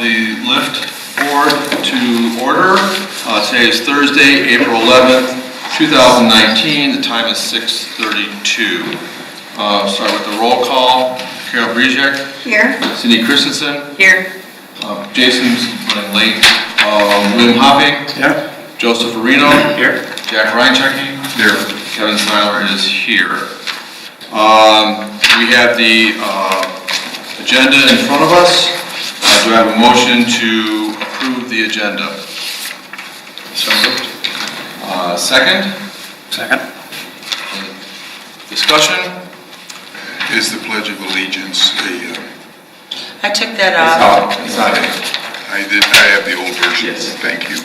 the Lift Board to order. Today is Thursday, April 11th, 2019. The time is 6:32. Start with the roll call. Carol Brezek. Here. Cindy Christensen. Here. Jason's running late. William Hopping. Here. Joseph Areno. Here. Jack Reinchecke. Here. Kevin Seiler is here. We have the agenda in front of us. Do I have a motion to approve the agenda? So moved. Second? Second. Discussion? Is the Pledge of Allegiance I took that off. It's not in. I have the old version. Yes. Thank you.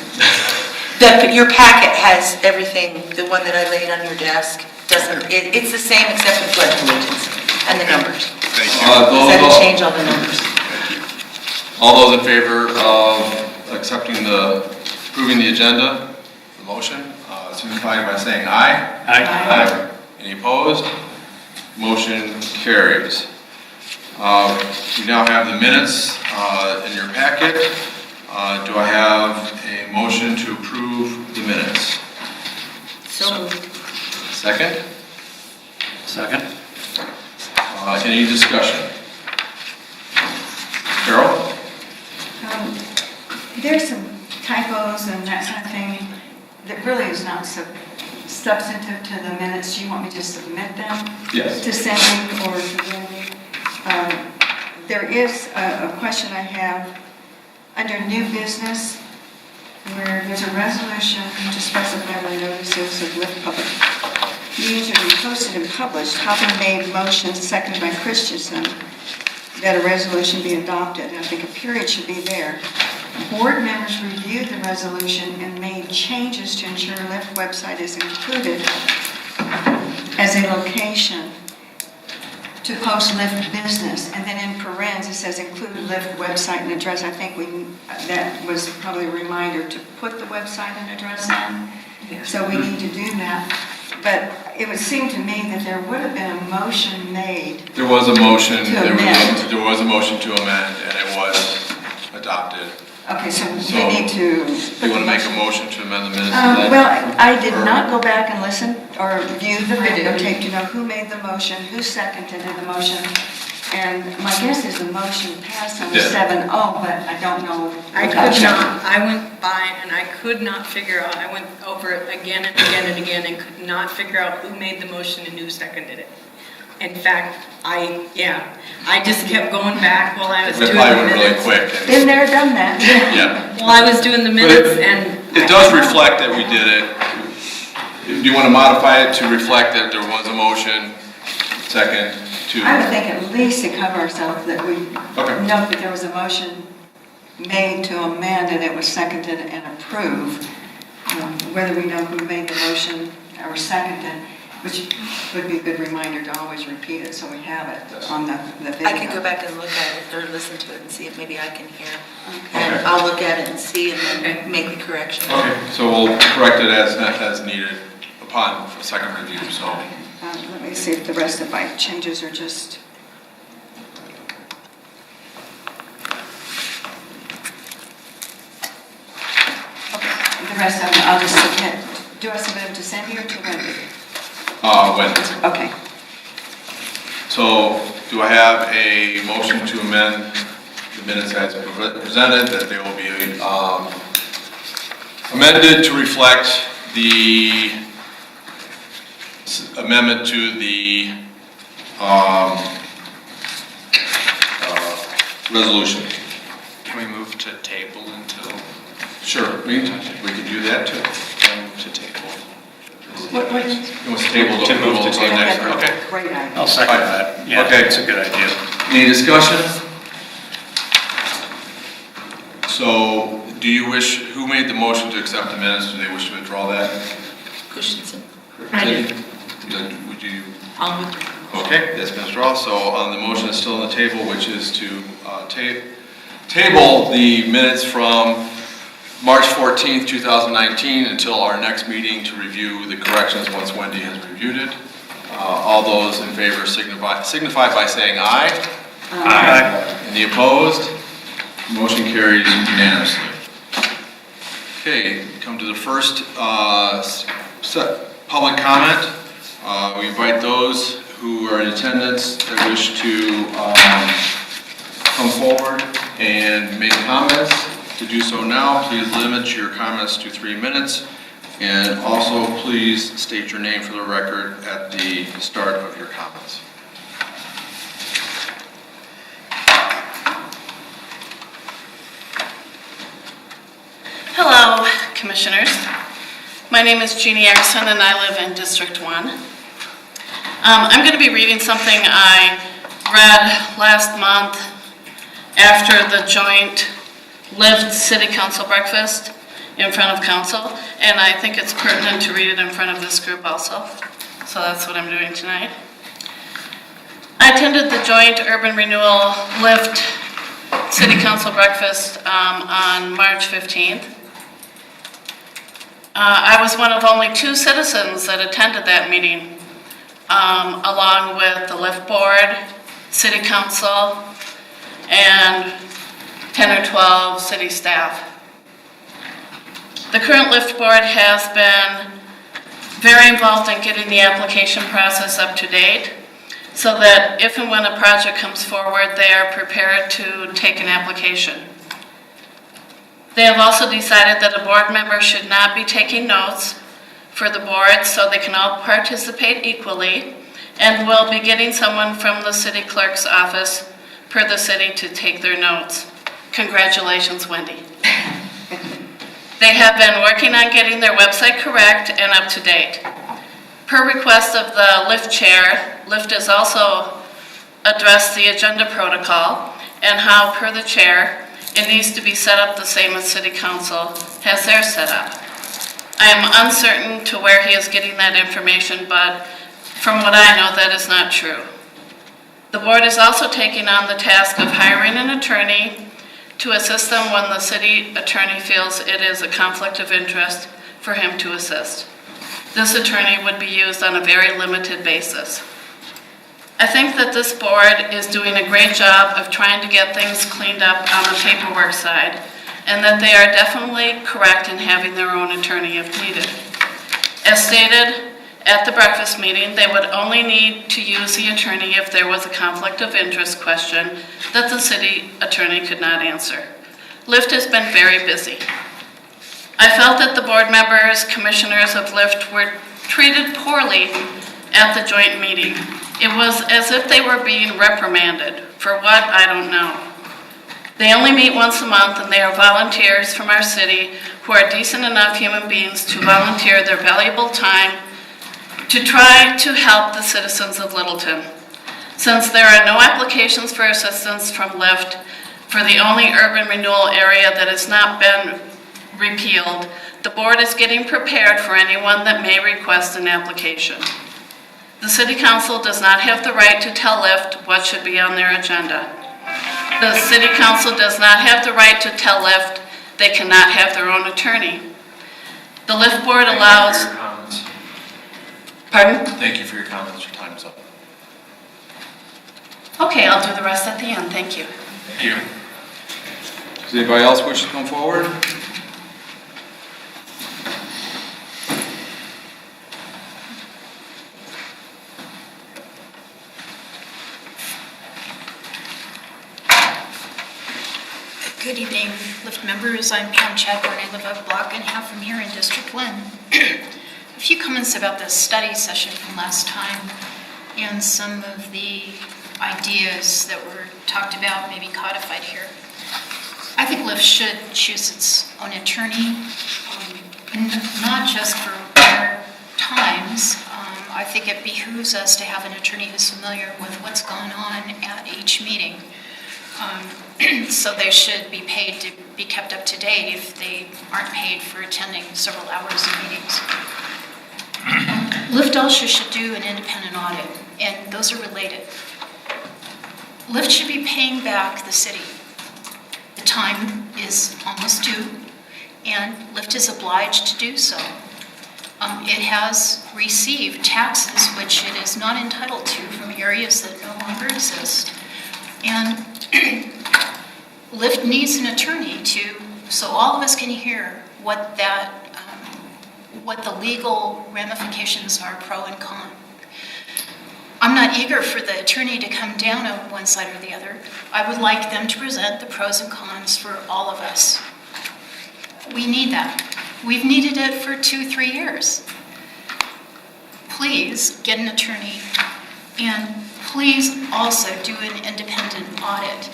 Your packet has everything, the one that I laid on your desk doesn't, it's the same except for the Pledge of Allegiance and the numbers. Thank you. Because I had to change all the numbers. All those in favor of approving the agenda, the motion, signify by saying aye. Aye. Any opposed? Motion carries. You now have the minutes in your packet. Do I have a motion to approve the minutes? So moved. Second? Second. Any discussion? Carol? There's some typos and that kind of thing that really is not substantive to the minutes. Do you want me to submit them? Yes. To Cindy or to Wendy? There is a question I have under new business where there's a resolution to specify the notices of Lift Public meetings to be posted and published. Hopping made motion, seconded by Christensen, that a resolution be adopted. I think a period should be there. Board members reviewed the resolution and made changes to ensure Lift website is included as a location to post Lift business. And then in parentheses, it says include Lift website and address. I think that was probably a reminder to put the website and address in. So we need to do that. But it would seem to me that there would have been a motion made. There was a motion. To amend. There was a motion to amend, and it was adopted. Okay, so we need to... Do you want to make a motion to amend the minutes? Well, I did not go back and listen or view the videotape to know who made the motion, who seconded the motion. And my guess is the motion passed on the 7-0, but I don't know. I could not. I went by and I could not figure out. I went over it again and again and again and could not figure out who made the motion and who seconded it. In fact, I just kept going back while I was doing the That probably went really minutes. quick. Been there, done that. Yeah. While I was doing the minutes and... It does reflect that we did it. Do you want to modify it to reflect that there was a motion, second, to... I would think at least to cover ourselves that we Okay. note that there was a motion made to amend and it was seconded and approved. Whether we know who made the motion or seconded, which would be a good reminder to always repeat it so we have it on the video. I can go back and look at it or listen to it and see if maybe I can hear. And I'll look at it and see and then make the correction. Okay, so we'll correct it as needed upon a second review, so... Let me see if the rest of my changes are just... Okay, the rest of them I'll just submit. Do I submit them to Cindy or to Wendy? Wednesday. Okay. So, do I have a motion to amend the minutes as presented, that they will be amended to reflect the amendment to the resolution? Can we move to table until? Sure, we can do that too. Move to table. What is? It was tabled To move to until table. next, okay. Great idea. I'll second that. Yeah, Okay. it's a good idea. Any discussion? So, who made the motion to accept the minutes? Do they wish to withdraw that? Christensen. I did. Would you? I'll withdraw. Okay, that's been withdrawn. So the motion is still on the table, which is to table the minutes from March 14th, 2019 until our next meeting to review the corrections once Wendy has reviewed it. All those in favor signify by saying aye. Aye. Any opposed? Motion carries unanimously. Okay, come to the first public comment. We invite those who are in attendance that wish to come forward and make comments. To do so now, please limit your comments to 3 minutes. And also, please state your name for the record at the start of your comments. Hello, Commissioners. My name is Jeannie Erickson and I live in District 1. I'm going to be reading something I read last month after the joint Lyft City Council breakfast in front of council, and I think it's pertinent to read it in front of this group also. So that's what I'm doing tonight. I attended the joint Urban Renewal Lyft City Council breakfast on March 15th. I was one of only 2 citizens that attended that meeting, along with the Lyft board, city council, and 10 or 12 city staff. The current Lyft board has been very involved in getting the application process up to date, so that if and when a project comes forward, they are prepared to take an application. They have also decided that a board member should not be taking notes for the board, so they can all participate equally, and will be getting someone from the city clerk's office per the city to take their notes. Congratulations, Wendy. They have been working on getting their website correct and up to date. Per request of the Lyft chair, Lyft has also addressed the agenda protocol and how, per the chair, it needs to be set up the same as City Council has theirs set up. I am uncertain to where he is getting that information, but from what I know, that is not true. The board is also taking on the task of hiring an attorney to assist them when the city attorney feels it is a conflict of interest for him to assist. This attorney would be used on a very limited basis. I think that this board is doing a great job of trying to get things cleaned up on the paperwork side, and that they are definitely correct in having their own attorney if needed. As stated at the breakfast meeting, they would only need to use the attorney if there was a conflict of interest question that the city attorney could not answer. Lyft has been very busy. I felt that the board members, commissioners of Lyft were treated poorly at the joint meeting. It was as if they were being reprimanded. For what, I don't know. They only meet once a month, and they are volunteers from our city who are decent enough human beings to volunteer their valuable time to try to help the citizens of Littleton. Since there are no applications for assistance from Lyft for the only urban renewal area that has not been repealed, the board is getting prepared for anyone that may request an application. The City Council does not have the right to tell Lyft what should be on their agenda. The City Council does not have the right to tell Lyft they cannot have their own attorney. The Lyft board allows... Thank you for your comments. Pardon? Thank you for your comments. Your time is up. Okay, I'll do the rest at the end. Thank you. Thank you. Does anybody else wish to come forward? Good evening, Lyft members. I'm Pam Chadbourne. I live a block and a half from here in District 1. A few comments about the study session from last time and some of the ideas that were talked about, maybe codified here. I think Lyft should choose its own attorney, not just for rare times. I think it behooves us to have an attorney who's familiar with what's going on at each meeting. So they should be paid to be kept up to date if they aren't paid for attending several hours of meetings. Lyft also should do an independent audit, and those are related. Lyft should be paying back the city. The time is almost due, and Lyft is obliged to do so. It has received taxes which it is not entitled to from areas that no longer exist. And Lyft needs an attorney so all of us can hear what the legal ramifications are, pro and con. I'm not eager for the attorney to come down on one side or the other. I would like them to present the pros and cons for all of us. We need that. We've needed it for 2-3 years. Please get an attorney, and please also do an independent audit.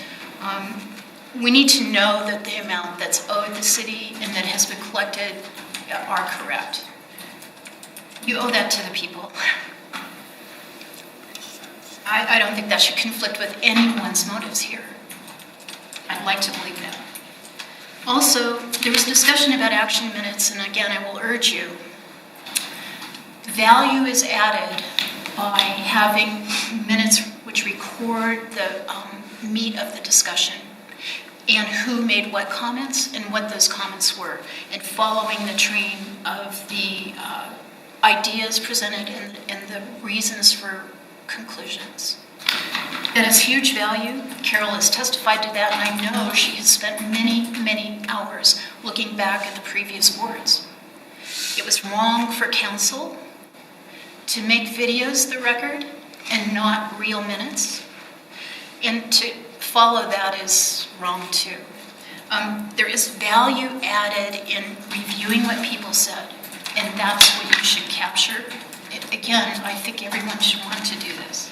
We need to know that the amount that's owed the city and that has been collected are correct. You owe that to the people. I don't think that should conflict with anyone's motives here. I'd like to believe that. Also, there was discussion about action minutes, and again, I will urge you. Value is added by having minutes which record the meat of the discussion and who made what comments and what those comments were, and following the train of the ideas presented and the reasons for conclusions. That is huge value. Carol has testified to that, and I know she has spent many, many hours looking back at the previous boards. It was wrong for council to make videos the record and not real minutes, and to follow that is wrong too. There is value added in reviewing what people said, and that's what you should capture. Again, I think everyone should want to do this.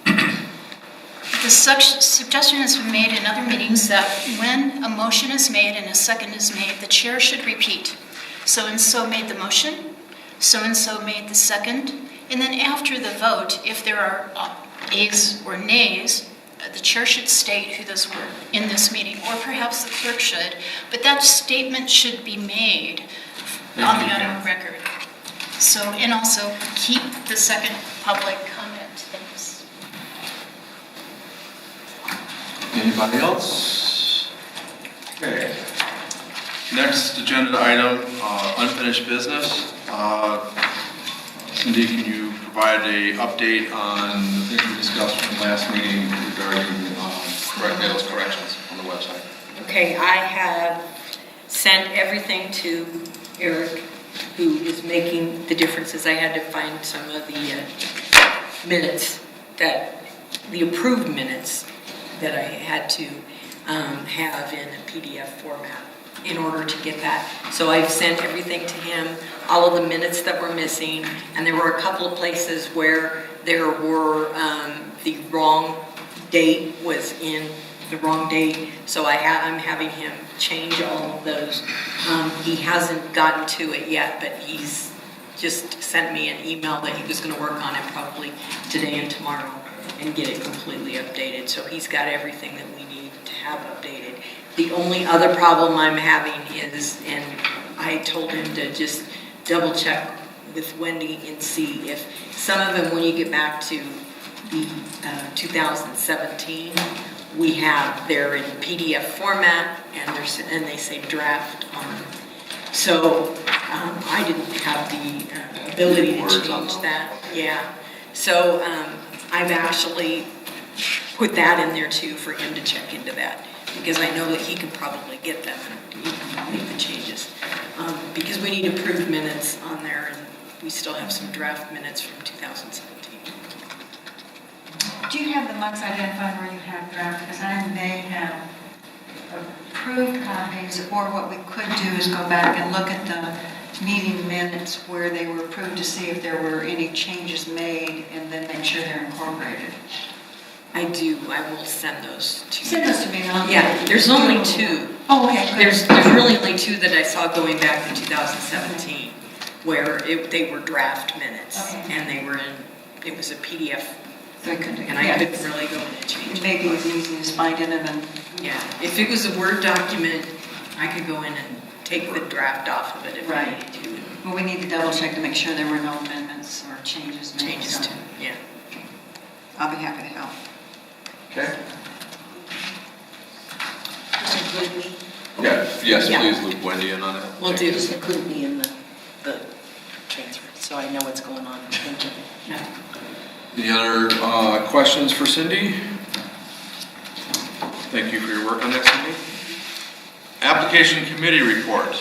The suggestion has been made in other meetings that when a motion is made and a second is made, the chair should repeat. So-and-so made the motion, so-and-so made the second, and then after the vote, if there are ayes or nays, the chair should state who those were in this meeting, or perhaps the clerk should, but that statement should be made on the audio record. So, and also keep the second public comment. Thanks. Anybody else? Okay. Next agenda item, unfinished business. Cindy, can you provide an update on the things we discussed from last meeting regarding those corrections on the website? Okay, I have sent everything to Eric, who is making the differences. I had to find some of the minutes, the approved minutes that I had to have in a PDF format in order to get that. So I've sent everything to him, all of the minutes that were missing, and there were a couple of places where there were the wrong date was in the wrong date, so I'm having him change all of those. He hasn't gotten to it yet, but he's just sent me an email that he was going to work on it probably today and tomorrow and get it completely updated. So he's got everything that we need to have updated. The only other problem I'm having is, and I told him to just double check with Wendy and see if some of them, when you get back to the 2017, we have, they're in PDF format and they say draft on them. So I didn't have the ability to change that. Yeah. So I've actually put that in there too for him to check into that, because I know that he can probably get them and he can make the changes. Because we need approved minutes on there, and we still have some draft minutes from 2017. Do you have the months identified where you have draft? Because I may have approved copies, or what we could do is go back and look at the meeting minutes where they were approved to see if there were any changes made, and then make sure they're incorporated. I do. I will send those to you. Send those to me. Yeah, there's only two. Oh, okay, good. There's really only two that I saw going back to 2017, where they were draft minutes, Okay. and they were in, it was a PDF, So I couldn't, and I couldn't really go in and change It may be as easy as finding them and. Yeah, if it was a Word document, I could go in and take the draft off of it if I needed to. Well, we need to double check to make sure there were no amendments or changes made. Changes so to, yeah. I'll be happy to help. Okay. Just include me. Yes, Yeah. please loop Wendy in on it. Will do. Just include me in the transfer, so I know what's going on. Thank you. Yeah. Any other questions for Cindy? Thank you for your work on that, Cindy. Application committee report.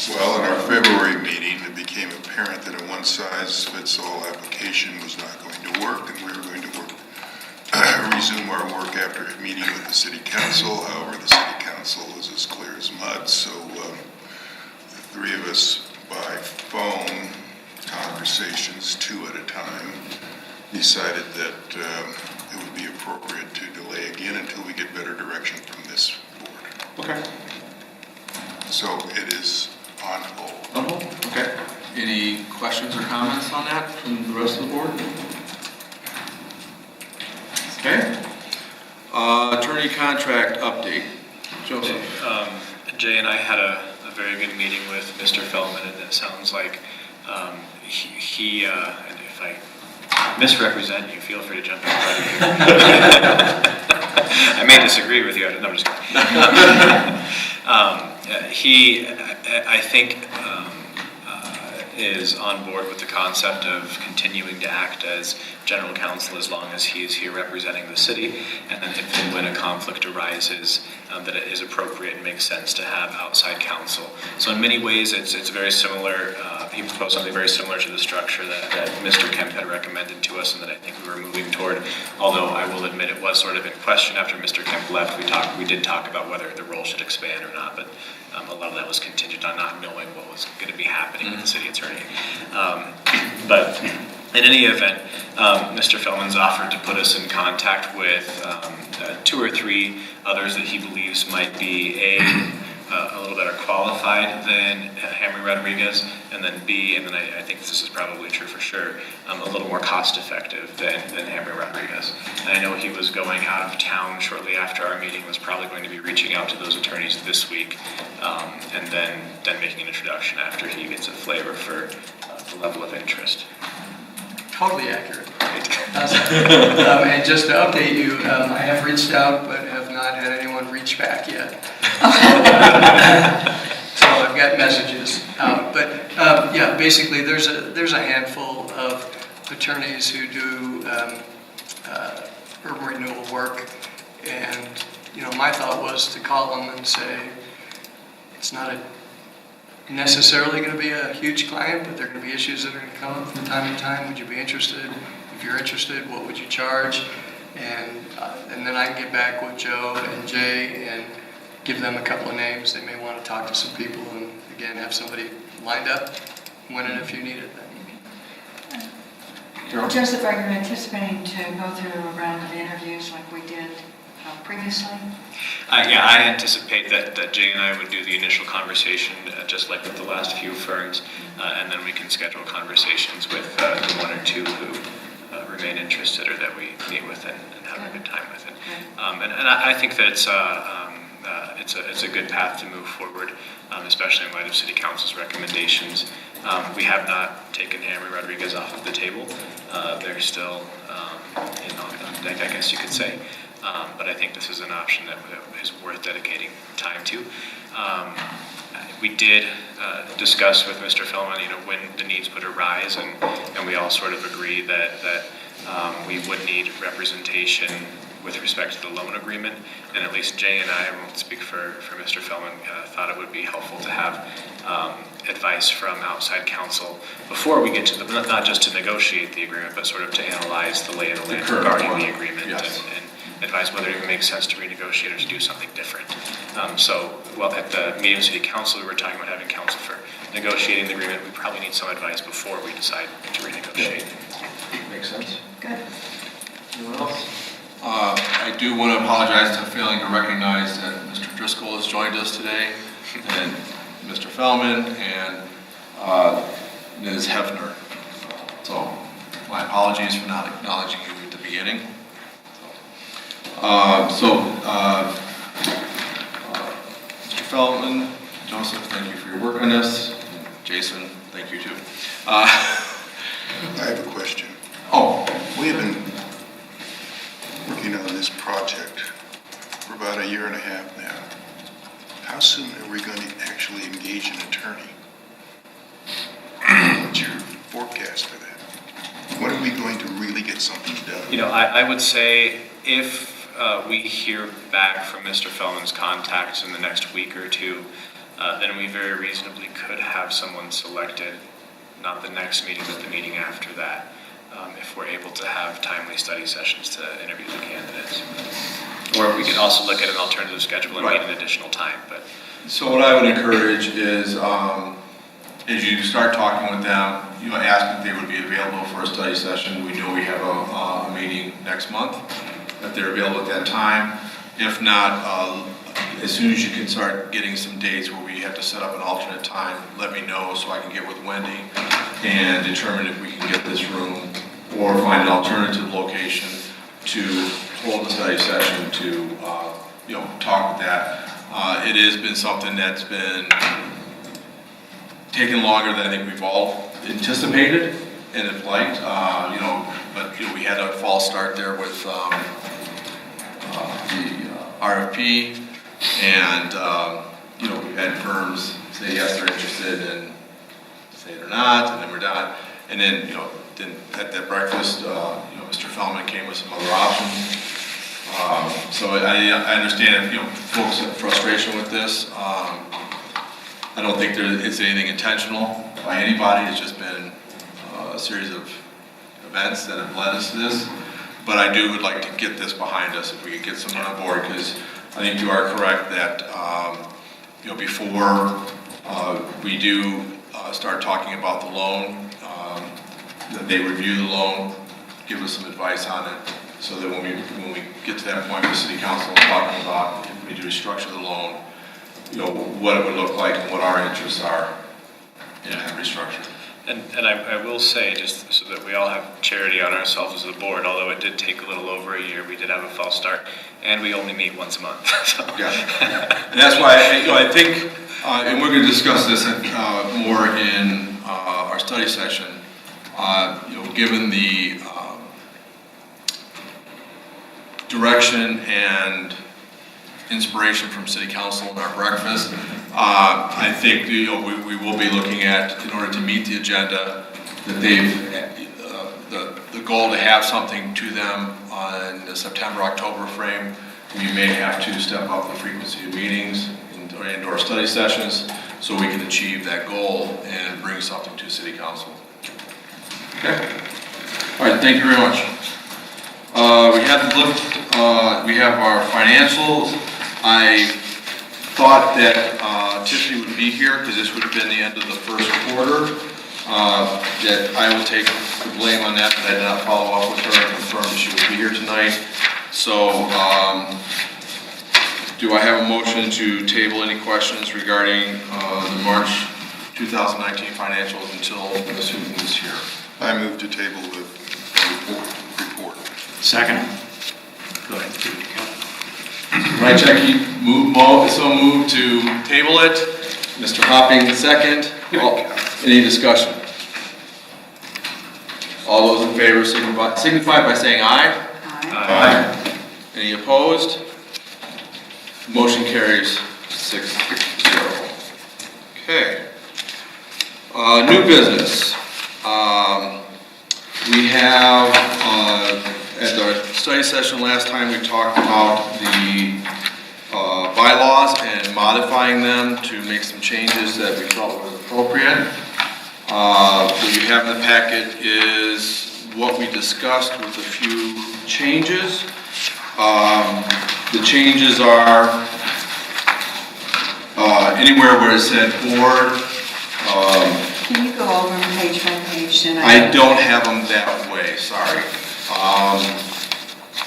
Well, in our February meeting, it became apparent that a one-size-fits-all application was not going to work, and we were going to resume our work after meeting with the city council. However, the city council was as clear as mud, so the three of us by phone conversations, 2 at a time, decided that it would be appropriate to delay again until we get better direction from this board. Okay. So it is on hold. Okay. Any questions or comments on that from the rest of the board? Okay. Attorney contract update. Joseph. Jay and I had a very good meeting with Mr. Feldman, and it sounds like he and if I misrepresent you, feel free to jump in right here. I may disagree with you. No, I'm just kidding. He, I think, is on board with the concept of continuing to act as general counsel as long as he is here representing the city, and then if and when a conflict arises, that it is appropriate and makes sense to have outside counsel. So in many ways, it's very similar. He proposed something very similar to the structure that Mr. Kemp had recommended to us, and that I think we were moving toward. Although I will admit it was sort of in question after Mr. Kemp left. We did talk about whether the role should expand or not, but a lot of that was contingent on not knowing what was going to be happening with the city attorney. But in any event, Mr. Feldman's offered to put us in contact with 2 or 3 others that he believes might be a little better qualified than Henry Rodriguez, and then B, and then I think this is probably true for sure, a little more cost effective than Henry Rodriguez. And I know he was going out of town shortly after our meeting, was probably going to be reaching out to those attorneys this week, and then making an introduction after he gets a flavor for the level of interest. Totally accurate. And just to update you, I have reached out but have not had anyone reach back yet. So I've got messages. Yeah, basically there's a handful of attorneys who do urban renewal work, and my thought was to call them and say it's not necessarily going to be a huge client, but there are going to be issues that are going to come up from time to time. Would you be interested? If you're interested, what would you charge? And then I can get back with Joe and Jay and give them a couple of names. They may want to talk to some people and, again, have somebody lined up when and if you need it. Joseph, are you anticipating to go through a round of interviews like we did previously? Yeah, I anticipate that Jay and I would do the initial conversation, just like with the last few firms, and then we can schedule conversations with the 1 or 2 who remain interested or that we meet with and have a good time with it. And I think that it's a good path to move forward, especially in light of City Council's recommendations. We have not taken Henry Rodriguez off of the table. They're still, I guess you could say. But I think this is an option that is worth dedicating time to. We did discuss with Mr. Feldman, when the needs would arise, and we all sort of agree that we would need representation with respect to the loan agreement, and at least Jay and I won't speak for Mr. Feldman, thought it would be helpful to have advice from outside counsel before we get to not just to negotiate the agreement, but sort of to analyze the lay of the land regarding the agreement. Yes. and advise whether it even makes sense to renegotiate or to do something different. At the meeting with City Council, we were talking about having counsel for negotiating the agreement. We probably need some advice before we decide to renegotiate. Makes sense. Good. Anyone else? I do want to apologize for failing to recognize that Mr. Driscoll has joined us today, and Mr. Feldman, and Ms. Hefner. So my apologies for not acknowledging you at the beginning. Mr. Feldman, Joseph, thank you for your work on this. Jason, thank you too. I have a question. Oh, We have been working on this project for about 1.5 years now. How soon are we going to actually engage an attorney? What's your forecast for that? When are we going to really get something done? I would say if we hear back from Mr. Fellman's contacts in the next week or two, then we very reasonably could have someone selected, not the next meeting, but the meeting after that, if we're able to have timely study sessions to interview the candidates. Or we could also look at an alternative schedule and meet an additional time, but. So what I would encourage is, as you start talking with them, ask if they would be available for a study session. We know we have a meeting next month, if they're available at that time. If not, as soon as you can start getting some dates where we have to set up an alternate time, let me know so I can get with Wendy and determine if we can get this room or find an alternative location to hold a study session to, talk with that. It has been something that's been taken longer than I think we've all anticipated and have liked, but we had a false start there with the RFP, and we had firms say yes, they're interested, and say they're not, and then we're not, and then then at that breakfast, Mr. Fellman came with some other options. So I understand folks have frustration with this. I don't think there is anything intentional by anybody. It's just been a series of events that have led us to this. But I would like to get this behind us if we could get someone on board, because I think you are correct that before we do start talking about the loan, that they review the loan, give us some advice on it, so that when we get to that point with City Council talking about if we do restructure the loan, what it would look like and what our interests are in that restructure. And I will say, just so that we all have charity on ourselves as a board, although it did take a little over a year, we did have a false start, and we only meet once a month. So. Yeah, and that's why I think, and we're going to discuss this more in our study session. Given the direction and inspiration from City Council in our breakfast, I think we will be looking at, in order to meet the agenda, that the goal to have something to them on the September-October frame. We may have to step up the frequency of meetings and or study sessions so we can achieve that goal and bring something to City Council. Okay. All right. Thank you very much. We have our financials. I thought that Tiffany would be here because this would have been the end of the first quarter. That I will take the blame on that, but I did not follow up with her and confirm that she would be here tonight. So, do I have a motion to table any questions regarding the March 2019 financials until Ms. Hooten is here? I move to table the report. Second. Go ahead. Right, Jackie, so move to table it. Mr. Hopping, second. Any discussion? All those in favor signify by saying aye. Aye. Any opposed? Motion carries 6-0. Okay. New business. We have, at our study session last time, we talked about the bylaws and modifying them to make some changes that we felt was appropriate. What you have in the packet is what we discussed with a few changes. The changes are anywhere where it said board. Can you go over them page by page? I don't have them that way, sorry.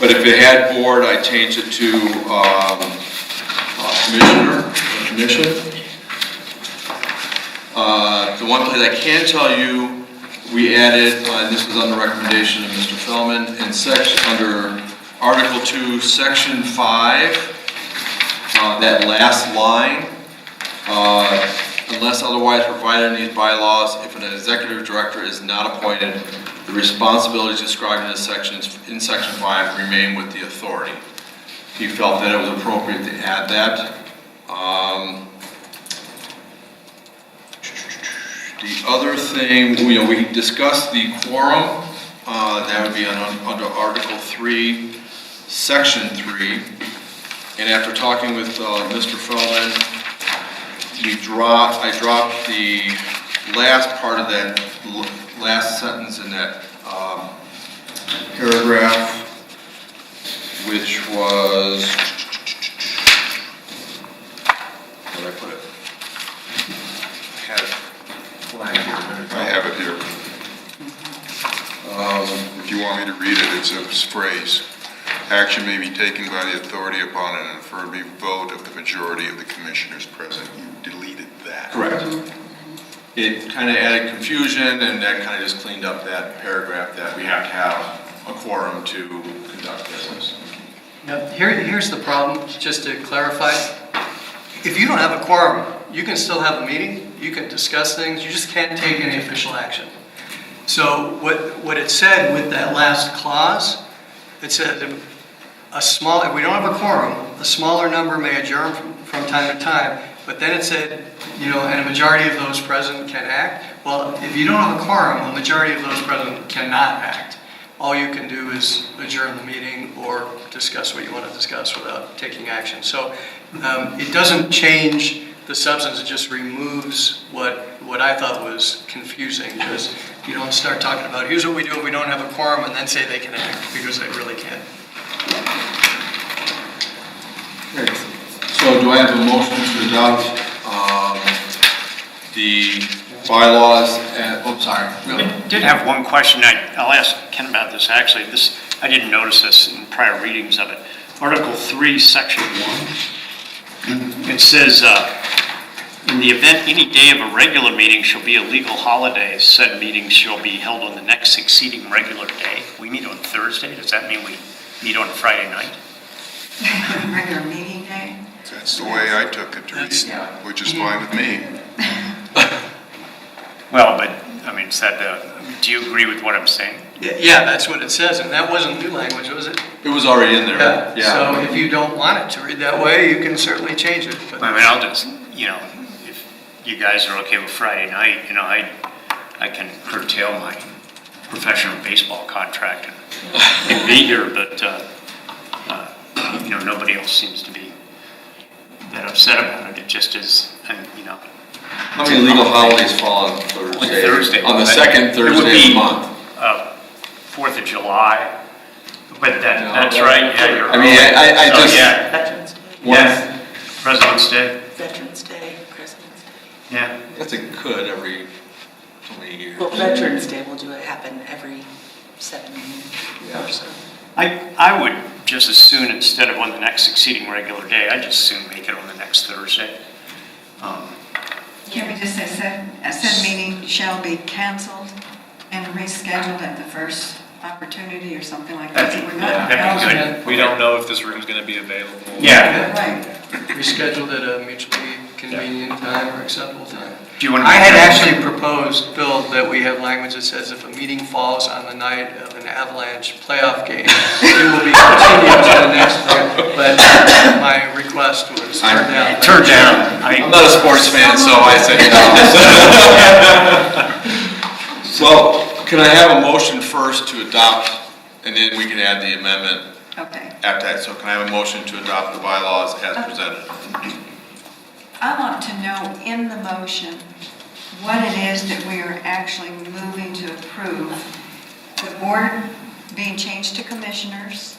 But if it had board, I changed it to commissioner or commission. The one place I can tell you, we added, and this was on the recommendation of Mr. Fellman, in under Article 2, Section 5, that last line, unless otherwise provided in these bylaws, if an executive director is not appointed, the responsibilities described in in Section 5 remain with the authority. He felt that it was appropriate to add that. The other thing, we discussed the quorum. That would be under Article 3. Section 3. And after talking with Mr. Feldman, I dropped the last part of that last sentence in that paragraph, which was, where did I put it? I had it flagged here. I have it here. If you want me to read it, it's a phrase. Action may be taken by the authority upon an affirmative vote of the majority of the commissioners present. You deleted that. Correct. It kind of added confusion, and that kind of just cleaned up that paragraph that we have to have a quorum to conduct business. Now, here's the problem, just to clarify. If you don't have a quorum, you can still have a meeting, you can discuss things, you just can't take any official action. So what it said with that last clause, it said if we don't have a quorum, a smaller number may adjourn from time to time, but then it said, and a majority of those present can act. Well, if you don't have a quorum, a majority of those present cannot act. All you can do is adjourn the meeting or discuss what you want to discuss without taking action. So it doesn't change the substance, it just removes what I thought was confusing, because you don't start talking about, here's what we do if we don't have a quorum, and then say they can act, because they really can't. So do I have a motion to adopt the bylaws and, sorry. I did have one question. I'll ask Ken about this. Actually, I didn't notice this in prior readings of it. Article 3, Section 1. It says, in the event any day of a regular meeting shall be a legal holiday, said meeting shall be held on the next succeeding regular day. We meet on Thursday. Does that mean we meet on Friday night? Regular meeting day? That's the way I took it to read, which is fine with me. Well, but, is that do you agree with what I'm saying? Yeah, that's what it says, and that wasn't new language, was it? It was already in there. Yeah. So if you don't want it to read that way, you can certainly change it. But I'll just, if you guys are okay with Friday night, I can curtail my professional baseball contract and be here, but, nobody else seems to be that upset about it. It just is, How many legal holidays fall on Thursday? Thursday. On the second Thursday of the month. 4th of July, but that's right, yeah, you're I mean, I just. yeah. Veterans Day. Yeah, President's Day, Veterans Day, President's Day. yeah. That's a could every so many years. Well, Veterans Day will happen every 7 years or so. I would just as soon, instead of on the next succeeding regular day, I'd just as soon make it on the next Thursday. Can we just say said meeting shall be canceled and rescheduled at the first opportunity or something like that? So we're not- That'd be good. We don't know if this room's going to be available. Yeah. Right. rescheduled at a mutually convenient time or acceptable time. Do you want to? I had actually proposed, Bill, that we have language that says if a meeting falls on the night of an Avalanche playoff game, it will be continued to the next day. But my request was turned down. Turned down. I'm not a sports fan, so I said no. Well, can I have a motion first to adopt, and then we can add the amendment Okay. after that? So can I have a motion to adopt the bylaws as presented? I want to know in the motion what it is that we are actually moving to approve. The board being changed to commissioners.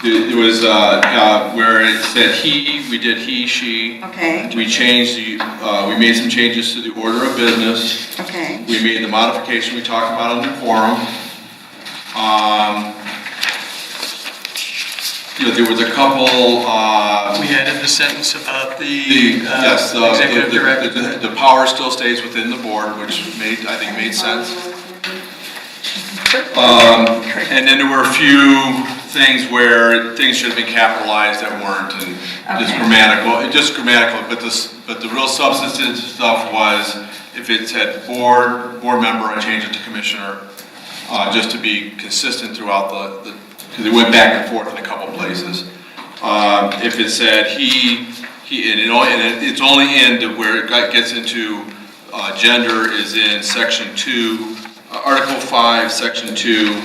It was where it said he, we did he, she. Okay. We changed the, we made some changes to the order of business. Okay. We made the modification we talked about under quorum. There was a couple, We added the sentence about yes, executive director. the power still stays within the board, which I think made sense. And then there were a few things where things should have been capitalized that weren't, and just grammatical, but the real substantive stuff was, if it said board member, I changed it to commissioner, just to be consistent throughout because it went back and forth in a couple places. If it said he, and it's only in where it gets into gender is in section 2, Article 5, section 2,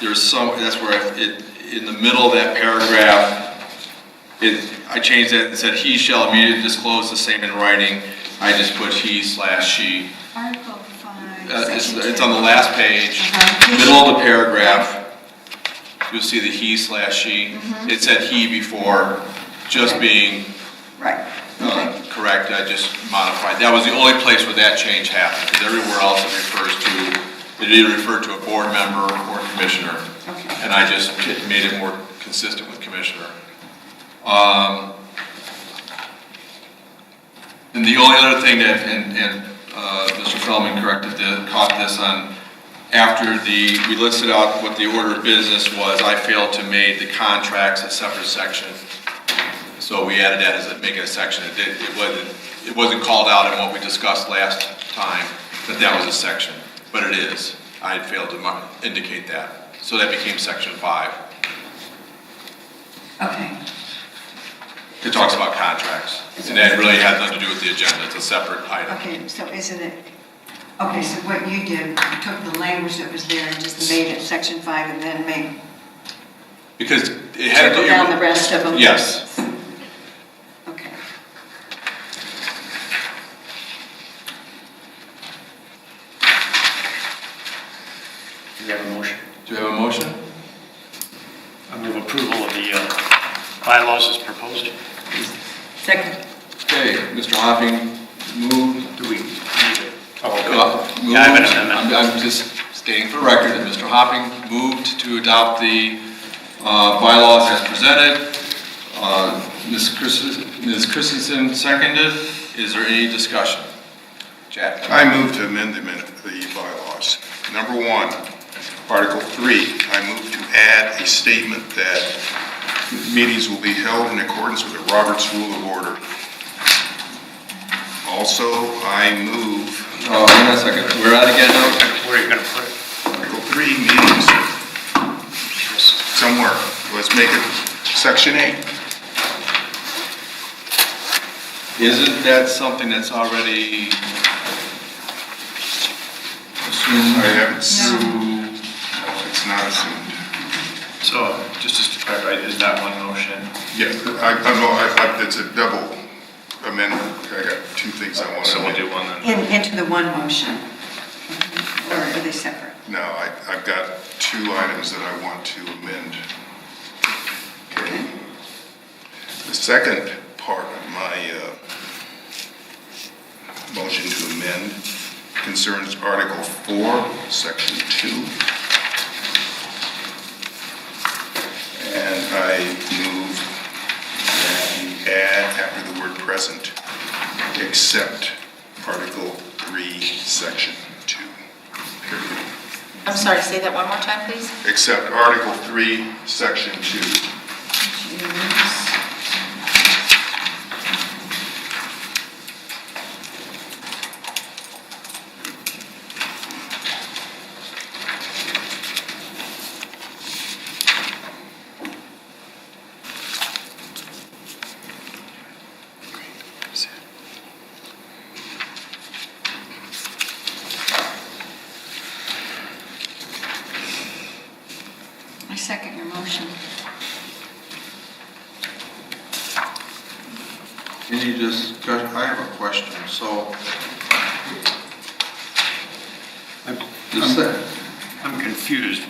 there's some, that's where in the middle of that paragraph, I changed that and said, he shall immediately disclose the same in writing. I just put he/she. Article 5, It's Section 2. on the last page, Uh-huh. middle of the paragraph. You'll see the he/she. It said he before, just being Right. Okay. correct, I just modified. That was the only place where that change happened, because everywhere else it refers to, it either referred to a board member or commissioner. Okay. And I just made it more consistent with commissioner. And the only other thing that, and Mr. Feldman caught this on, after we listed out what the order of business was, I failed to make the contracts a separate section. So we added that as making a section. It wasn't called out in what we discussed last time, that was a section, but it is. I had failed to indicate that. So that became section 5. Okay. It talks about contracts, and that really had nothing to do with the agenda. It's a separate item. Okay, so isn't it, okay, so what you did, you took the language that was there and just made it section 5 and then made, Because it had to... trickle down the rest of them? Yes. Okay. Do we have a motion? Do you have a motion? I move approval of the bylaws as proposed. Second. Okay, Mr. Hopping moved. Do we need it? Oh, Moved. Yeah, I have an amendment. I'm just stating for the record that Mr. Hopping moved to adopt the bylaws as presented. Ms. Christensen seconded. Is there any discussion? Jack? I move to amend the bylaws. Number 1, Article 3, I move to add a statement that meetings will be held in accordance with the Roberts Rule of Order. Also, I move, Hang on a second. We're at again now? Where are you going to put it? Article 3, meetings somewhere. Let's make it Section 8. Isn't that something that's already assumed? I haven't seen, no, it's not assumed. So, just to clarify, is that one motion? Yeah, it's a double amendment. I got 2 things I want to So we'll amend. do one then. Into the one motion? Or are they separate? No, I've got 2 items that I want to amend. Okay. The second part of my motion to amend concerns Article 4, Section 2. And I move that we add, after the word present, except Article 3, Section 2. Period. I'm sorry, say that one more time, please? Except Article 3, Section 2. I second your motion. Any discussion? I have a question. So, I'm confused.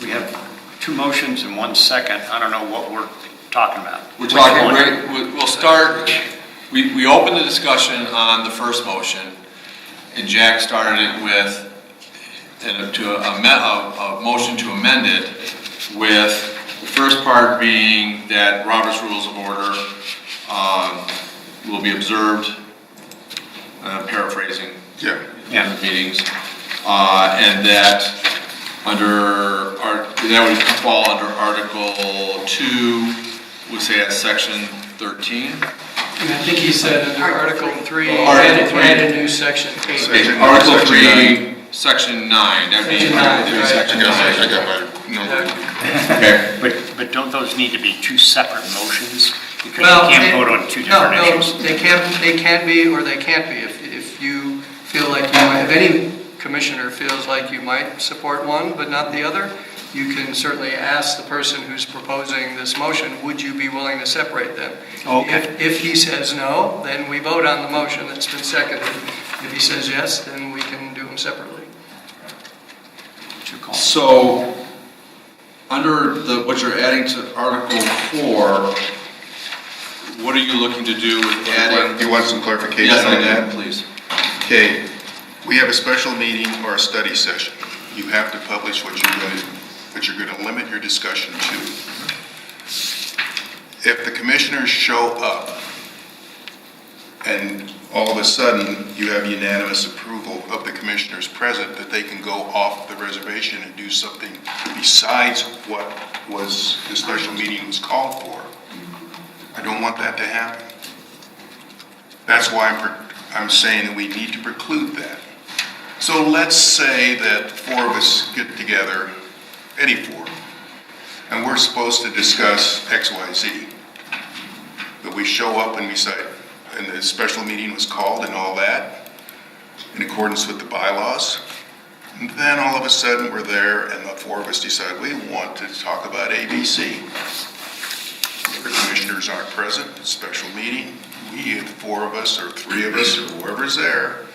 We have 2 motions and 1 second. I don't know what we're talking about. we're Which talking, one? we'll start, we opened the discussion on the first motion, and Jack started it with a motion to amend it with the first part being that Robert's Rules of Order will be observed, paraphrasing Yeah. in the meetings, and that that would fall under Article 2, we say that's Section 13. And I think he said under Article 3, Article 3. add a new Section 8. Section- Article Section 3, Section 9, that'd be Section 9, right. Section I 9. got my number. Okay, But don't those need to be 2 separate motions? Because Well, you can't vote on 2 different issues. No, they can be or they can't be. If you feel like you might, if any commissioner feels like you might support one but not the other, you can certainly ask the person who's proposing this motion, would you be willing to separate them? Okay. If he says no, then we vote on the motion that's been seconded. If he says yes, then we can do them separately. What's your call? So, under what you're adding to Article 4, what are you looking to do with adding? You want some clarification Yes, I on that? do, please. Okay, we have a special meeting or a study session. You have to publish what you're going to limit your discussion to. If the commissioners show up and all of a sudden you have unanimous approval of the commissioners present that they can go off the reservation and do something besides what was the special meeting was called for, I don't want that to happen. That's why I'm saying that we need to preclude that. So let's say that 4 of us get together, any 4, and we're supposed to discuss X, Y, Z. But we show up and we say, and the special meeting was called and all that, in accordance with the bylaws. And then all of a sudden we're there and the 4 of us decide we want to talk about ABC. The commissioners aren't present, it's a special meeting. We, the 4 of us or 3 of us or whoever's there,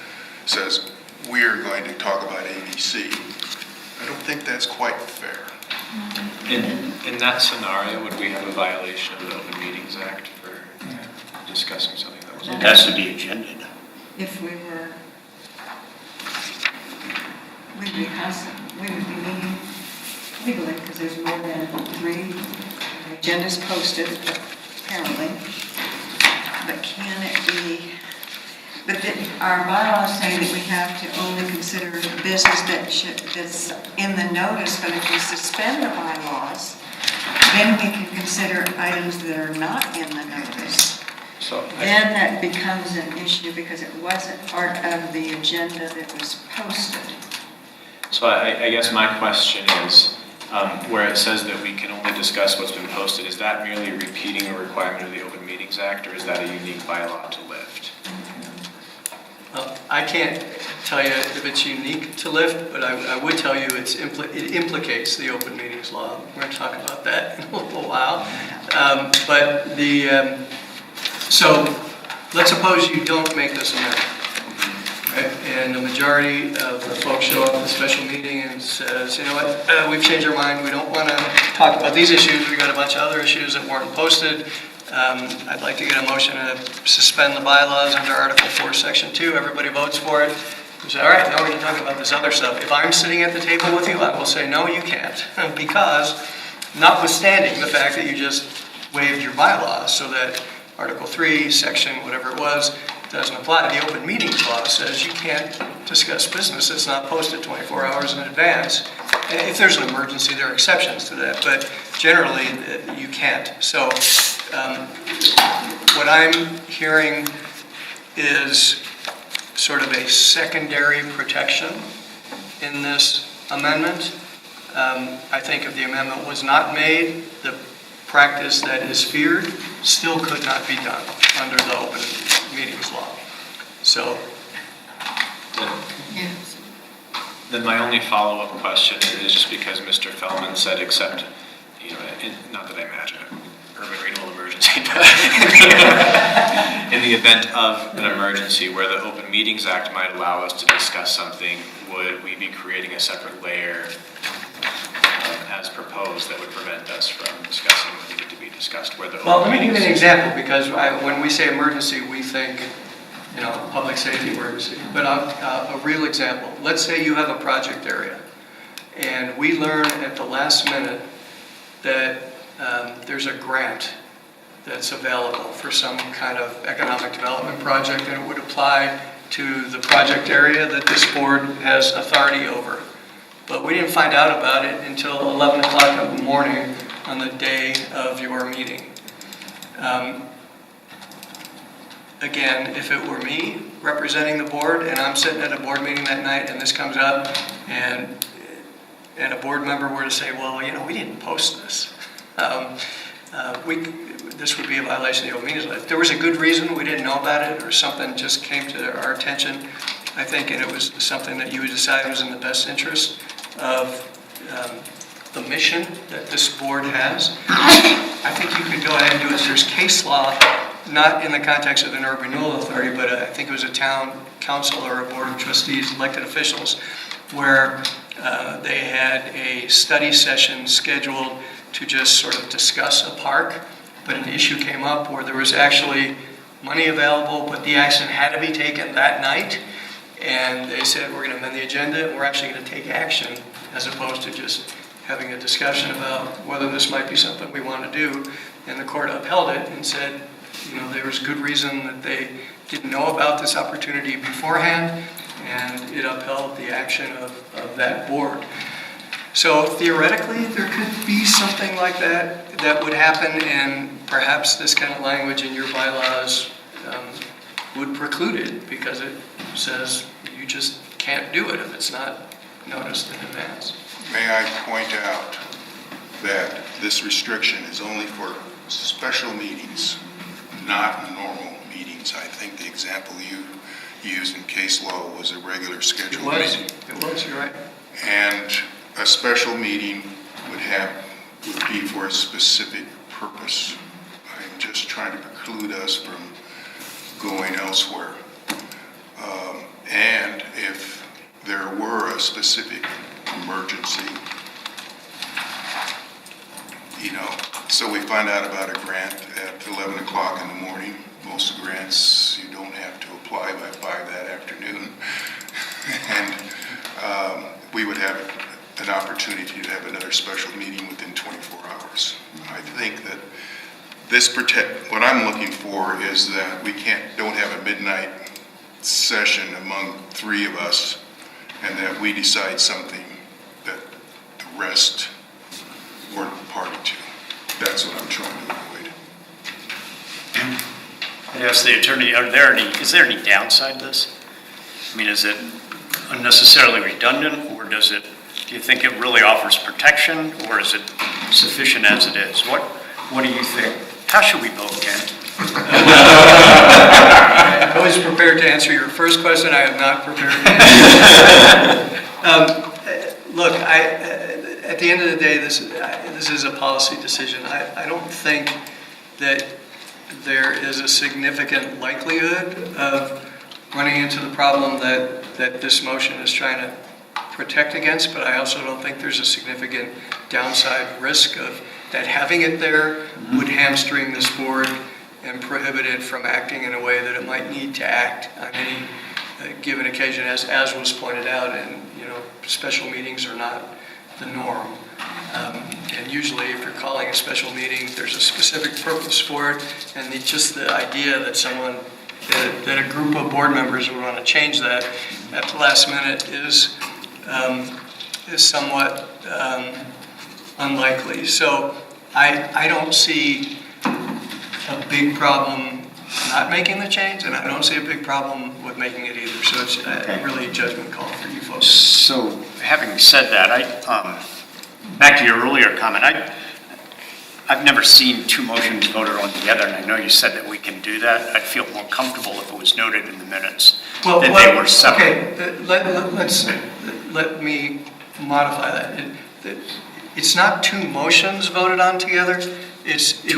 says we're going to talk about ABC. I don't think that's quite fair. In that scenario, would we have a violation of the Open Meetings Act for discussing something that was? It has to be agended. If we were, we would be meeting legally, because there's more than 3 agendas posted, apparently. But can it be, but our bylaws say that we have to only consider business that's in the notice, but if we suspend the bylaws, then we can consider items that are not in the notice. So Then that becomes an issue because it wasn't part of the agenda that was posted. So I guess my question is, where it says that we can only discuss what's been posted, is that merely repeating a requirement of the Open Meetings Act, or is that a unique bylaw to lift? I can't tell you if it's unique to LIFT, but I would tell you it implicates the open meetings law. We're going to talk about that in a little while. So let's suppose you don't make this amendment, right? And the majority of the folks show up at the special meeting and says, you know what, we've changed our mind. We don't want to talk about these issues. We got a bunch of other issues that weren't posted. I'd like to get a motion to suspend the bylaws under Article 4, Section 2. Everybody votes for it. We say, all right, now we're going to talk about this other stuff. If I'm sitting at the table with you, I will say, no, you can't. Because notwithstanding the fact that you just waived your bylaws so that Article 3, Section whatever it was, doesn't apply. The Open Meetings Law says you can't discuss business that's not posted 24 hours in advance. And if there's an emergency, there are exceptions to that, but generally you can't. So what I'm hearing is sort of a secondary protection in this amendment. I think if the amendment was not made, the practice that is feared still could not be done under the Open Meetings Law. So. Then my only follow-up question is just because Mr. Feldman said except, not that I imagine an urban renewal emergency, but in the event of an emergency where the Open Meetings Act might allow us to discuss something, would we be creating a separate layer as proposed that would prevent us from discussing what needed to be discussed? Well, let me give you an example, because when we say emergency, we think, public safety emergency. But a real example, let's say you have a project area, and we learn at the last minute that there's a grant that's available for some kind of economic development project, and it would apply to the project area that this board has authority over. But we didn't find out about it until 11 o'clock in the morning on the day of your meeting. Again, if it were me representing the board and I'm sitting at a board meeting that night and this comes up and a board member were to say, well, we didn't post this. This would be a violation of the Open Meetings Law. If there was a good reason we didn't know about it or something just came to our attention, I think, and it was something that you would decide was in the best interest of the mission that this board has, I think you could go ahead and do it. There's case law, not in the context of an urban renewal authority, but I think it was a town council or a board of trustees, elected officials, where they had a study session scheduled to just sort of discuss a park, but an issue came up where there was actually money available, but the action had to be taken that night. And they said, we're going to amend the agenda, and we're actually going to take action, as opposed to just having a discussion about whether this might be something we want to do. And the court upheld it and said, there was good reason that they didn't know about this opportunity beforehand, and it upheld the action of that board. So theoretically, there could be something like that would happen, and perhaps this kind of language in your bylaws would preclude it, because it says you just can't do it if it's not noticed in advance. May I point out that this restriction is only for special meetings, not normal meetings. I think the example you used in case law was a regular scheduled meeting. It was, you're right. And a special meeting would be for a specific purpose. I'm just trying to preclude us from going elsewhere. And if there were a specific emergency, so we find out about a grant at 11 o'clock in the morning. Most grants you don't have to apply by 5 that afternoon. And we would have an opportunity to have another special meeting within 24 hours. I think that what I'm looking for is that we don't have a midnight session among 3 of us, and that we decide something that the rest weren't party to. That's what I'm trying to avoid. I asked the attorney, is there any downside to this? I mean, is it unnecessarily redundant, or do you think it really offers protection, or is it sufficient as it is? What do you think? How should we vote, Ken? I was prepared to answer your first question. I am not prepared to answer. Look, at the end of the day, this is a policy decision. I don't think that there is a significant likelihood of running into the problem that this motion is trying to protect against, but I also don't think there's a significant downside risk of that having it there would hamstring this board and prohibit it from acting in a way that it might need to act on any given occasion, as was pointed out. And special meetings are not the norm. And usually, if you're calling a special meeting, there's a specific purpose for it, and just the idea that that a group of board members would want to change that at the last minute is somewhat unlikely. So I don't see a big problem not making the change, and I don't see a big problem with making it either. So it's really a judgment call for you folks. So having said that, back to your earlier comment, I've never seen 2 motions voted on together, and I know you said that we can do that. I'd feel more comfortable if it was noted in the minutes that they were separate. Okay, let me modify that. It's not 2 motions voted on together. It's 2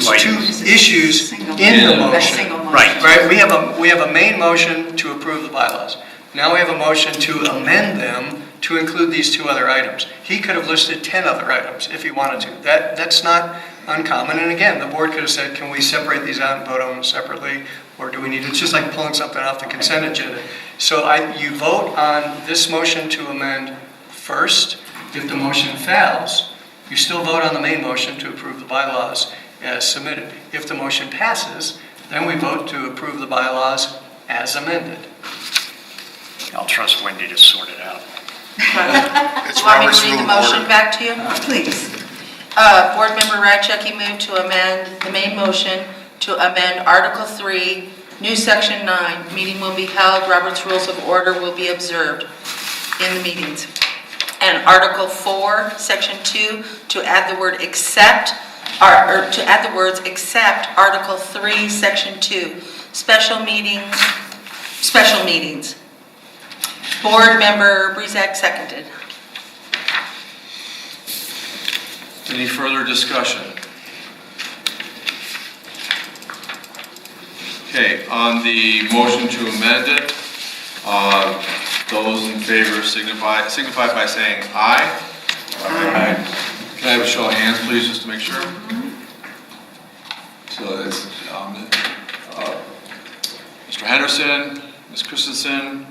issues in the motion. Right. We have a main motion to approve the bylaws. Now we have a motion to amend them to include these 2 other items. He could have listed 10 other items if he wanted to. That's not uncommon. And again, the board could have said, can we separate these out and vote on them separately? Or do we need to, it's just like pulling something off the consent agenda. So you vote on this motion to amend first. If the motion fails, you still vote on the main motion to approve the bylaws as submitted. If the motion passes, then we vote to approve the bylaws as amended. I'll trust Wendy to sort it out. It's Want me Robert's to read rule the of motion order. back to you? Please. Board Member Radchecki moved to amend the main motion to amend Article 3, new Section 9. Meeting will be held, Robert's Rules of Order will be observed in the meetings. And Article 4, Section 2, to add the word except, or to add the words except Article 3, Section 2, special meetings. Board Member Brezak seconded. Any further discussion? Okay, on the motion to amend it, those in favor signify by saying aye. Aye. Can I have a show of hands, please, just to make sure? So it's Mr. Henderson, Ms. Christensen,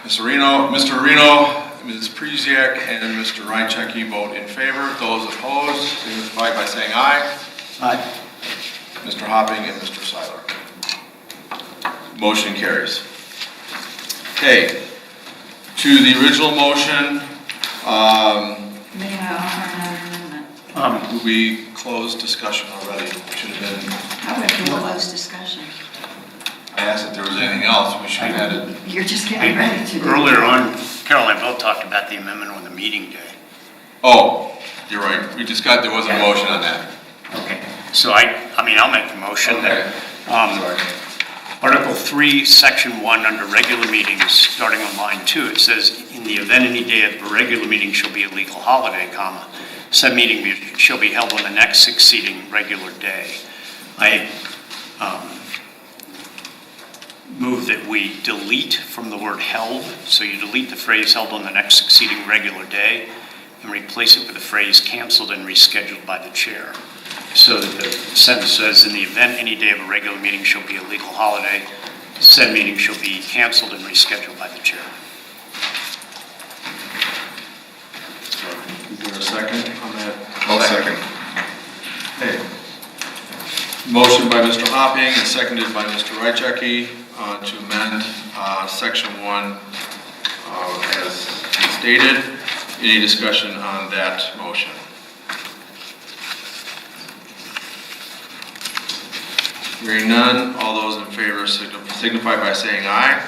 Mr. Reno, Ms. Preziak, and Mr. Reinchecke vote in favor. Those opposed signify by saying aye. Aye. Mr. Hopping and Mr. Seiler. Motion carries. Okay, to the original motion, May I offer another amendment? we closed discussion already. Should have been, How would we close discussion? I asked if there was anything else, we should have had it. You're just getting ready to do it. Earlier on, Carol and I both talked about the amendment on the meeting day. Oh, you're right, there was a motion on that. Okay. So I'll make the motion Okay. that, Article 3, Section 1, under regular meetings, starting on line 2, it says, in the event any day of a regular meeting shall be a legal holiday, comma, said meeting shall be held on the next succeeding regular day. I move that we delete from the word held, so you delete the phrase held on the next succeeding regular day, and replace it with the phrase canceled and rescheduled by the chair. So that the sentence says, in the event any day of a regular meeting shall be a legal holiday, said meeting shall be canceled and rescheduled by the chair. Is there a second on that? I'll second. Okay. Motion by Mr. Hopping and seconded by Mr. Reinchecke to amend Section 1 as stated. Any discussion on that motion? Hearing none, all those in favor signify by saying aye.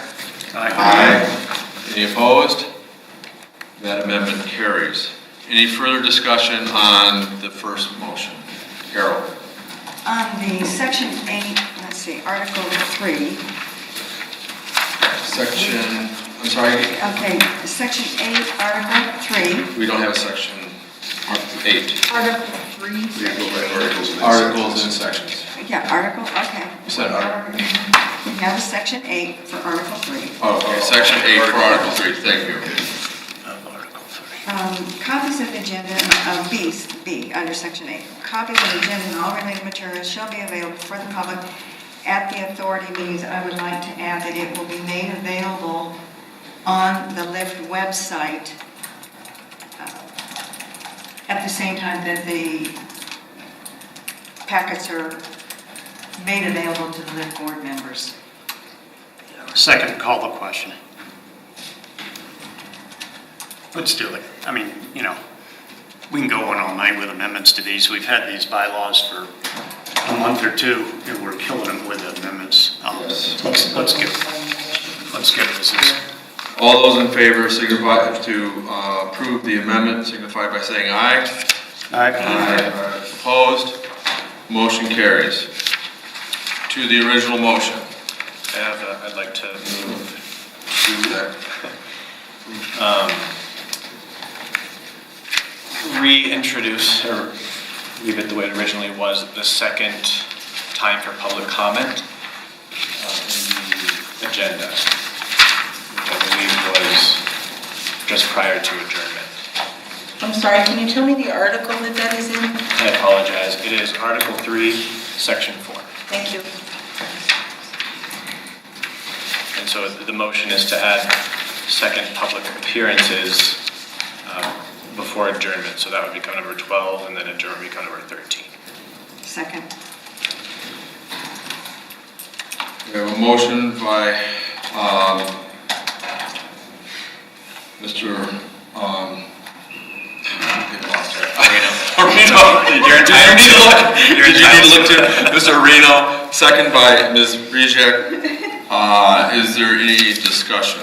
Aye. Any opposed? That amendment carries. Any further discussion on the first motion? Carol? On the Section 8, let's see, Article 3. Section, I'm sorry, Okay, Section 8, Article 3. we don't have a section 8. Article 3. Yeah, go by articles and then Articles and sections. sections. Yeah, Article, okay. You said article. We have a Section 8 for Article 3. Oh, okay, Section 8 for Article 3, thank you. Of Article 3. Copies of the agenda, B, under Section 8. Copies of the agenda and all related materials shall be available for the public at the authority meetings. I would like to add that it will be made available on the LIFT website at the same time that the packets are made available to the LIFT board members. Second, call the question. Let's do it. I mean, we can go on all night with amendments to these. We've had these bylaws for a month or two, and we're killing them with amendments. Let's get this. All those in favor signify to approve the amendment, signify by saying aye. Aye. Opposed? Motion carries. To the original motion. I'd like to move to reintroduce, or leave it the way it originally was, the second time for public comment in the agenda, which I believe was just prior to adjournment. I'm sorry, can you tell me the article that is in? I apologize. It is Article 3, Section 4. Thank you. And so the motion is to add second public appearances before adjournment. So that would become number 12, and then adjournment would become number 13. Second. We have a motion by Mr. Did you need to look to Mr. Reno, second by Ms. Rizek. Is there any discussion?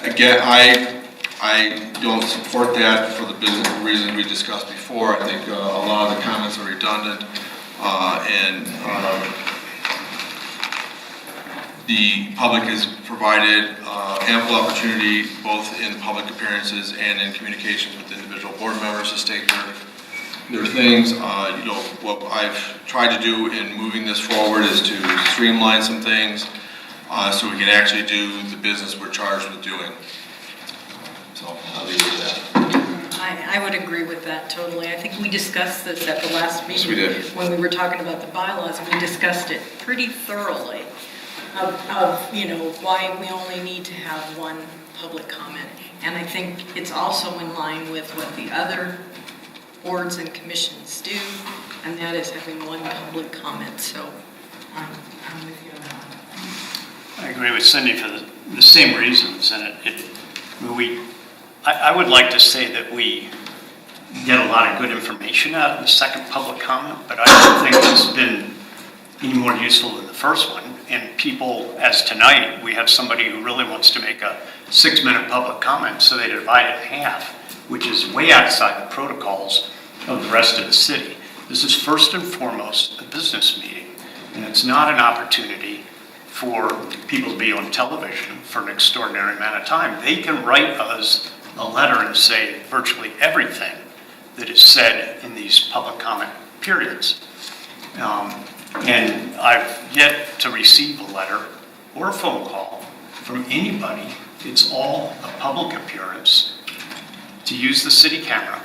Again, I don't support that for the business reasons we discussed before. I think a lot of the comments are redundant, and The public is provided ample opportunity, both in public appearances and in communications with individual board members, to state their things. What I've tried to do in moving this forward is to streamline some things so we can actually do the business we're charged with doing. So I'll leave it at that. I would agree with that totally. I think we discussed this at the last meeting. Yes, we did. When we were talking about the bylaws, we discussed it pretty thoroughly of why we only need to have one public comment. And I think it's also in line with what the other boards and commissions do, and that is having one public comment. So I'm with you on that. I agree with Cindy for the same reasons, and I would like to say that we get a lot of good information out of the second public comment, but I don't think it's been any more useful than the first one. And people, as tonight, we have somebody who really wants to make a 6-minute public comment, so they divide it in half, which is way outside the protocols of the rest of the city. This is first and foremost a business meeting, and it's not an opportunity for people to be on television for an extraordinary amount of time. They can write us a letter and say virtually everything that is said in these public comment periods. And I've yet to receive a letter or a phone call from anybody. It's all a public appearance to use the city camera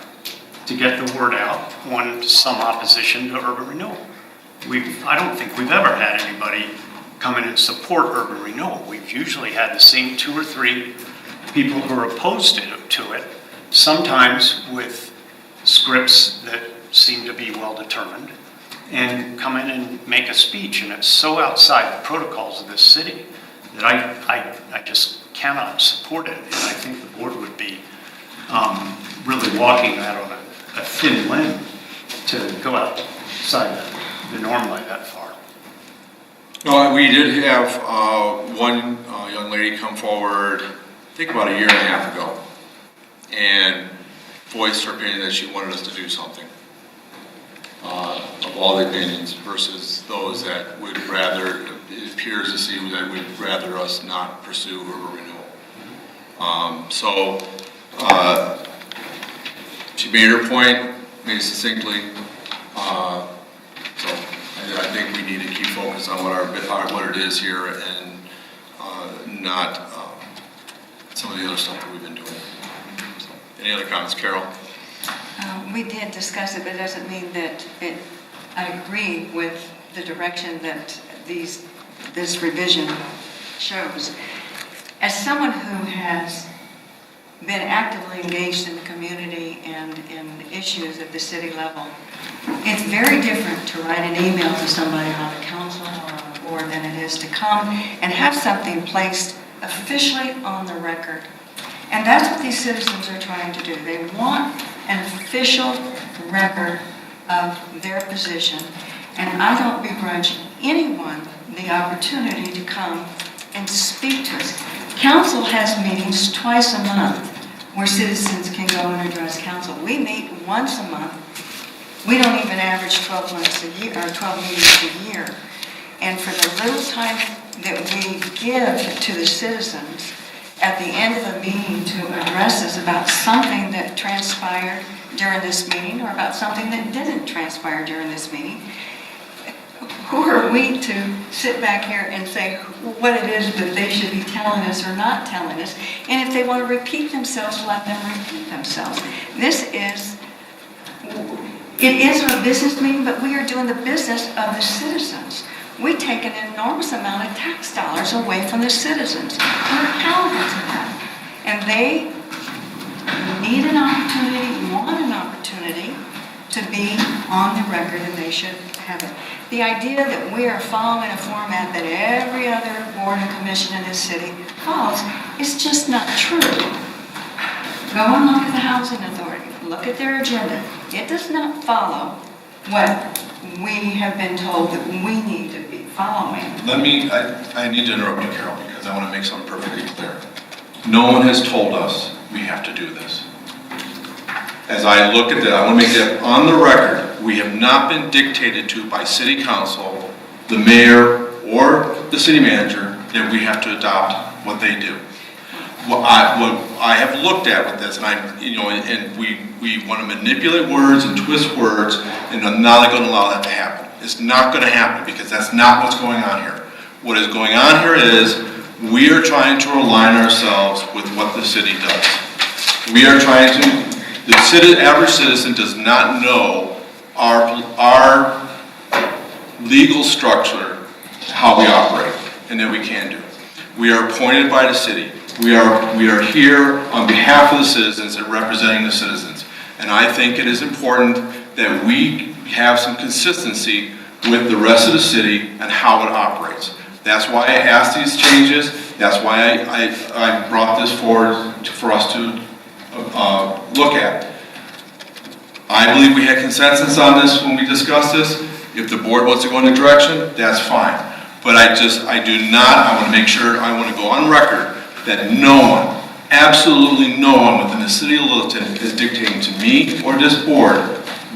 to get the word out on some opposition to urban renewal. I don't think we've ever had anybody come in and support urban renewal. We've usually had the same 2 or 3 people who are opposed to it, sometimes with scripts that seem to be well determined, and come in and make a speech. And it's so outside the protocols of this city that I just cannot support it. And I think the board would be really walking that on a thin limb to go outside the norm like that far. No, we did have one young lady come forward, I think about 1.5 years ago, and voiced her opinion that she wanted us to do something. Of all the opinions versus those that would rather, it appears to see that would rather us not pursue urban renewal. She made her point, made it succinctly. So I think we need to keep focused on what it is here and not some of the other stuff that we've been doing. So, any other comments, Carol? We did discuss it, but it doesn't mean that I agree with the direction that this revision shows. As someone who has been actively engaged in the community and in issues at the city level, it's very different to write an email to somebody on the council or on the board than it is to come and have something placed officially on the record. And that's what these citizens are trying to do. They want an official record of their position. And I don't begrudge anyone the opportunity to come and speak to us. Council has meetings twice a month where citizens can go and address council. We meet once a month. We don't even average 12 months a year or 12 meetings a year. And for the little time that we give to the citizens at the end of a meeting to address us about something that transpired during this meeting or about something that didn't transpire during this meeting, who are we to sit back here and say what it is that they should be telling us or not telling us? And if they want to repeat themselves, let them repeat themselves. It is a business meeting, but we are doing the business of the citizens. We take an enormous amount of tax dollars away from the citizens. We're accountable to them. And they need an opportunity, want an opportunity to be on the record, and they should have it. The idea that we are following a format that every other board and commission in this city follows is just not true. Go and look at the Housing Authority. Look at their agenda. It does not follow what we have been told that we need to be following. I need to interrupt you, Carol, because I want to make something perfectly clear. No one has told us we have to do this. As I look at that, I want to make that on the record. We have not been dictated to by city council, the mayor, or the city manager then we have to adopt what they do. What I have looked at with this, and and we want to manipulate words and twist words, and I'm not going to allow that to happen. It's not going to happen because that's not what's going on here. What is going on here is we are trying to align ourselves with what the city does. We are trying to, average citizen does not know our legal structure, how we operate, and that we can do. We are appointed by the city. We are here on behalf of the citizens and representing the citizens. And I think it is important that we have some consistency with the rest of the city and how it operates. That's why I asked these changes. That's why I brought this forward for us to look at. I believe we had consensus on this when we discussed this. If the board wants to go in a direction, that's fine. But I want to make sure, I want to go on record that no one, absolutely no one within the city of Littleton is dictating to me or this board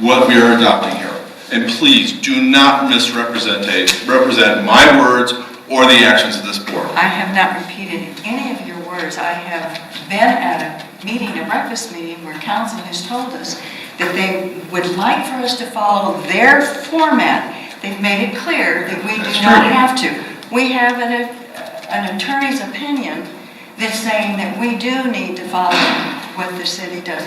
what we are adopting here. And please do not represent my words or the actions of this board. I have not repeated any of your words. I have been at a meeting, a breakfast meeting, where council has told us that they would like for us to follow their format. They've made it clear that we do not have to. We have an attorney's opinion that's saying that we do need to follow what the city does.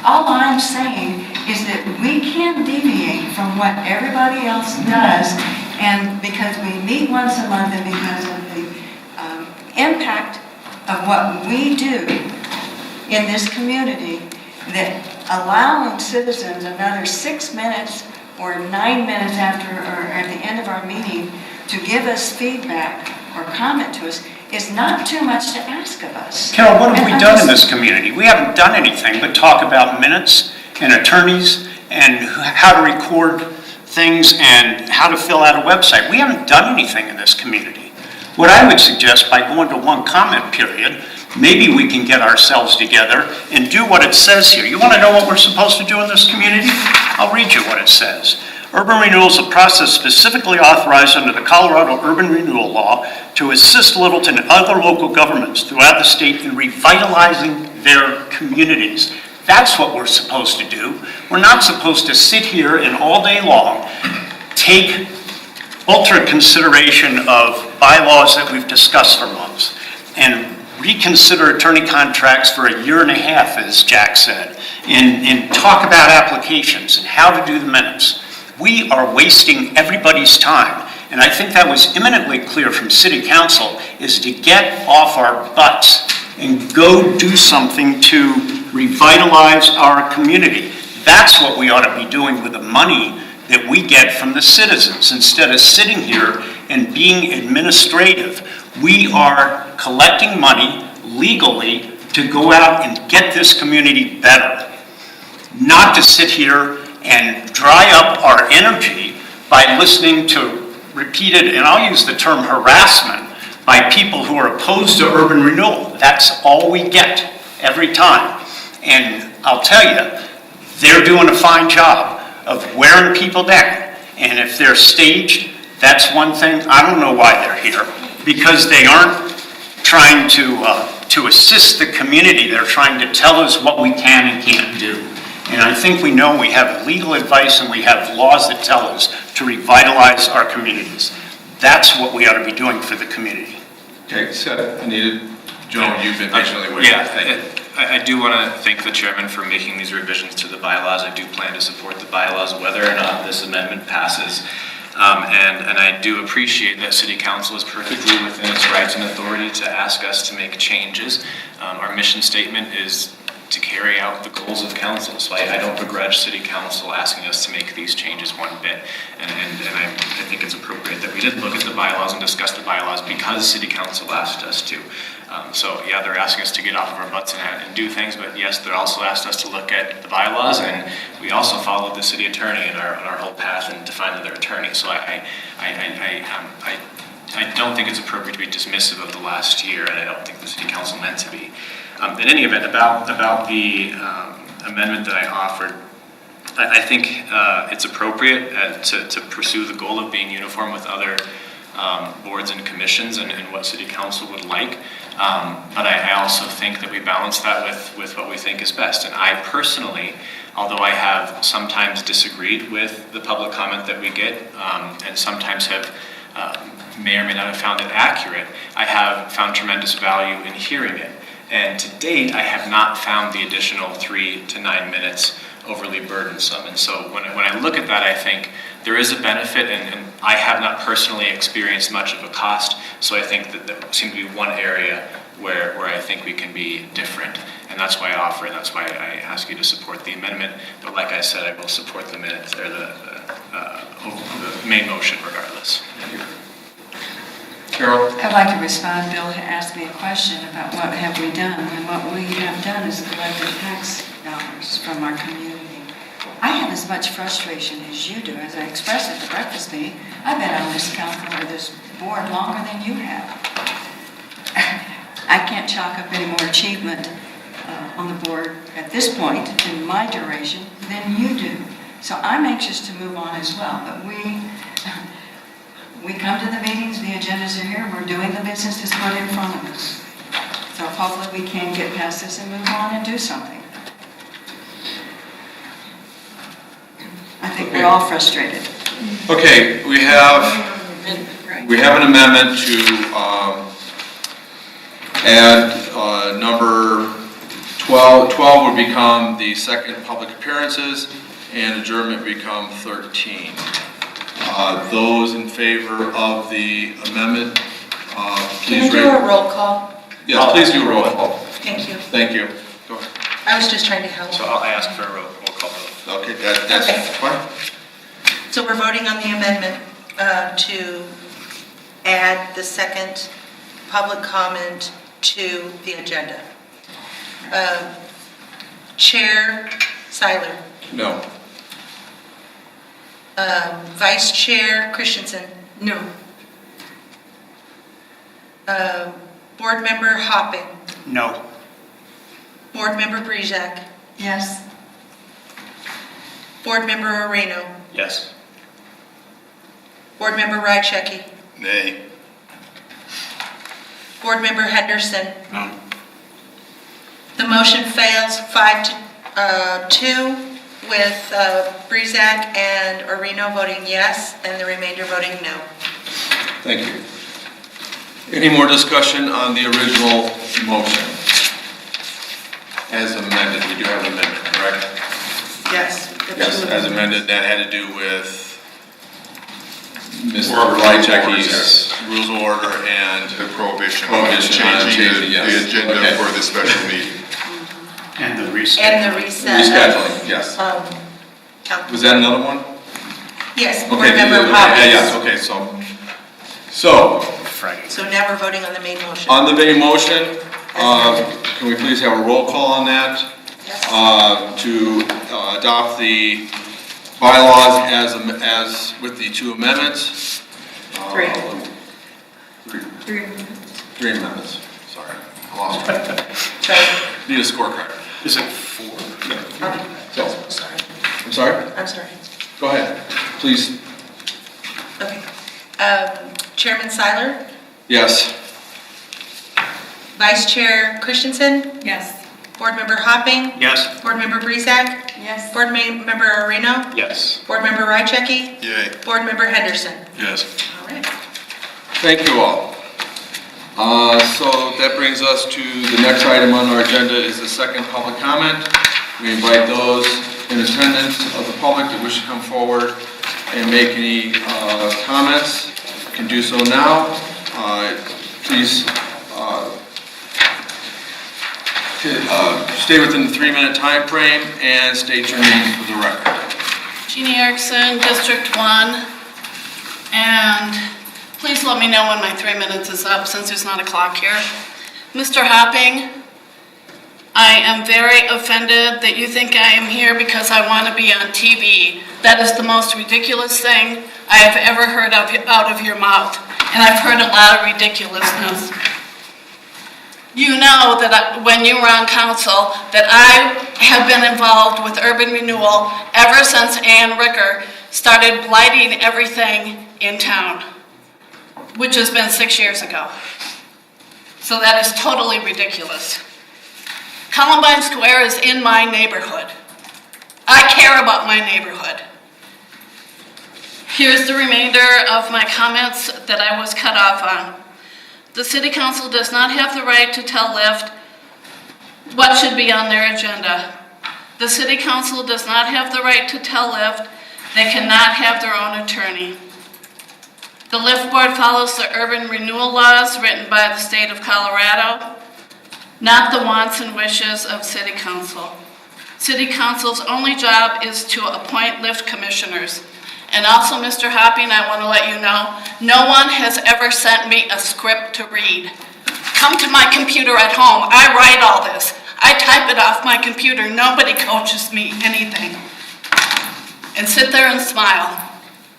All I'm saying is that we can deviate from what everybody else does, and because we meet once a month and because of the impact of what we do in this community, that allowing citizens another 6 minutes or 9 minutes after or at the end of our meeting to give us feedback or comment to us is not too much to ask of us. Carol, what have we done in this community? We haven't done anything but talk about minutes and attorneys and how to record things and how to fill out a website. We haven't done anything in this community. What I would suggest, by going to one comment period, maybe we can get ourselves together and do what it says here. You want to know what we're supposed to do in this community? I'll read you what it says. Urban renewal is a process specifically authorized under the Colorado Urban Renewal Law to assist Littleton and other local governments throughout the state in revitalizing their communities. That's what we're supposed to do. We're not supposed to sit here and all day long take ultra consideration of bylaws that we've discussed for months and reconsider attorney contracts for 1.5 years, as Jack said, and talk about applications and how to do the minutes. We are wasting everybody's time. And I think that was eminently clear from City Council, is to get off our butts and go do something to revitalize our community. That's what we ought to be doing with the money that we get from the citizens. Instead of sitting here and being administrative, we are collecting money legally to go out and get this community better. Not to sit here and dry up our energy by listening to repeated, and I'll use the term harassment, by people who are opposed to urban renewal. That's all we get every time. And I'll tell you, they're doing a fine job of wearing people down. And if they're staged, that's one thing. I don't know why they're here, because they aren't trying to assist the community. They're trying to tell us what we can and can't do. And I think we know we have legal advice and we have laws that tell us to revitalize our communities. That's what we ought to be doing for the community. Okay, so Anita, Joan, you've been patiently waiting. Yeah, I do want to thank the chairman for making these revisions to the bylaws. I do plan to support the bylaws whether or not this amendment passes. And I do appreciate that City Council is perfectly within its rights and authority to ask us to make changes. Our mission statement is to carry out the goals of council. So I don't begrudge City Council asking us to make these changes one bit. And I think it's appropriate that we did look at the bylaws and discuss the bylaws because City Council asked us to. So yeah, they're asking us to get off of our butts and do things, but yes, they're also asked us to look at the bylaws, and we also followed the city attorney in our whole path and defined their attorney. So I don't think it's appropriate to be dismissive of the last year, and I don't think the City Council meant to be. In any event, about the amendment that I offered, I think it's appropriate to pursue the goal of being uniform with other boards and commissions and what city council would like. But I also think that we balance that with what we think is best. And I personally, although I have sometimes disagreed with the public comment that we get, and sometimes have may or may not have found it accurate, I have found tremendous value in hearing it. And to date, I have not found the additional 3 to 9 minutes overly burdensome. And so when I look at that, I think there is a benefit, and I have not personally experienced much of a cost, so I think that seems to be one area where I think we can be different. And that's why I offer, and that's why I ask you to support the amendment. But like I said, I will support the minutes, or the main motion regardless. Thank you. Carol? I'd like to respond. Bill asked me a question about what have we done, and what we have done is collected tax dollars from our community. I have as much frustration as you do, as I expressed at the breakfast meeting. I've been on this council or this board longer than you have. I can't chalk up any more achievement on the board at this point in my duration than you do. So I'm anxious to move on as well, but we come to the meetings, the agendas are here, and we're doing the business that's put in front of us. So hopefully we can get past this and move on and do something. I think we're all frustrated. Okay, we have an amendment to add number 12. 12 would become the second public appearances, and adjournment become 13. Those in favor of the amendment, Can please you do a roll call? Yes, please do a roll call. Thank you. Thank you. Go ahead. I was just trying to help. So I'll ask for a roll call vote. Okay, that's Okay. fine. So we're voting on the amendment to add the second public comment to the agenda. Chair Seiler. No. Vice Chair Christensen. No. Board Member Hopping. No. Board Member Brezak. Yes? Board Member Areno. Yes. Board Member Rychecki. Nay. Board Member Henderson. No. The motion fails 5-2 with Brezak and Areno voting yes and the remainder voting no. Thank you. Any more discussion on the original motion? As amended, we do have an amendment, correct? Yes. Yes, as amended, that had to do with Mr. Rychecki's rules of order and The prohibition on on changing changing, the yes. agenda Okay. for the special meeting. And the reschedule. And the reset. Rescheduling, yes. Count. Was that another one? Yes, Board Okay, Member yes, Hoppins. okay, so Friday. So now we're voting on the main motion. on the main motion, can we please have a roll call on that? Yes. To adopt the bylaws as with the two amendments. Three. Three amendments, sorry, I lost track. Sorry. Need a scorecard. Is it 4? So, Sorry. I'm sorry? I'm sorry. Go ahead, please. Okay. Chairman Seiler, Yes. Vice Chair Christensen, Yes. Board Member Hopping, Yes. Board Member Brezak, Yes? Board Member Areno, Yes. Board Member Rychecki, Yay. Board Member Henderson. Yes. All right. Thank you all. So that brings us to the next item on our agenda is the second public comment. We invite those in attendance of the public that wish to come forward and make any comments. You can do so now. Please stay within the 3-minute time frame and state your name for the record. Jeannie Erickson, District 1, and please let me know when my 3 minutes is up since there's not a clock here. Mr. Hopping, I am very offended that you think I am here because I want to be on TV. That is the most ridiculous thing I have ever heard out of your mouth, and I've heard a lot of ridiculousness. You know that when you were on council, that I have been involved with urban renewal ever since Ann Ricker started blighting everything in town. which has been 6 years ago. So that is totally ridiculous. Columbine Square is in my neighborhood. I care about my neighborhood. Here's the remainder of my comments that I was cut off on. The City Council does not have the right to tell Lyft what should be on their agenda. The City Council does not have the right to tell Lyft they cannot have their own attorney. The Lyft Board follows the urban renewal laws written by the state of Colorado, not the wants and wishes of City Council. City Council's only job is to appoint Lyft commissioners. And also, Mr. Hopping, I want to let you know, no one has ever sent me a script to read. Come to my computer at home. I write all this. I type it off my computer. Nobody coaches me anything. And sit there and smile,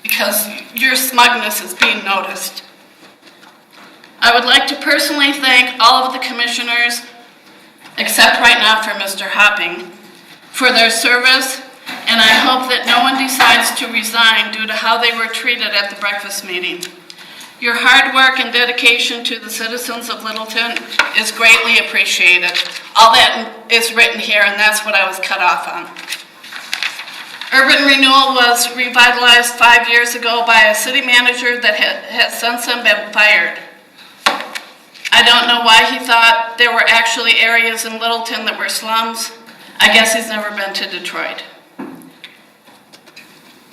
because your smugness is being noticed. I would like to personally thank all of the commissioners, except right now for Mr. Hopping, for their service, and I hope that no one decides to resign due to how they were treated at the breakfast meeting. Your hard work and dedication to the citizens of Littleton is greatly appreciated. All that is written here, and that's what I was cut off on. Urban renewal was revitalized 5 years ago by a city manager that has since then been fired. I don't know why he thought there were actually areas in Littleton that were slums. I guess he's never been to Detroit.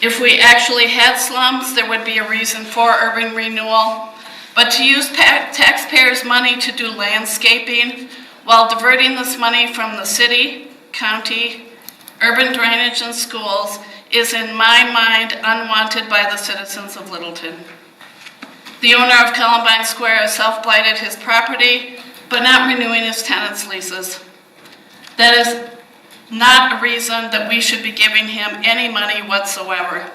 If we actually had slums, there would be a reason for urban renewal. But to use taxpayers' money to do landscaping while diverting this money from the city, county, urban drainage, and schools is, in my mind, unwanted by the citizens of Littleton. The owner of Columbine Square has self-blighted his property, but not renewing his tenants' leases. That is not a reason that we should be giving him any money whatsoever.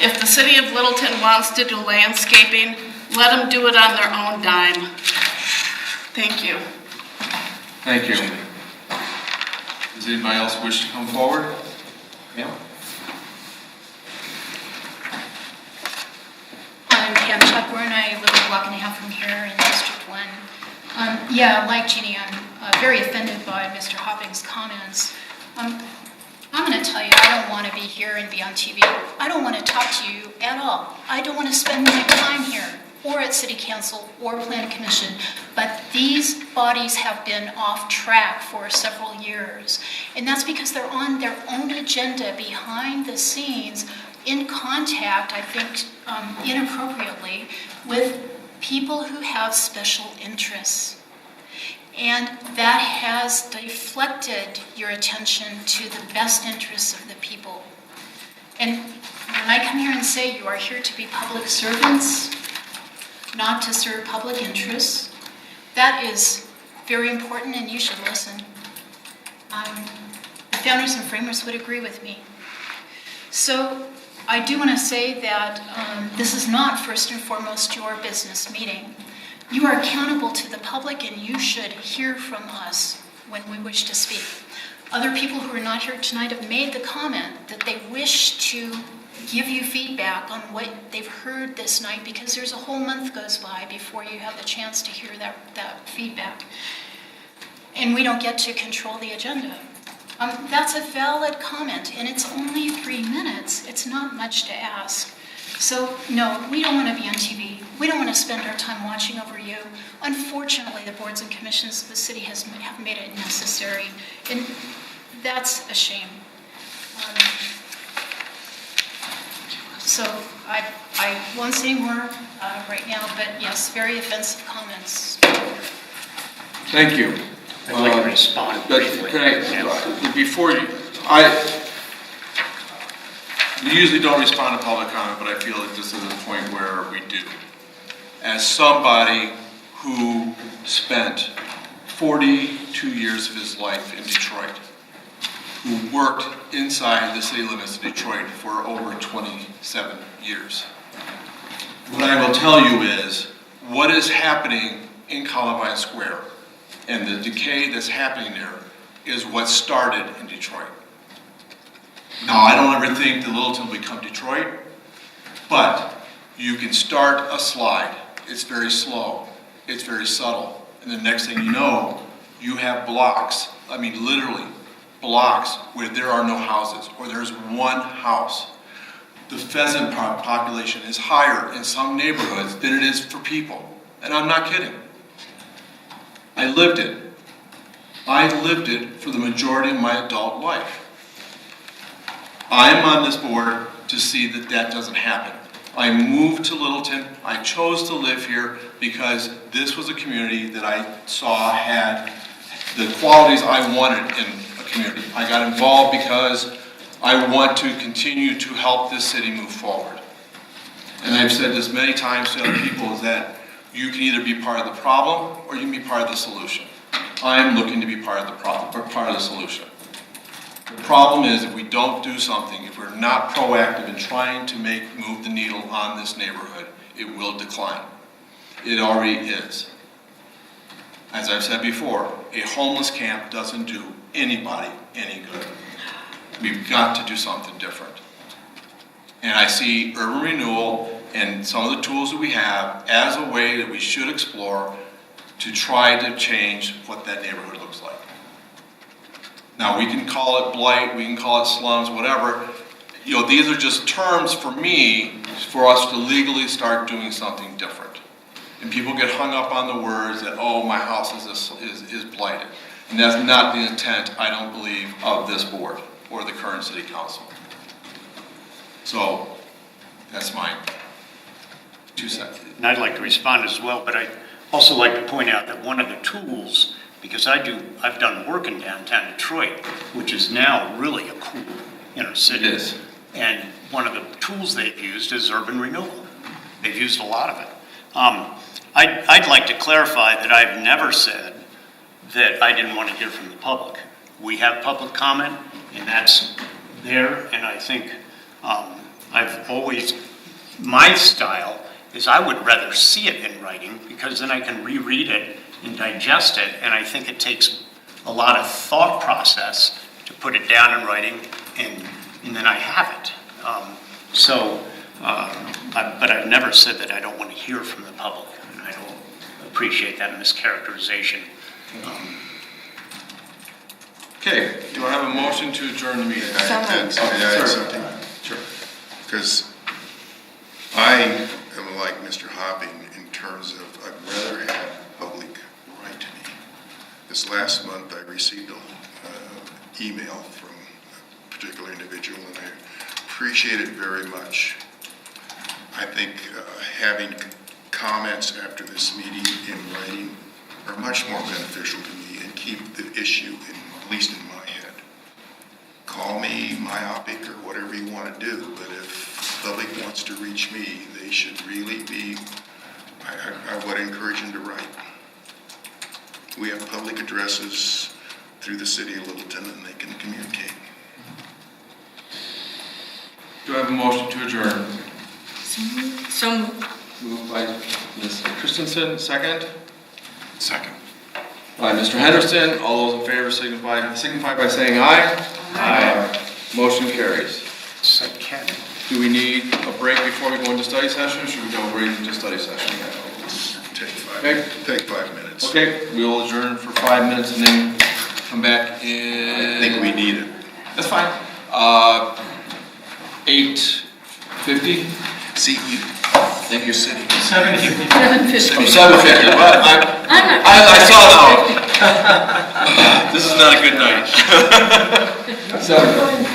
If the city of Littleton wants to do landscaping, let them do it on their own dime. Thank you. Thank you. Does anybody else wish to come forward? Yeah. I'm Pam Chepburn. I live a block and a half from here in District 1. Yeah, like Jeannie, I'm very offended by Mr. Hopping's comments. I'm going to tell you, I don't want to be here and be on TV. I don't want to talk to you at all. I don't want to spend my time here or at City Council or Plan Commission. But these bodies have been off track for several years. And that's because they're on their own agenda behind the scenes, in contact, I think, inappropriately, with people who have special interests. And that has deflected your attention to the best interests of the people. And when I come here and say you are here to be public servants, not to serve public interests, that is very important, and you should listen. The founders and framers would agree with me. So I do want to say that this is not first and foremost your business meeting. You are accountable to the public, and you should hear from us when we wish to speak. Other people who are not here tonight have made the comment that they wish to give you feedback on what they've heard this night, because there's a whole month goes by before you have the chance to hear that feedback. And we don't get to control the agenda. That's a valid comment, and it's only 3 minutes. It's not much to ask. So, no, we don't want to be on TV. We don't want to spend our time watching over you. Unfortunately, the boards and commissions of the city have made it necessary, and that's a shame. So I won't say more right now, but yes, very offensive comments. Thank you. I'd like to respond But briefly. can before you, we usually don't respond to public comment, but I feel that this is a point where we do. As somebody who spent 42 years of his life in Detroit, who worked inside the city limits of Detroit for over 27 years, what I will tell you is what is happening in Columbine Square and the decay that's happening there is what started in Detroit. Now, I don't ever think that Littleton will become Detroit, but you can start a slide. it's very slow, it's very subtle. And the next thing you know, you have blocks, I mean literally blocks where there are no houses or there's one house. The pheasant population is higher in some neighborhoods than it is for people. And I'm not kidding. I lived it. I lived it for the majority of my adult life. I'm on this board to see that that doesn't happen. I moved to Littleton. I chose to live here because this was a community that I saw had the qualities I wanted in a community. I got involved because I want to continue to help this city move forward. And I've said this many times to other people, is that you can either be part of the problem or you can be part of the solution. I'm looking to be part of the problem, or part of the solution. The problem is if we don't do something, if we're not proactive in trying to move the needle on this neighborhood, it will decline. It already is. As I've said before, a homeless camp doesn't do anybody any good. We've got to do something different. And I see urban renewal and some of the tools that we have as a way that we should explore to try to change what that neighborhood looks like. Now, we can call it blight, we can call it slums, whatever. You know, these are just terms for me, for us to legally start doing something different. And people get hung up on the words that, oh, my house is blighted. And that's not the intent, I don't believe, of this board or the current city council. So, that's my 2 cents. And I'd like to respond as well, but I'd also like to point out that one of the tools, because I've done work in downtown Detroit, which is now really a cool inner city. It is. And one of the tools they've used is urban renewal. They've used a lot of it. I'd like to clarify that I've never said that I didn't want to hear from the public. We have public comment, and that's there, and I think I've always, my style is I would rather see it in writing because then I can reread it and digest it, and I think it takes a lot of thought process to put it down in writing, and then I have it. But I've never said that I don't want to hear from the public, and I don't appreciate that mischaracterization. Okay, do I have a motion to adjourn the meeting? May I add Sorry. something? Sure. Because I am like Mr. Hopping in terms of I'd rather have public write to me. This last month, I received an email from a particular individual, and I appreciate it very much. I think having comments after this meeting in writing are much more beneficial to me and keep the issue, at least in my head. Call me myopic or whatever you want to do, but if the public wants to reach me, they should really be, I would encourage them to write. We have public addresses through the city of Littleton, and they can communicate. Do I have a motion to adjourn? So Moved by Ms. Christensen, second. Second. By Mr. Henderson. All those in favor signify by saying aye. Aye. Motion carries. So Ken, Do we need a break before we go into study session, or should we go right into study session? Take 5 minutes. Okay, we will adjourn for 5 minutes and then come back in. I think we need it. That's fine. 8:50? See, you think you're sitting. 7:50. I'm 7:50, but I saw now. This is not a good night. 7:50.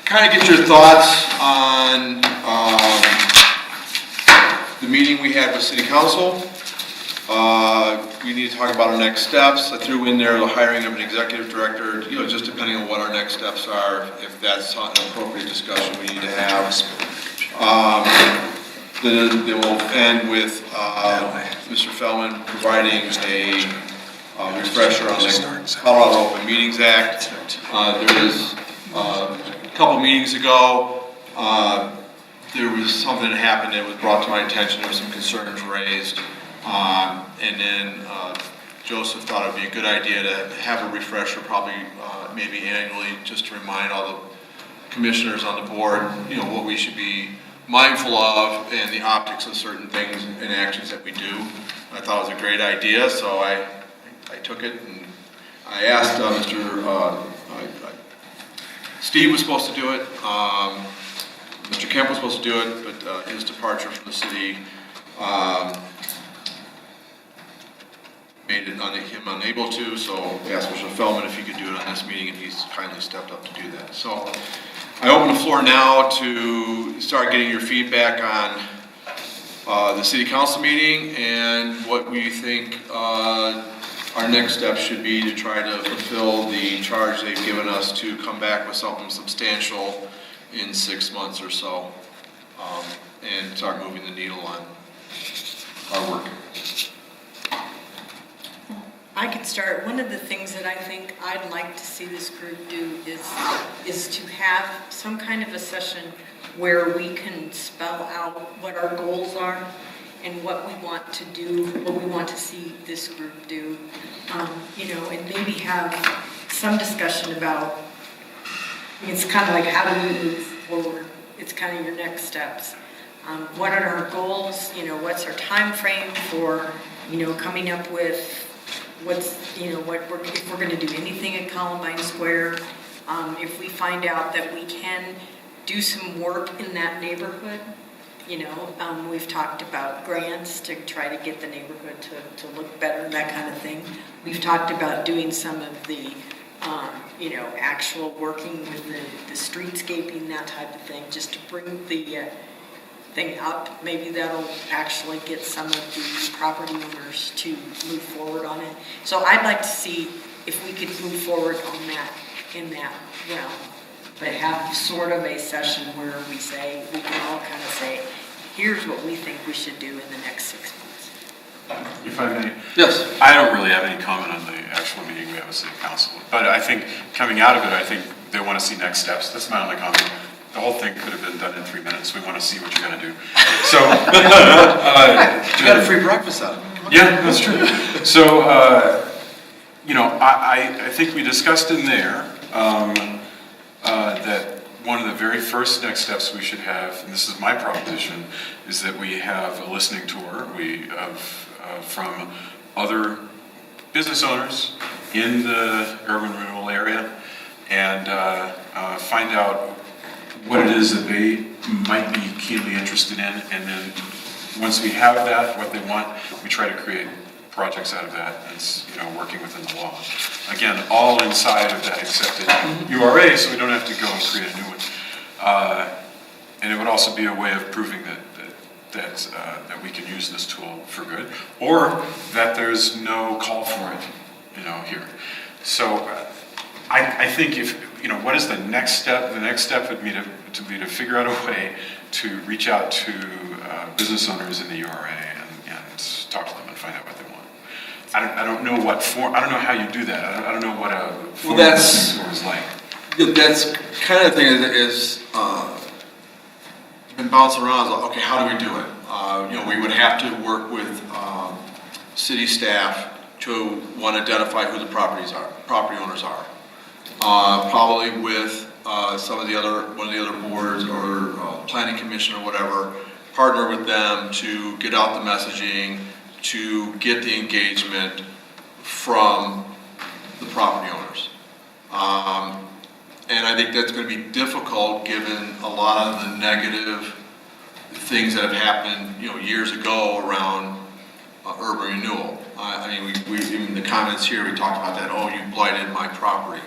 kind of get your thoughts on the meeting we had with City Council. We need to talk about our next steps. I threw in there the hiring of an executive director, just depending on what our next steps are, if that's an appropriate discussion we need to have. Then we'll end with Mr. Feldman providing a refresher on the Colorado Open Meetings Act. There was a couple meetings ago, there was something that happened that was brought to my attention. There were some concerns raised. And then Joseph thought it would be a good idea to have a refresher, probably maybe annually, just to remind all the commissioners on the board, what we should be mindful of and the optics of certain things and actions that we do. I thought it was a great idea, so I took it and I asked Steve was supposed to do it. Mr. Kemp was supposed to do it, but his departure from the city made him unable to, so I asked Mr. Feldman if he could do it on this meeting, and he's kindly stepped up to do that. So I open the floor now to start getting your feedback on the City Council meeting and what we think our next step should be to try to fulfill the charge they've given us to come back with something substantial in 6 months or so, and start moving the needle on our work. I could start. One of the things that I think I'd like to see this group do is to have some kind of a session where we can spell out what our goals are and what we want to do, what we want to see this group do, and maybe have some discussion about, it's kind of like how do we move forward? It's kind of your next steps. What are our goals? What's our time frame for, coming up with if we're going to do anything at Columbine Square, if we find out that we can do some work in that neighborhood, we've talked about grants to try to get the neighborhood to look better, that kind of thing. We've talked about doing some of the, actual working with the streetscaping, that type of thing, just to bring the thing up. Maybe that'll actually get some of the property owners to move forward on it. So I'd like to see if we could move forward on that, in that realm, but have sort of a session where we can all kind of say, here's what we think we should do in the next 6 months. If I may. Yes. I don't really have any comment on the actual meeting we have with City Council, but I think coming out of it, I think they want to see next steps. That's my only comment. The whole thing could have been done in 3 minutes. We want to see what you're going to do. So, you got a free breakfast out of it. Yeah, that's true. So, I think we discussed in there that one of the very first next steps we should have, and this is my proposition, is that we have a listening tour from other business owners in the urban renewal area and find out what it is that they might be keenly interested in, and then once we have that, what they want, we try to create projects out of that. It's working within the law. Again, all inside of that accepted URA, so we don't have to go and create a new one. And it would also be a way of proving that we can use this tool for good, or that there's no call for it, here. So I think what is the next step? The next step would be to figure out a way to reach out to business owners in the URA and talk to them and find out what they want. I don't know what form. I don't know how you do that. I don't know what a form is like. That's kind of the thing is been bouncing around. Okay, how do we do it? We would have to work with city staff to one, identify who the property owners are. Probably with one of the other boards or planning commission or whatever, partner with them to get out the messaging, to get the engagement from the property owners. And I think that's going to be difficult given a lot of the negative things that have happened, years ago around urban renewal. We in the comments here, we talked about that, oh, you blighted my property.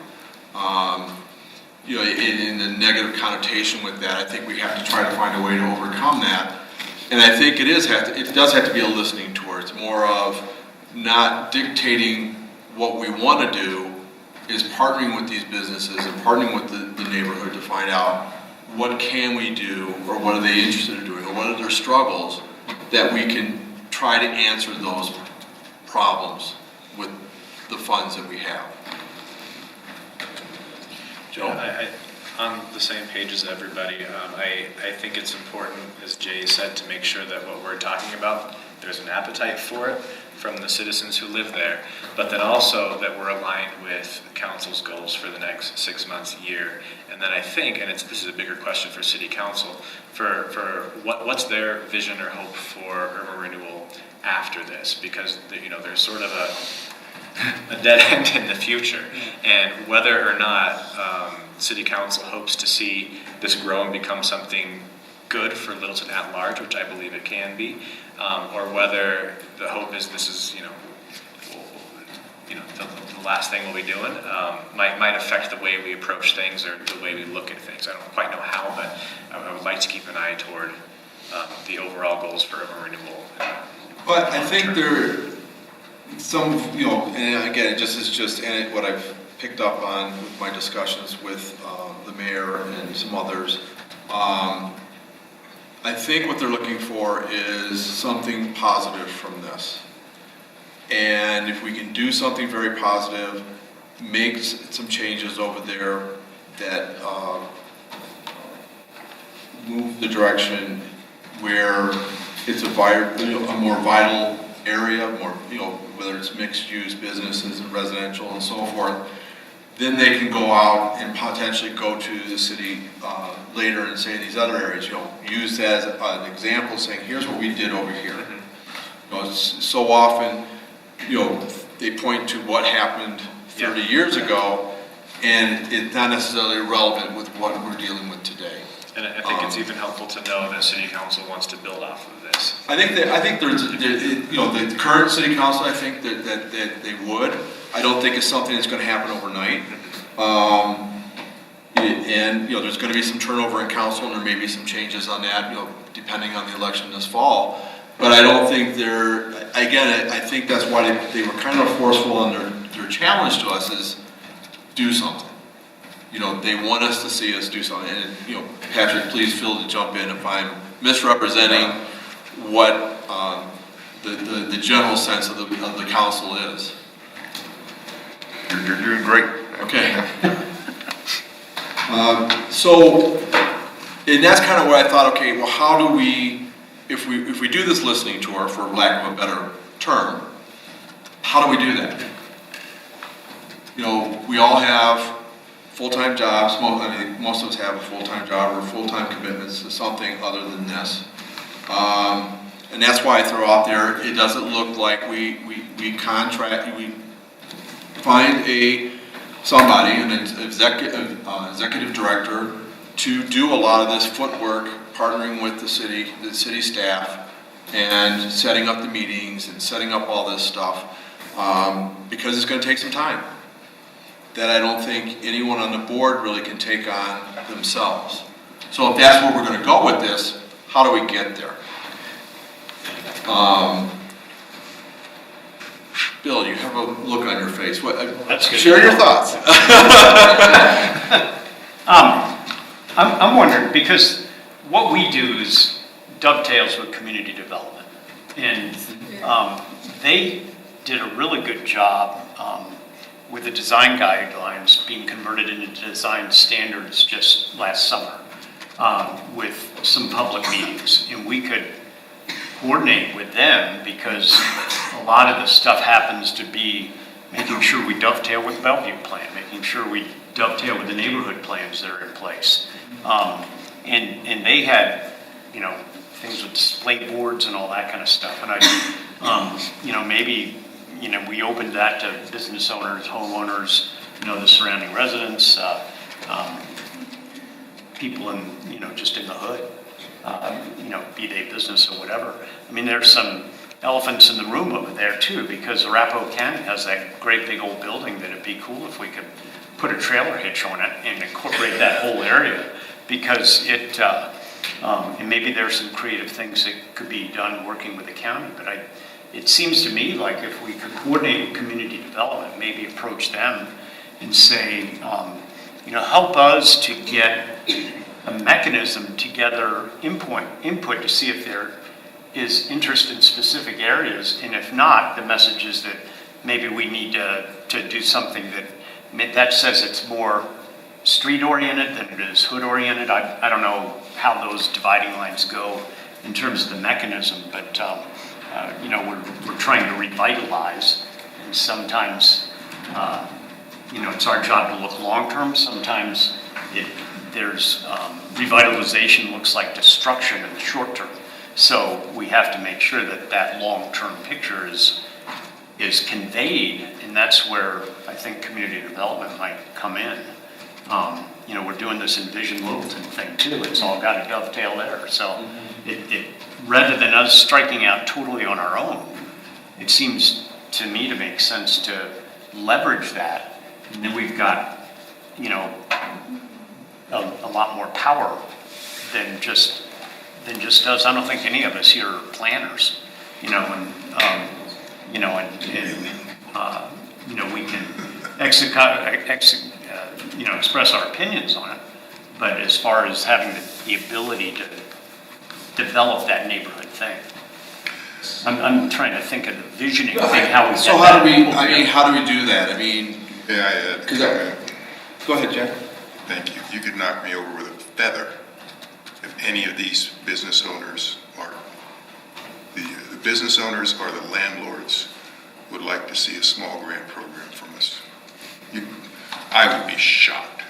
in the negative connotation with that. I think we have to try to find a way to overcome that. And I think it does have to be a listening tour. It's more of not dictating what we want to do, is partnering with these businesses and partnering with the neighborhood to find out what can we do, or what are they interested in doing, or what are their struggles, that we can try to answer those problems with the funds that we have. Joe? On the same page as everybody, I think it's important, as Jay said, to make sure that what we're talking about, there's an appetite for it from the citizens who live there, but then also that we're aligned with council's goals for the next 6 months, year. And then I think, and this is a bigger question for city council, for what's their vision or hope for urban renewal after this? Because there's sort of a dead end in the future, and whether or not city council hopes to see this grow and become something good for Littleton at large, which I believe it can be, or whether the hope is this is the last thing we'll be doing, might affect the way we approach things or the way we look at things. I don't quite know how, but I would like to keep an eye toward the overall goals for urban renewal. But I think and again, and what I've picked up on with my discussions with the mayor and some others, I think what they're looking for is something positive from this. And if we can do something very positive, make some changes over there that move the direction where it's a more vital area, more, whether it's mixed use businesses and residential and so forth, then they can go out and potentially go to the city later and say in these other areas, use that as an example, saying, here's what we did over here. So often, they point to what happened 30 years ago, and it's not necessarily relevant with what we're dealing with today. And I think it's even helpful to know that city council wants to build off of this. I think there's the current city council, I think that they would. I don't think it's something that's going to happen overnight. And there's going to be some turnover in council, and there may be some changes on that, depending on the election this fall. But I don't think I think that's why they were kind of forceful in their challenge to us is do something. They want us to see us do something. And, Patrick, please feel to jump in if I'm misrepresenting what the general sense of the council is. You're doing great. Okay. And that's kind of what I thought, okay, well, how do we, if we do this listening tour, for lack of a better term, how do we do that? We all have full-time jobs. Most of us have a full-time job or full-time commitments to something other than this. And that's why I throw out there, it doesn't look like we find somebody, an executive director, to do a lot of this footwork, partnering with the city staff, and setting up the meetings and setting up all this stuff, because it's going to take some time that I don't think anyone on the board really can take on themselves. So if that's where we're going to go with this, how do we get there? Bill, you have a look on your face. That's good. Share your thoughts. I'm wondering, because what we do is dovetails with community development. And they did a really good job with the design guidelines being converted into design standards just last summer with some public meetings. And we could coordinate with them because a lot of the stuff happens to be making sure we dovetail with the Bellevue plan, making sure we dovetail with the neighborhood plans that are in place. And they had, things with display boards and all that kind of stuff. And maybe, we opened that to business owners, homeowners, the surrounding residents, people in, just in the hood, be they business or whatever. I mean, there's some elephants in the room over there too, because Arapahoe County has that great big old building that it'd be cool if we could put a trailer hitch on it and incorporate that whole area, because and maybe there's some creative things that could be done working with the county, but it seems to me like if we could coordinate community development, maybe approach them and say, help us to get a mechanism to gather input to see if there is interest in specific areas, and if not, the message is that maybe we need to do something that says it's more street-oriented than it is hood-oriented. I don't know how those dividing lines go in terms of the mechanism, but we're trying to revitalize, and sometimes it's our job to look long-term. Sometimes there's revitalization looks like destruction in the short term. So we have to make sure that long-term picture is conveyed, and that's where I think community development might come in. We're doing this Envision Littleton thing too. It's all got a dovetail there. So it rather than us striking out totally on our own, it seems to me to make sense to leverage that, and then we've got a lot more power than just us. I don't think any of us here are planners, and we can express our opinions on it. But as far as having the ability to develop that neighborhood thing, I'm trying to think of the visioning thing. How we So how do we do that? Yeah. Go ahead, Jack. Thank you. You could knock me over with a feather if any of these business owners are, the business owners or the landlords would like to see a small grant program from us. I would be shocked.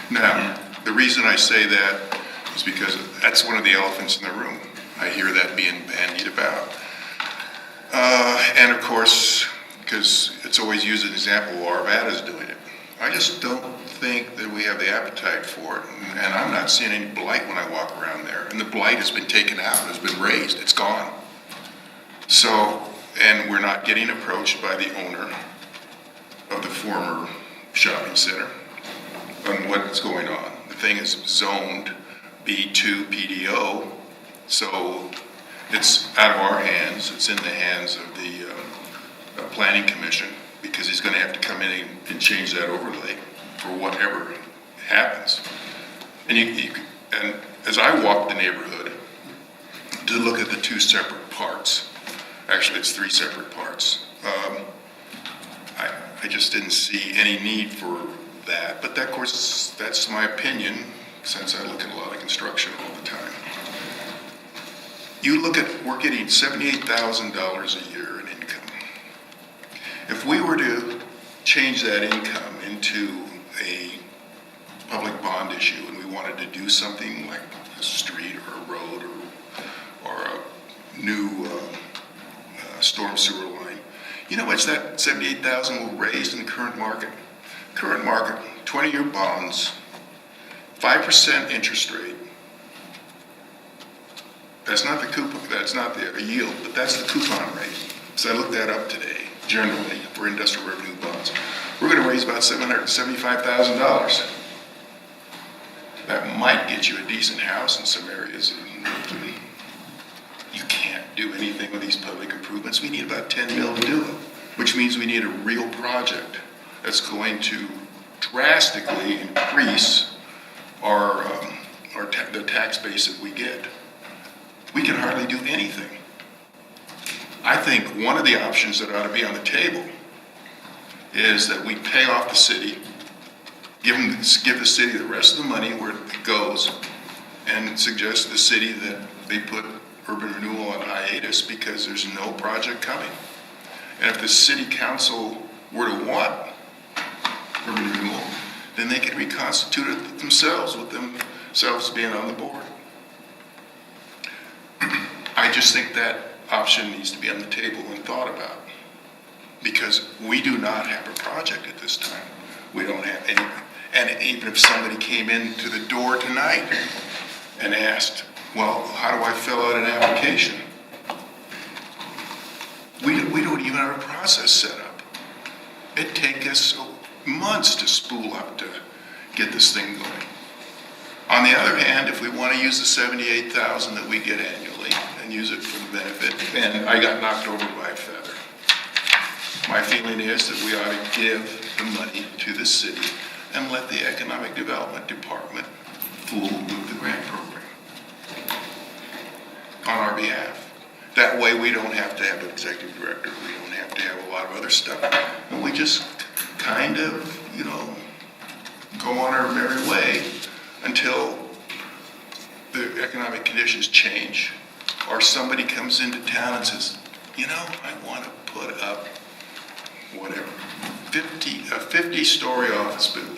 Now, the reason I say that is because that's one of the elephants in the room. I hear that being bandied about. And of course, because it's always used as an example, well, Arvada's doing it. I just don't think that we have the appetite for it. And I'm not seeing any blight when I walk around there. And the blight has been taken out, has been raised, it's gone. So, and we're not getting approached by the owner of the former shopping center on what's going on. The thing is zoned B2 PDO, so it's out of our hands. It's in the hands of the Planning Commission, because he's going to have to come in and change that overlay for whatever happens. And and as I walk the neighborhood to look at the two separate parts, actually it's three separate parts, I just didn't see any need for that. But that, of course, that's my opinion, since I look at a lot of construction all the time. You look at, we're getting $78,000 a year in income. If we were to change that income into a public bond issue, and we wanted to do something like a street or a road or a new storm sewer line, you know how much that $78,000 will raise in the current market? Current market, 20-year bonds, 5% interest rate. That's not the coupon, that's not the yield, but that's the coupon rate. So I looked that up today, generally, for industrial revenue bonds. We're going to raise about $775,000. That might get you a decent house in some areas. You can't do anything with these public improvements. We need about 10 mil to do it, which means we need a real project that's going to drastically increase the tax base that we get. We can hardly do anything. I think one of the options that ought to be on the table is that we pay off the city, give the city the rest of the money where it goes, and suggest to the city that they put urban renewal on hiatus because there's no project coming. And if the city council were to want urban renewal, then they could reconstitute it themselves with themselves being on the board. I just think that option needs to be on the table and thought about, because we do not have a project at this time. We don't have any. And even if somebody came in to the door tonight and asked, well, how do I fill out an application? We don't even have a process set up. It'd take us months to spool up to get this thing going. On the other hand, if we want to use the $78,000 that we get annually and use it for the benefit, and I got knocked over by a feather. My feeling is that we ought to give the money to the city and let the Economic Development Department fool with the grant program on our behalf. That way we don't have to have an executive director, we don't have to have a lot of other stuff, and we just kind of, go on our merry way until the economic conditions change, or somebody comes into town and says, I want to put up whatever, a 50-story office building.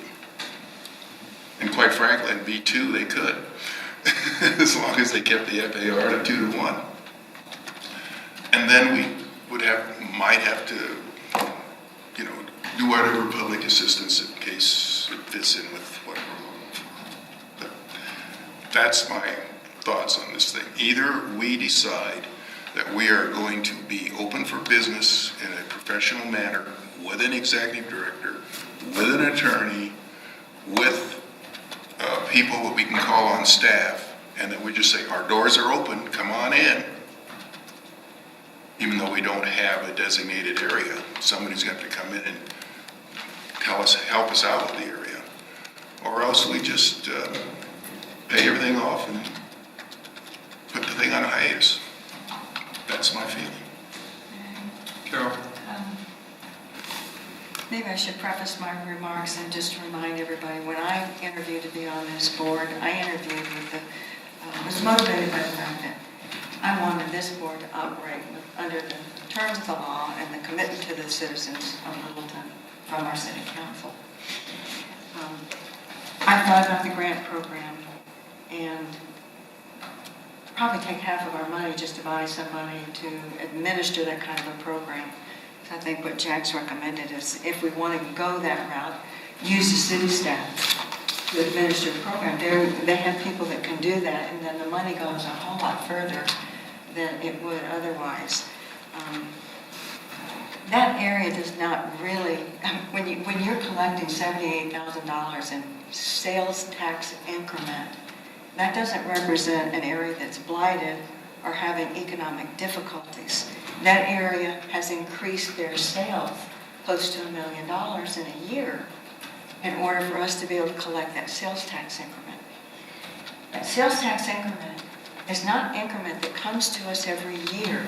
And quite frankly, in B2 they could, as long as they kept the FAR to 2 to 1. And then we might have to, do whatever public assistance in case it fits in with whatever. But that's my thoughts on this thing. Either we decide that we are going to be open for business in a professional manner with an executive director, with an attorney, with people that we can call on staff, and that we just say, our doors are open, come on in. Even though we don't have a designated area, somebody's got to come in and help us out with the area. Or else we just pay everything off and put the thing on hiatus. That's my feeling. Carol? Maybe I should preface my remarks and just remind everybody, when I interviewed to be on this board, I interviewed was motivated by the fact that I wanted this board to operate under the terms of the law and the commitment to the citizens of Littleton from our city council. I thought about the grant program and probably take half of our money just to buy somebody to administer that kind of a program. So I think what Jack's recommended is, if we want to go that route, use the city staff to administer the program. They have people that can do that, and then the money goes a whole lot further than it would otherwise. That area does not really, when you're collecting $78,000 in sales tax increment, that doesn't represent an area that's blighted or having economic difficulties. That area has increased their sales close to $1 million in a year in order for us to be able to collect that sales tax increment. That sales tax increment is not increment that comes to us every year.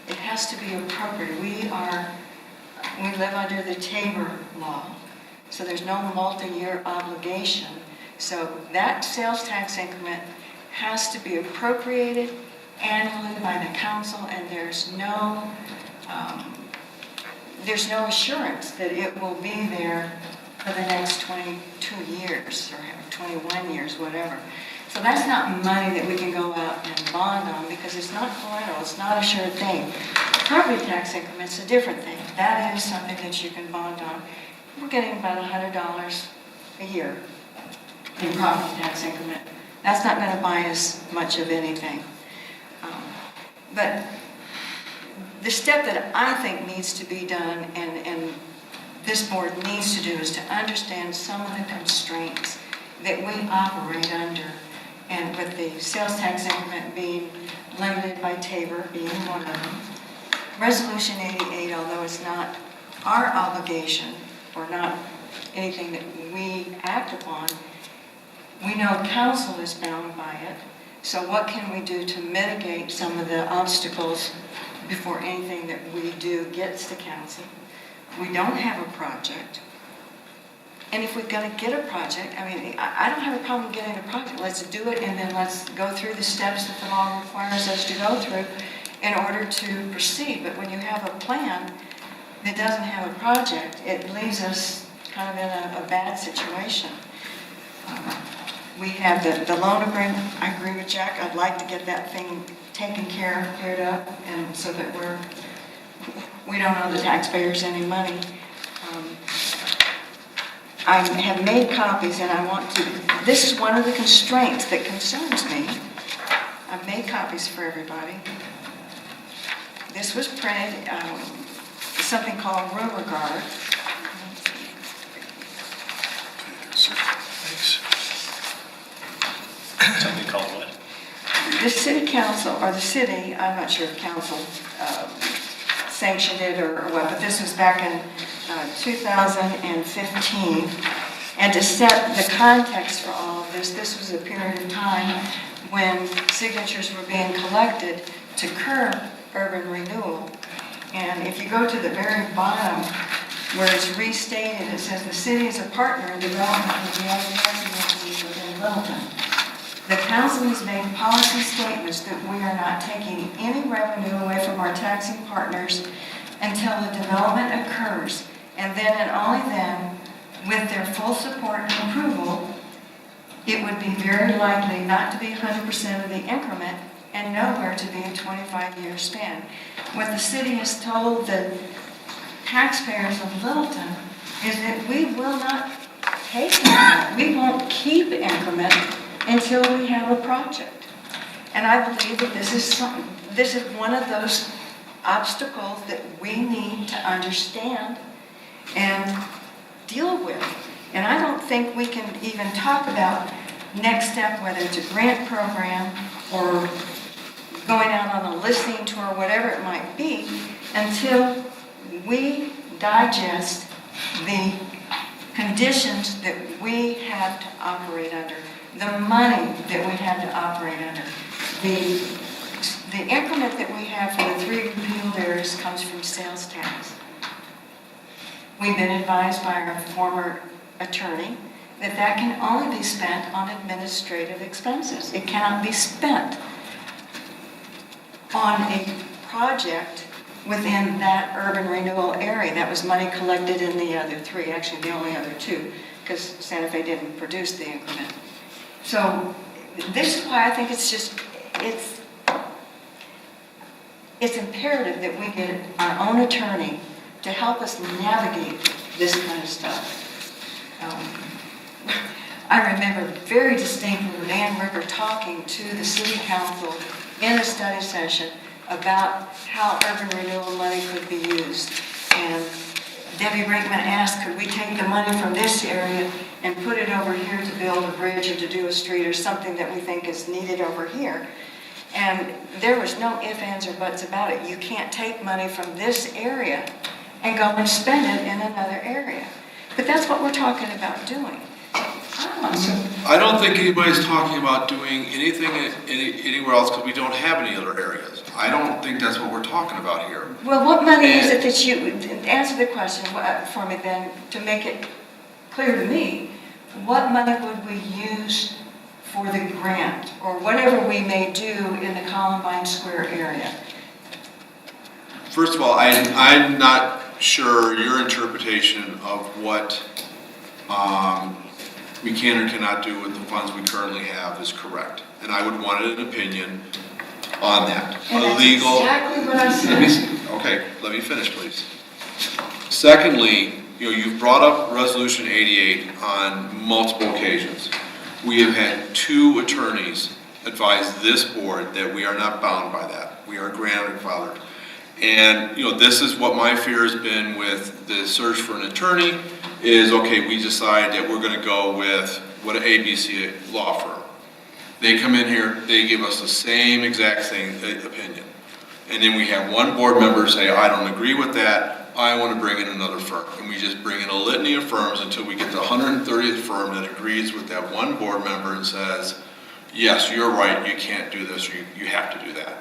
It has to be appropriate. We live under the Tabor law, so there's no multi-year obligation. So that sales tax increment has to be appropriated annually by the council, and there's no assurance that it will be there for the next 22 years or 21 years, whatever. So that's not money that we can go out and bond on, because it's not collateral, it's not a sure thing. Property tax increment's a different thing. That is something that you can bond on. We're getting about $100 a year in property tax increment. That's not going to buy us much of anything. But the step that I think needs to be done, and this board needs to do, is to understand some of the constraints that we operate under. And with the sales tax increment being limited by Tabor being one of them, Resolution 88, although it's not our obligation or not anything that we act upon, we know council is bound by it. So what can we do to mitigate some of the obstacles before anything that we do gets to council? We don't have a project. And if we're going to get a project, I don't have a problem getting a project. Let's do it, and then let's go through the steps that the law requires us to go through in order to proceed. But when you have a plan that doesn't have a project, it leaves us kind of in a bad situation. We have the loan agreement. I agree with Jack. I'd like to get that thing taken care of, cleared up, and so that we don't owe the taxpayers any money. I have made copies, and I want to, this is one of the constraints that concerns me. I've made copies for everybody. This was printed, something called Rumor Guard. Something called what? The city council, or the city, I'm not sure if council sanctioned it or what, but this was back in 2015. And to set the context for all of this was a period of time when signatures were being collected to curb urban renewal. And if you go to the very bottom, where it's restated, it says the city is a partner in development of the other communities within Littleton. The council has made policy statements that we are not taking any revenue away from our taxing partners until the development occurs, and then and only then, with their full support and approval, it would be very likely not to be 100% of the increment and nowhere to be a 25-year span. What the city has told the taxpayers of Littleton is that we will not take increment. We won't keep increment until we have a project. And I believe that this is one of those obstacles that we need to understand and deal with. And I don't think we can even talk about next step, whether it's a grant program or going out on a listening tour, whatever it might be, until we digest the conditions that we have to operate under, the money that we have to operate under. The increment that we have for the 3 repealed areas comes from sales tax. We've been advised by our former attorney that can only be spent on administrative expenses. It cannot be spent on a project within that urban renewal area. That was money collected in the other 3, actually the only other 2, because Santa Fe didn't produce the increment. So this is why I think it's imperative that we get our own attorney to help us navigate this kind of stuff. I remember very distinctly Van Ricker talking to the city council in a study session about how urban renewal money could be used. And Debbie Brinkman asked, could we take the money from this area and put it over here to build a bridge or to do a street or something that we think is needed over here? And there was no ifs, ands, or buts about it. You can't take money from this area and go and spend it in another area. But that's what we're talking about doing. I don't think anybody's talking about doing anything anywhere else because we don't have any other areas. I don't think that's what we're talking about here. Well, what money is it that you, answer the question for me then, to make it clear to me, what money would we use for the grant or whatever we may do in the Columbine Square area? First of all, I'm not sure your interpretation of what we can or cannot do with the funds we currently have is correct. And I would want an opinion on that. And that's exactly what I said. Okay, let me finish, please. Secondly, you've brought up Resolution 88 on multiple occasions. We have had 2 attorneys advise this board that we are not bound by that. We are grandfathered. And, this is what my fear has been with the search for an attorney is, okay, we decide that we're going to go with what an ABC law firm. They come in here, they give us the same exact opinion. And then we have one board member say, I don't agree with that, I want to bring in another firm. And we just bring in a litany of firms until we get the 130th firm that agrees with that one board member and says, yes, you're right, you can't do this, or you have to do that.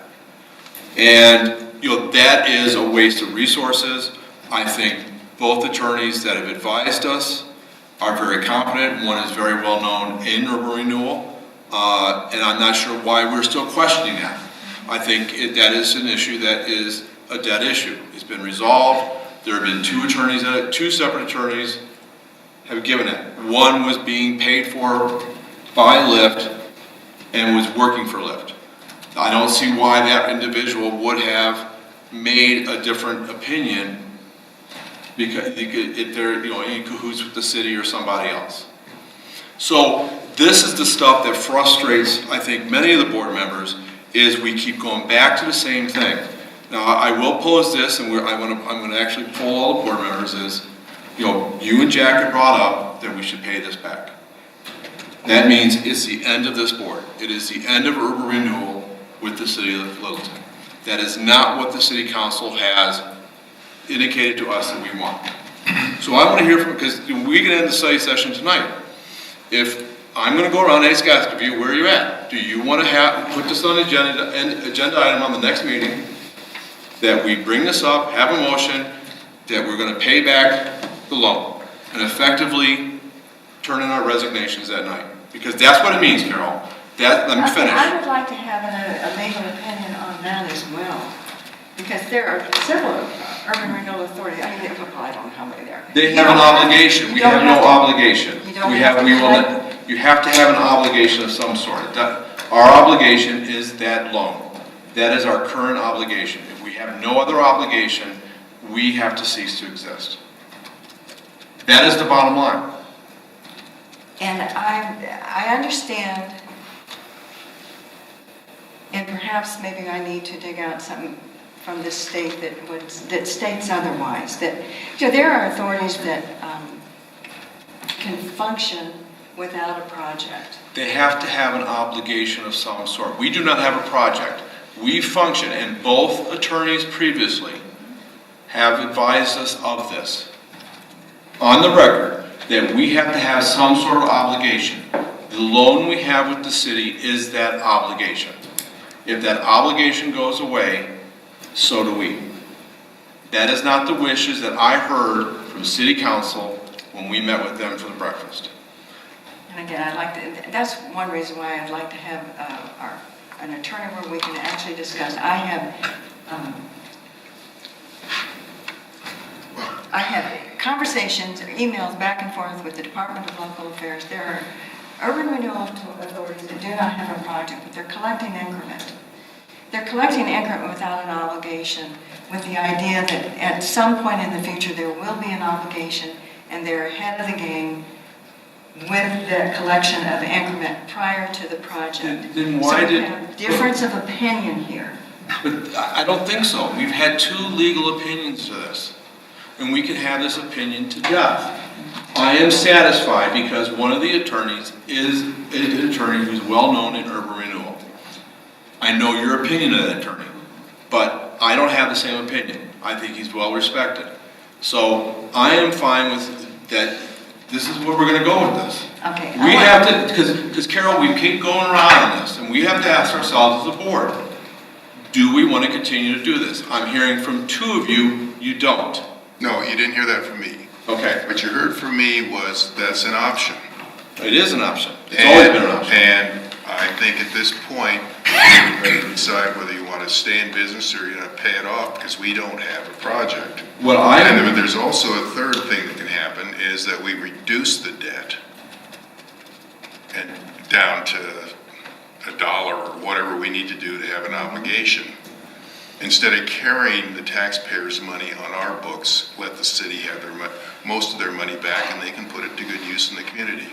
And, that is a waste of resources. I think both attorneys that have advised us are very competent. One is very well known in urban renewal, and I'm not sure why we're still questioning that. I think that is an issue that is a dead issue. It's been resolved. There have been 2 separate attorneys have given it. One was being paid for by Lyft and was working for Lyft. I don't see why that individual would have made a different opinion because if they're in cahoots with the city or somebody else. So this is the stuff that frustrates, I think, many of the board members is we keep going back to the same thing. Now I will pose this, and I'm going to actually poll all the board members is, you and Jack had brought up that we should pay this back. That means it's the end of this board. It is the end of urban renewal with the city of Littleton. That is not what the city council has indicated to us that we want. So I want to hear from, because we can end the study session tonight. If I'm going to go around and ask you, where are you at? Do you want to put this on the agenda item on the next meeting, that we bring this up, have a motion, that we're going to pay back the loan, and effectively turn in our resignations that night? Because that's what it means, Carol. Let me finish. I would like to have a legal opinion on that as well, because there are several urban renewal authorities, I mean, well, I don't know how many there are. They have an obligation. We have no obligation. You have to have an obligation of some sort. Our obligation is that loan. That is our current obligation. If we have no other obligation, we have to cease to exist. That is the bottom line. And I understand, and perhaps maybe I need to dig out something from the state that states otherwise. That, you know, there are authorities that can function without a project. They have to have an obligation of some sort. We do not have a project. We function, and both attorneys previously have advised us of this on the record, that we have to have some sort of obligation. The loan we have with the city is that obligation. If that obligation goes away, so do we. That is not the wishes that I heard from city council when we met with them for the breakfast. And again, that's one reason why I'd like to have an attorney where we can actually discuss. I have conversations or emails back and forth with the Department of Local Affairs. There are urban renewal authorities that do not have a project, but they're collecting increment. They're collecting increment without an obligation, with the idea that at some point in the future there will be an obligation, and they're ahead of the game with the collection of increment prior to the project. Then why so we did... have difference of opinion here. But I don't think so. We've had two legal opinions to this, and we can have this opinion to death. I am satisfied because one of the attorneys is an attorney who's well-known in urban renewal. I know your opinion of that attorney, but I don't have the same opinion. I think he's well-respected. So I am fine with that. This is where we're going to go with this. Okay. We have to, because Carol, we keep going around on this, and we have to ask ourselves as a board, do we want to continue to do this? I'm hearing from two of you, you don't. No, you didn't hear that from me. Okay. What you heard from me was that's an option. It is an option. It's always been an option. And I think at this point, you're ready to decide whether you want to stay in business or you're going to pay it off, because we don't have a project. And there's also a third thing that can happen, is that we reduce the debt and down to $1 or whatever we need to do to have an obligation. Instead of carrying the taxpayers' money on our books, let the city have most of their money back, and they can put it to good use in the community.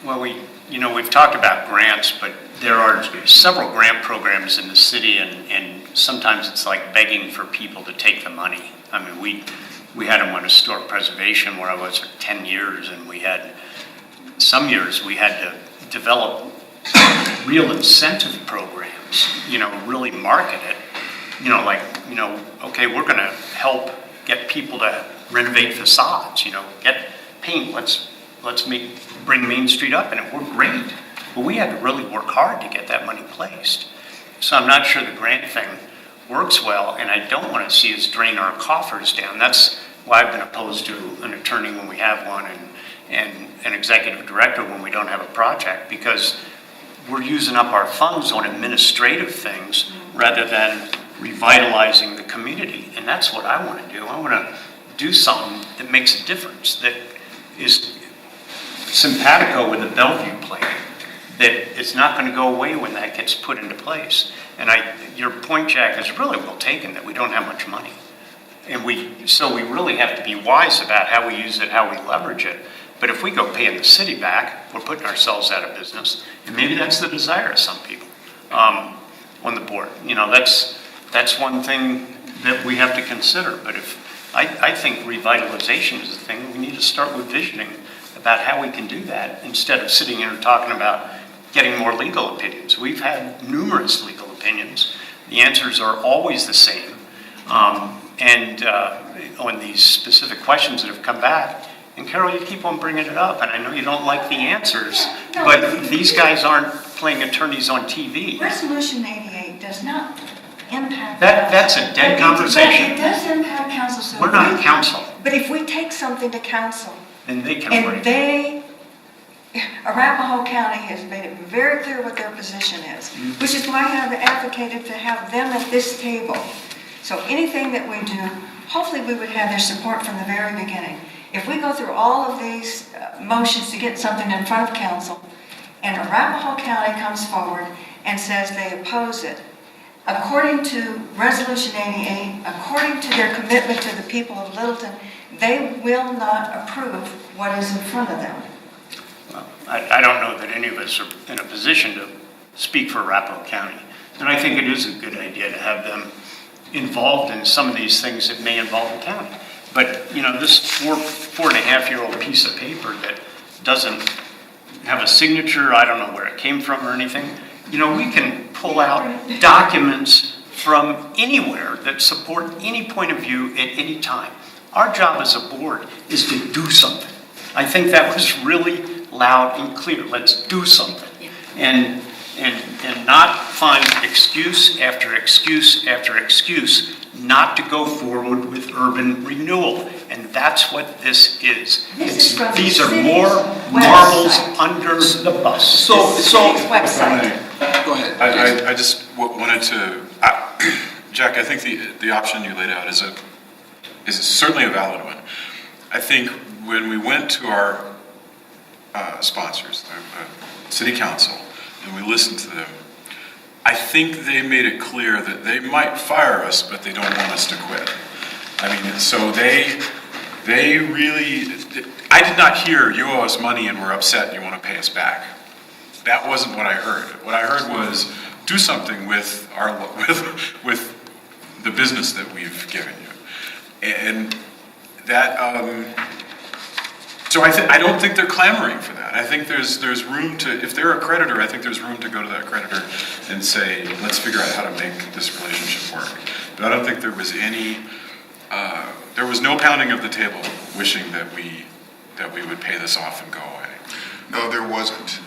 Well, we've talked about grants, but there are several grant programs in the city, and sometimes it's like begging for people to take the money. I mean, we had them on historic preservation where I was for 10 years, and some years we had to develop real incentive programs, really market it, okay, we're going to help get people to renovate facades, get paint, let's bring Main Street up, and it worked great. But we had to really work hard to get that money placed. So I'm not sure the grant thing works well, and I don't want to see us drain our coffers down. That's why I've been opposed to an attorney when we have one, and an executive director when we don't have a project, because we're using up our funds on administrative things rather than revitalizing the community. And that's what I want to do. I want to do something that makes a difference, that is simpatico with the Bellevue plan, that it's not going to go away when that gets put into place. And your point, Jack, is really well taken, that we don't have much money. And so we really have to be wise about how we use it, how we leverage it. But if we go paying the city back, we're putting ourselves out of business. And maybe that's the desire of some people on the board. That's one thing that we have to consider. But I think revitalization is the thing. We need to start with visioning about how we can do that instead of sitting here and talking about getting more legal opinions. We've had numerous legal opinions. The answers are always the same. On these specific questions that have come back, and Carol, you keep on bringing it up, and I know you don't like the answers, but these guys aren't playing attorneys on TV. Resolution 88 does not impact. That's a dead conversation. It does impact council. So We're not council. But if we take something to council, Then they can and bring it. Arapahoe County has made it very clear what their position is, which is why I have advocated to have them at this table. So anything that we do, hopefully we would have their support from the very beginning. If we go through all of these motions to get something in front of council, and Arapahoe County comes forward and says they oppose it, according to Resolution 88, according to their commitment to the people of Littleton, they will not approve what is in front of them. Well, I don't know that any of us are in a position to speak for Arapahoe County. And I think it is a good idea to have them involved in some of these things that may involve the county. But, this four and a half year old piece of paper that doesn't have a signature, I don't know where it came from or anything, we can pull out documents from anywhere that support any point of view at any time. Our job as a board is to do something. I think that was really loud and clear. Let's do something. And not find excuse after excuse after excuse not to go forward with urban renewal. And that's what this is. These are more marbles under the bus. So, Website. go ahead. I just wanted to, Jack, I think the option you laid out is certainly a valid one. I think when we went to our sponsors, city council, and we listened to them, I think they made it clear that they might fire us, but they don't want us to quit. I mean, so they really, I did not hear, you owe us money and we're upset and you want to pay us back. That wasn't what I heard. What I heard was, do something with with the business that we've given you. And that, so I don't think they're clamoring for that. I think there's room to, if they're a creditor, I think there's room to go to that creditor and say, let's figure out how to make this relationship work. But I don't think there was any, there was no pounding of the table wishing that we would pay this off and go away. No, there wasn't.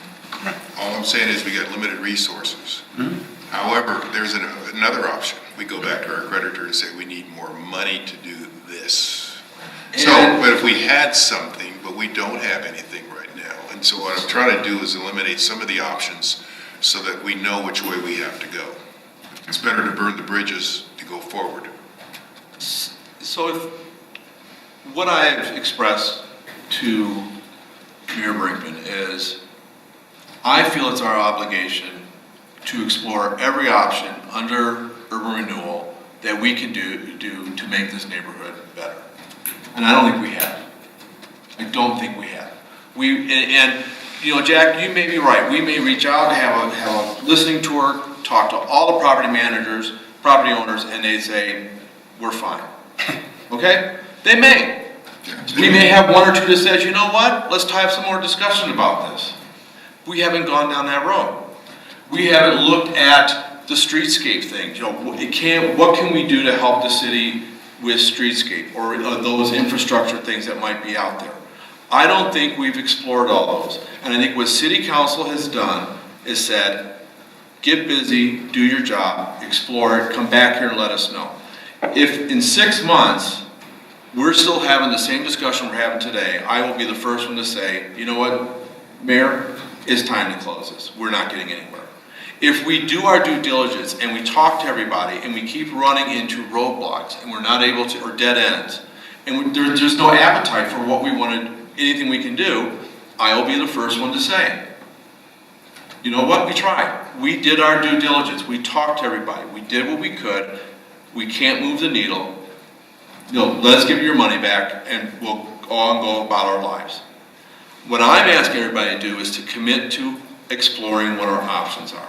All I'm saying is we got limited resources. Mm-hmm. However, there's another option. We go back to our creditor and say we need more money to do this. So, but if we had something, but we don't have anything right now. And so what I'm trying to do is eliminate some of the options so that we know which way we have to go. It's better to burn the bridges to go forward. So what I have expressed to Mayor Brinkman is I feel it's our obligation to explore every option under urban renewal that we can do to make this neighborhood better. And I don't think we have. I don't think we have. Jack, you may be right. We may reach out, have a listening tour, talk to all the property managers, property owners, and they say, we're fine. Okay? They may. We may have one or two that says, you know what? Let's have some more discussion about this. We haven't gone down that road. We haven't looked at the streetscape thing. What can we do to help the city with streetscape or those infrastructure things that might be out there? I don't think we've explored all those. And I think what city council has done is said, get busy, do your job, explore it, come back here and let us know. If in 6 months we're still having the same discussion we're having today, I will be the first one to say, you know what, Mayor, it's time to close this. We're not getting anywhere. If we do our due diligence and we talk to everybody and we keep running into roadblocks and we're not able to, or dead ends, and there's no appetite for what we wanted, anything we can do, I will be the first one to say, you know what, we tried. We did our due diligence. We talked to everybody. We did what we could. We can't move the needle. Let's give you your money back and we'll all go about our lives. What I'm asking everybody to do is to commit to exploring what our options are.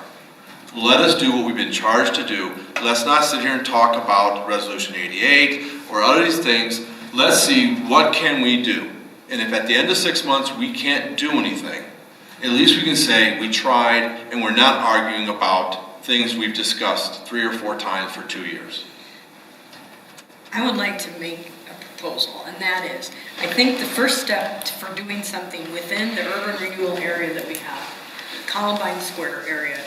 Let us do what we've been charged to do. Let's not sit here and talk about Resolution 88 or other these things. Let's see what can we do. And if at the end of 6 months, we can't do anything, at least we can say we tried and we're not arguing about things we've discussed 3 or 4 times for 2 years. I would like to make a proposal, and that is, I think the first step for doing something within the urban renewal area that we have, Columbine Square area,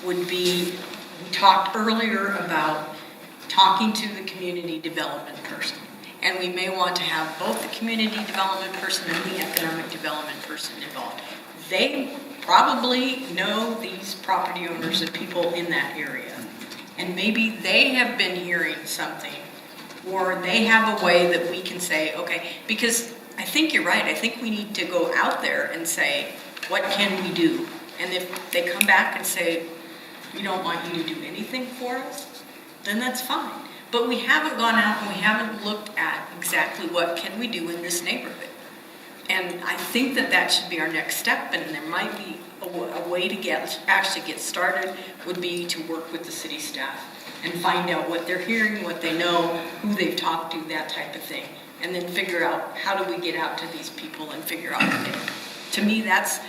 would be, we talked earlier about talking to the community development person. And we may want to have both the community development person and the economic development person involved. They probably know these property owners and people in that area. And maybe they have been hearing something, or they have a way that we can say, okay, because I think you're right. I think we need to go out there and say, what can we do? And if they come back and say, we don't want you to do anything for us, then that's fine. But we haven't gone out and we haven't looked at exactly what can we do in this neighborhood. And I think that that should be our next step, and there might be a way to actually get started would be to work with the city staff and find out what they're hearing, what they know, who they've talked to, that type of thing. And then figure out how do we get out to these people and figure out what they, to me, that's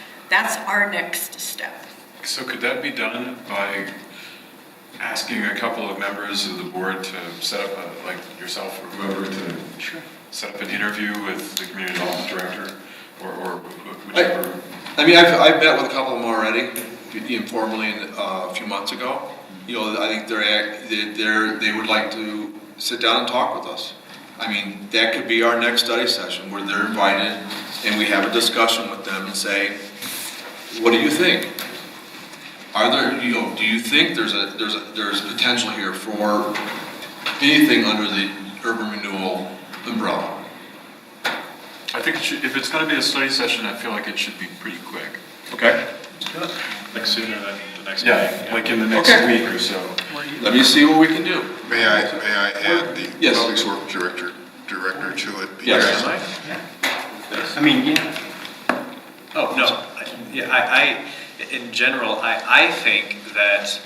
our next step. So could that be done by asking a couple of members of the board to set up, like yourself or whoever, to set up an interview with the community development director, or whichever? I mean, I've met with a couple of them already, informally, a few months ago. You know, I think they would like to sit down and talk with us. I mean, that could be our next study session where they're invited and we have a discussion with them and say, what do you think? Are there, you know, do you think there's potential here for anything under the urban renewal umbrella? I think if it's going to be a study session, I feel like it should be pretty quick. Okay. Like sooner than the next Yeah, meeting. like in the next week or so. Let me see what we can do. May I add the Yes. Public Works Director to it? Yes. I mean, yeah. Oh, no, I in general, I think that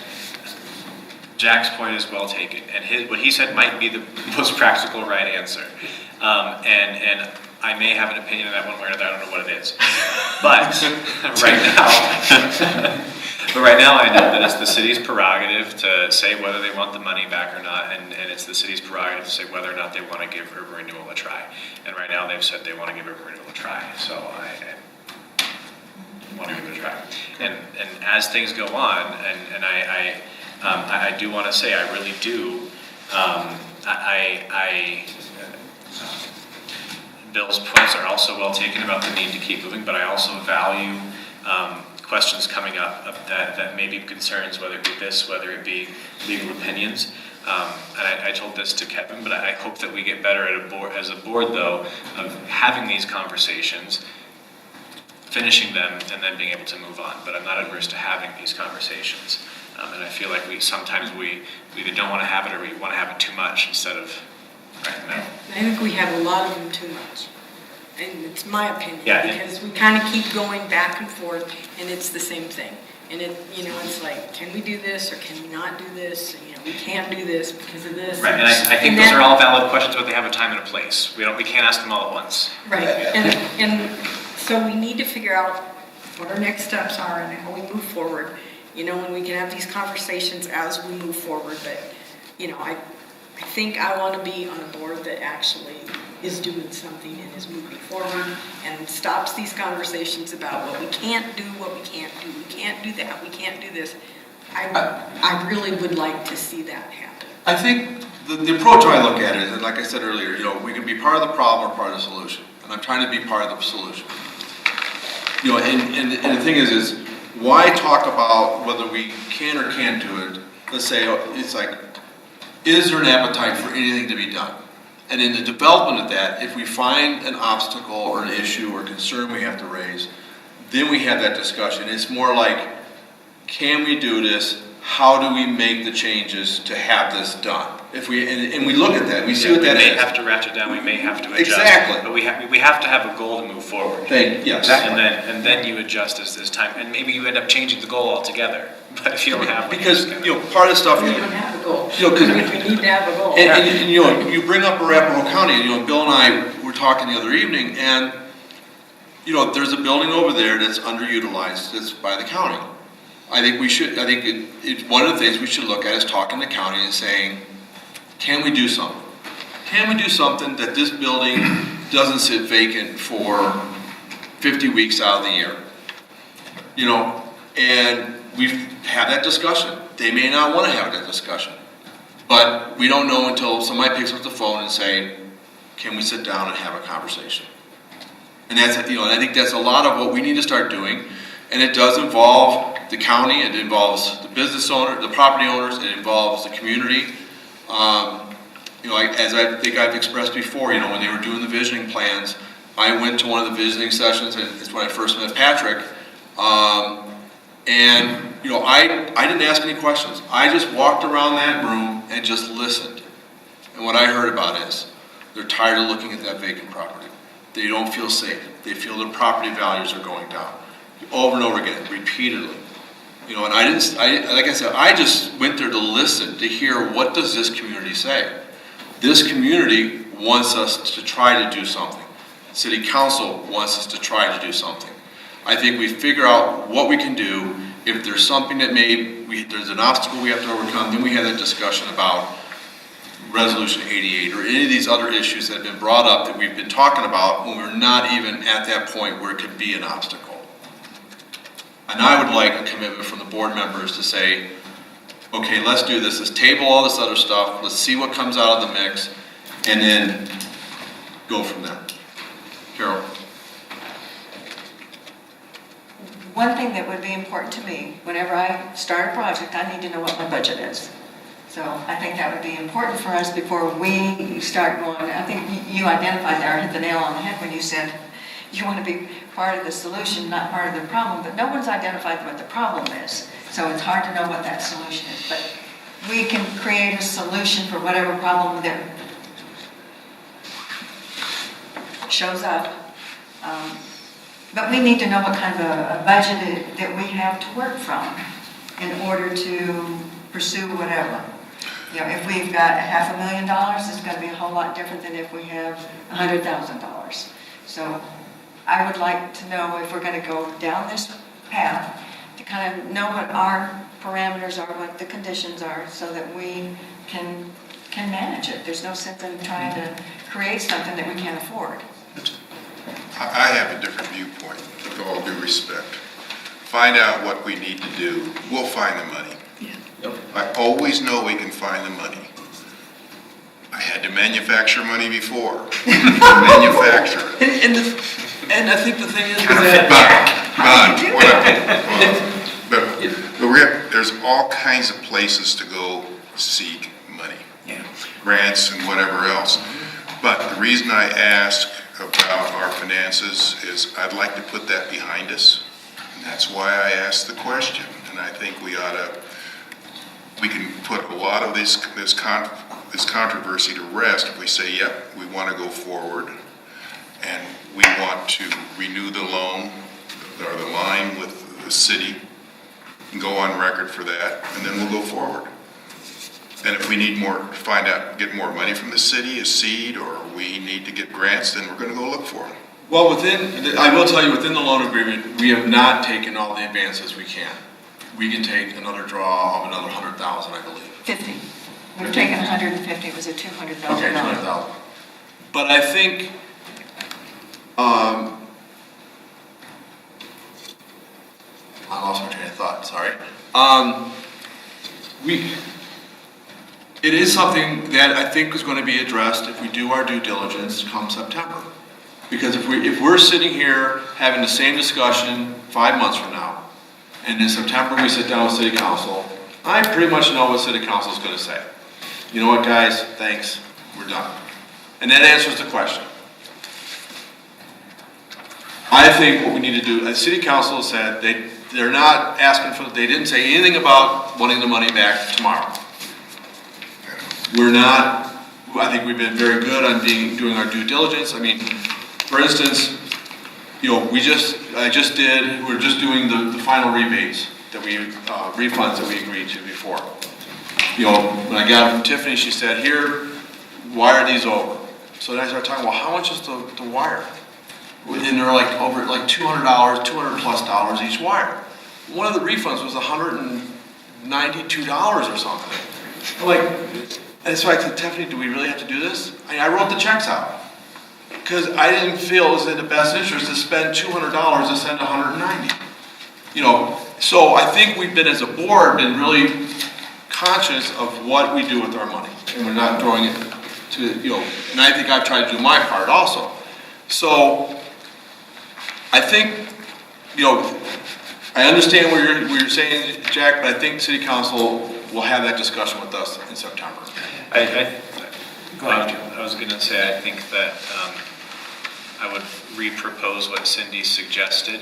Jack's point is well taken, and what he said might be the most practical right answer. And I may have an opinion on that one way or another, I don't know what it is. But right now I know that it's the city's prerogative to say whether they want the money back or not, and it's the city's prerogative to say whether or not they want to give urban renewal a try. And right now they've said they want to give urban renewal a try, so I want to give it a try. And as things go on, and I do want to say I really do, Bill's points are also well taken about the need to keep moving, but I also value questions coming up that may be concerns, whether it be this, whether it be legal opinions. And I told this to Kevin, but I hope that we get better as a board, though, of having these conversations, finishing them, and then being able to move on. But I'm not adverse to having these conversations. And I feel like sometimes we either don't want to have it or we want to have it too much instead of right now. I think we have a lot of them too much. And it's my opinion, Yeah, because we kind of keep going back and forth, and it's the same thing. And it's like, can we do this or can we not do this? And, we can't do this because of this. Right, and I think those are all valid questions, but they have a time and a place. We can't ask them all at once. Right, and so we need to figure out what our next steps are and how we move forward. And we can have these conversations as we move forward. But, I think I want to be on a board that actually is doing something and is moving forward and stops these conversations about what we can't do, what we can't do. We can't do that. We can't do this. I really would like to see that happen. I think the approach I look at it, and like I said earlier, we can be part of the problem or part of the solution. And I'm trying to be part of the solution. And the thing is why talk about whether we can or can't do it? Let's say it's like, is there an appetite for anything to be done? And in the development of that, if we find an obstacle or an issue or concern we have to raise, then we have that discussion. It's more like, can we do this? How do we make the changes to have this done? If we and we look at that, we see what that is. We may have to ratchet down, we may have to adjust. Exactly. But we have to have a goal to move forward. Yes. And then you adjust as this time, and maybe you end up changing the goal altogether. But if you don't have one, because part of the stuff We don't have a goal. because We need to have a goal. and you bring up Arapahoe County, and Bill and I were talking the other evening, and you know, there's a building over there that's underutilized, that's by the county. I think one of the things we should look at is talking to the county and saying, can we do something? Can we do something that this building doesn't sit vacant for 50 weeks out of the year? You know, and we've had that discussion. They may not want to have that discussion, but we don't know until somebody picks up the phone and say, can we sit down and have a conversation? And that's, you know, and I think that's a lot of what we need to start doing. And it does involve the county, it involves the business owner, the property owners, it involves the community. You know, as I think I've expressed before, you know, when they were doing the visioning plans, I went to one of the visiting sessions, and it's when I first met Patrick. And, you know, I didn't ask any questions. I just walked around that room and just listened. And what I heard about is, they're tired of looking at that vacant property. They don't feel safe. They feel their property values are going down. Over and over again, repeatedly. You know, and like I said, I just went there to listen, to hear what does this community say. This community wants us to try to do something. City Council wants us to try to do something. I think we figure out what we can do. If there's something that there's an obstacle we have to overcome, then we have that discussion about Resolution 88 or any of these other issues that have been brought up that we've been talking about when we're not even at that point where it could be an obstacle. And I would like a commitment from the board members to say, okay, let's do this. Let's table all this other stuff. Let's see what comes out of the mix, and then go from there. Carol. One thing that would be important to me, whenever I start a project, I need to know what my budget is. So I think that would be important for us before we start going. I think you identified there, hit the nail on the head when you said you want to be part of the solution, not part of the problem, but no one's identified what the problem is. So it's hard to know what that solution is. But we can create a solution for whatever problem that shows up. But we need to know what kind of a budget that we have to work from in order to pursue whatever. You know, if we've got $500,000, it's going to be a whole lot different than if we have $100,000. So I would like to know if we're going to go down this path to kind of know what our parameters are, what the conditions are, so that we can manage it. There's no sense in trying to create something that we can't afford. I have a different viewpoint, with all due respect. Find out what we need to do. We'll find the money. Yep. I always know we can find the money. I had to manufacture money before. Manufacture it. And I think the thing is But there's all kinds of places to go seek money. Yeah. Grants and whatever else. But the reason I ask about our finances is I'd like to put that behind us. And that's why I asked the question. And I think we can put a lot of this controversy to rest if we say, yep, we want to go forward and we want to renew the loan or the line with the city and go on record for that, and then we'll go forward. And if we need more, get more money from the city, a seed, or we need to get grants, then we're going to go look for them. Well, I will tell you, within the loan agreement, we have not taken all the advances we can. We can take another draw of another 100,000, I believe. 50. We've taken 150. It was a $200,000. Okay, 200,000. But I think, I lost my train of thought. Sorry. It is something that I think is going to be addressed if we do our due diligence come September. Because if we're sitting here having the same discussion 5 months from now, and in September we sit down with City Council, I pretty much know what City Council is going to say. You know what, guys? Thanks. We're done. And that answers the question. I think what we need to do, as City Council said, they're not asking for, they didn't say anything about wanting the money back tomorrow. We're not, I think we've been very good on doing our due diligence. I mean, for instance, you know, we're just doing the final rebates that refunds that we agreed to before. You know, when I got it from Tiffany, she said, here, wire these over. So then I started talking, well, how much is the wire? and they're like over like $200, $200+ each wire. One of the refunds was $192 or something. I'm like, and so I said, Tiffany, do we really have to do this? I wrote the checks out because I didn't feel it was in the best interest to spend $200 to send $190. You know, so I think we've been, as a board, been really conscious of what we do with our money, and we're not throwing it to, you know, and I think I've tried to do my part also. So I think, you know, I understand what you're saying, Jack, but I think City Council will have that discussion with us in September. Go ahead. I was going to say, I think that I would re-propose what Cindy suggested.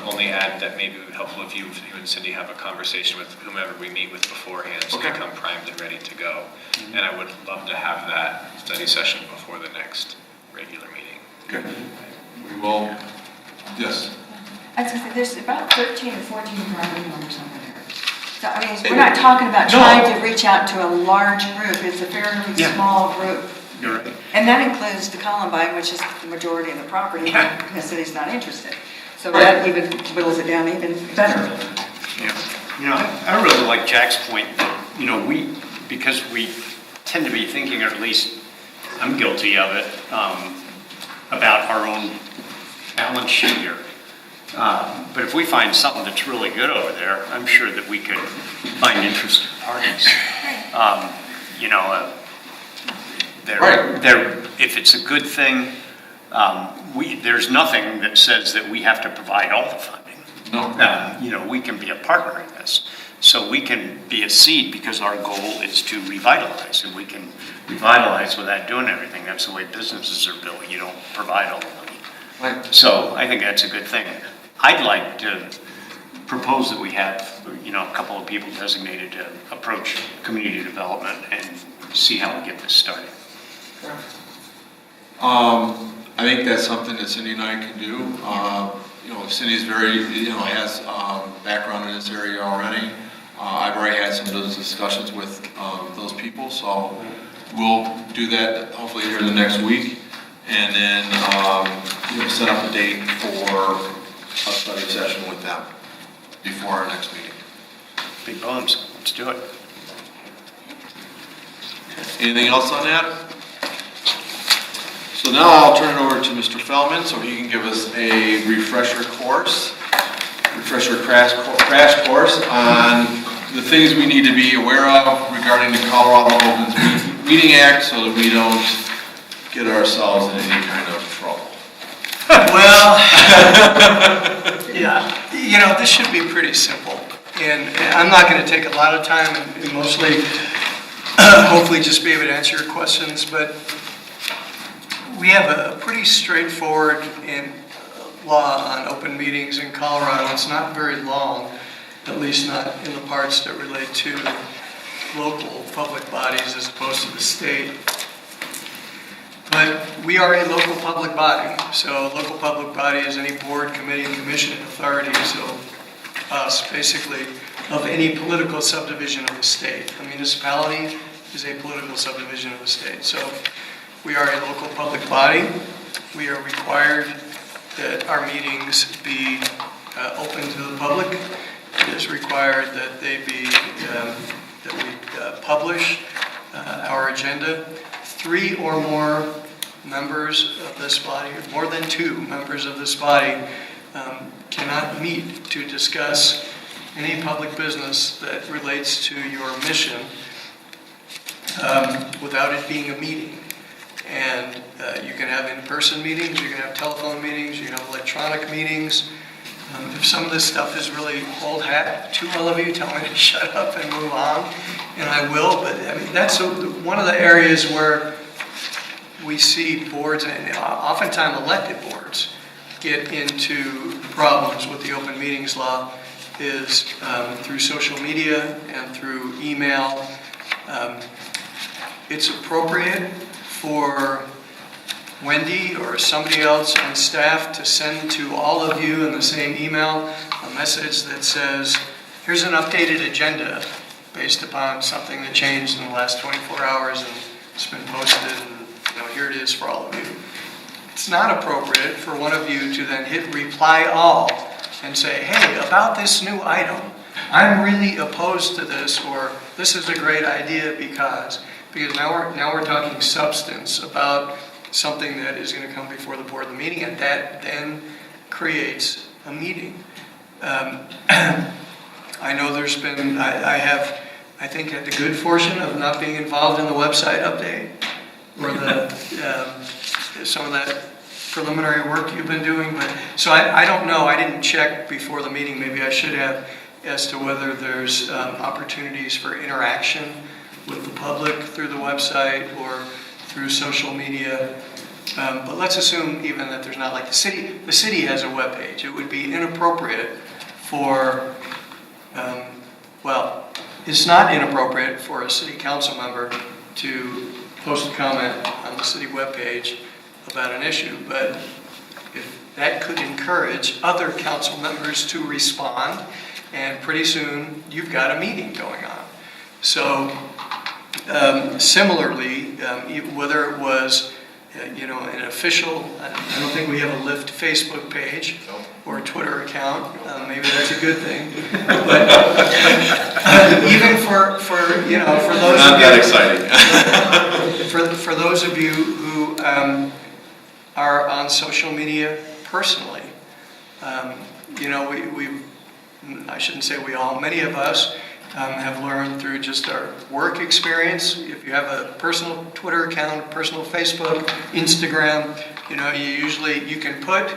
Only add that maybe it would help if you and Cindy have a conversation with whomever we meet with beforehand, so they come primed and ready to go. And I would love to have that study session before the next regular meeting. Okay. We will, yes. I was gonna say, there's about 13 or 14 property owners over there. So, I mean, we're not talking about trying to reach out to a large group. It's a fairly small group. You're right. And that includes the Columbine, which is the majority of the property, and the city's not interested. So that even whittles it down even better. Yeah. You know, I really like Jack's point that, you know, because we tend to be thinking, or at least I'm guilty of it, about our own balance sheet here. But if we find something that's really good over there, I'm sure that we could find interested parties. You know, if it's a good thing, there's nothing that says that we have to provide all the funding. No. You know, we can be a partner in this. So we can be a seed because our goal is to revitalize, and we can revitalize without doing everything. That's the way businesses are built. You don't provide all the money. Right. So I think that's a good thing. I'd like to propose that we have, you know, a couple of people designated to approach community development and see how we get this started. I think that's something that Cindy and I can do. You know, Cindy's has background in this area already. I've already had some of those discussions with those people, so we'll do that hopefully here in the next week, and then set up a date for a study session with them before our next meeting. Big bones. Let's do it. Anything else on that? So now I'll turn it over to Mr. Feldman so he can give us a refresher crash course on the things we need to be aware of regarding the Colorado Open Meeting Act so that we don't get ourselves in any kind of trouble. Well, yeah, you know, this should be pretty simple. And I'm not going to take a lot of time and mostly, hopefully just be able to answer your questions, but we have a pretty straightforward law on open meetings in Colorado. It's not very long, at least not in the parts that relate to local public bodies as opposed to the state. But we are a local public body, so a local public body is any board, committee, commission, authority, so us, basically, of any political subdivision of the state. A municipality is a political subdivision of the state. So we are a local public body. We are required that our meetings be open to the public. It is required that they be, that we publish our agenda. 3 or more members of this body, or more than 2 members of this body, cannot meet to discuss any public business that relates to your mission without it being a meeting. And you can have in-person meetings, you can have telephone meetings, you can have electronic meetings. If some of this stuff is really old hat to all of you, tell me to shut up and move on, and I will. But I mean, that's one of the areas where we see boards, and oftentimes elected boards, get into problems with the open meetings law is through social media and through email. It's appropriate for Wendy or somebody else on staff to send to all of you in the same email a message that says, here's an updated agenda based upon something that changed in the last 24 hours and it's been posted, and here it is for all of you. it's not appropriate for one of you to then hit reply all and say, hey, about this new item, I'm really opposed to this, or this is a great idea because now we're talking substance about something that is going to come before the board of the meeting, and that then creates a meeting. I know there's been, I think had the good fortune of not being involved in the website update or some of that preliminary work you've been doing, but so I don't know. I didn't check before the meeting. Maybe I should have, as to whether there's opportunities for interaction with the public through the website or through social media. But let's assume even that there's not, like the city has a webpage. It would be inappropriate for, well, it's not inappropriate for a city council member to post a comment on the city webpage about an issue, but if that could encourage other council members to respond, and pretty soon you've got a meeting going on. So similarly, whether it was an official, I don't think we have a Lyft Facebook page or a Twitter account. Maybe that's a good thing. But even for those Not of that you, exciting. for those of you who are on social media personally, I shouldn't say we all, many of us have learned through just our work experience. If you have a personal Twitter account, personal Facebook, Instagram, you can put,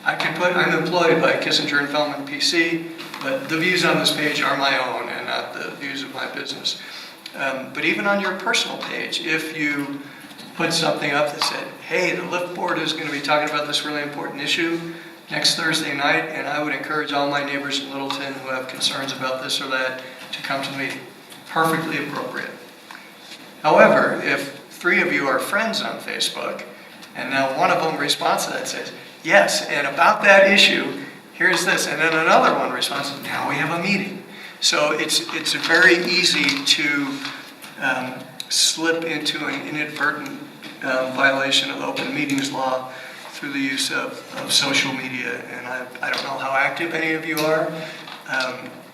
I'm employed by Kissinger and Feldman PC, but the views on this page are my own and not the views of my business. But even on your personal page, if you put something up that said, hey, the Lyft board is going to be talking about this really important issue next Thursday night, and I would encourage all my neighbors in Littleton who have concerns about this or that to come to the meeting. Perfectly appropriate. However, if 3 of you are friends on Facebook, and now one of them responds to that and says, yes, and about that issue, here's this, and then another one responds, now we have a meeting. So it's very easy to slip into an inadvertent violation of open meetings law through the use of social media. And I don't know how active any of you are,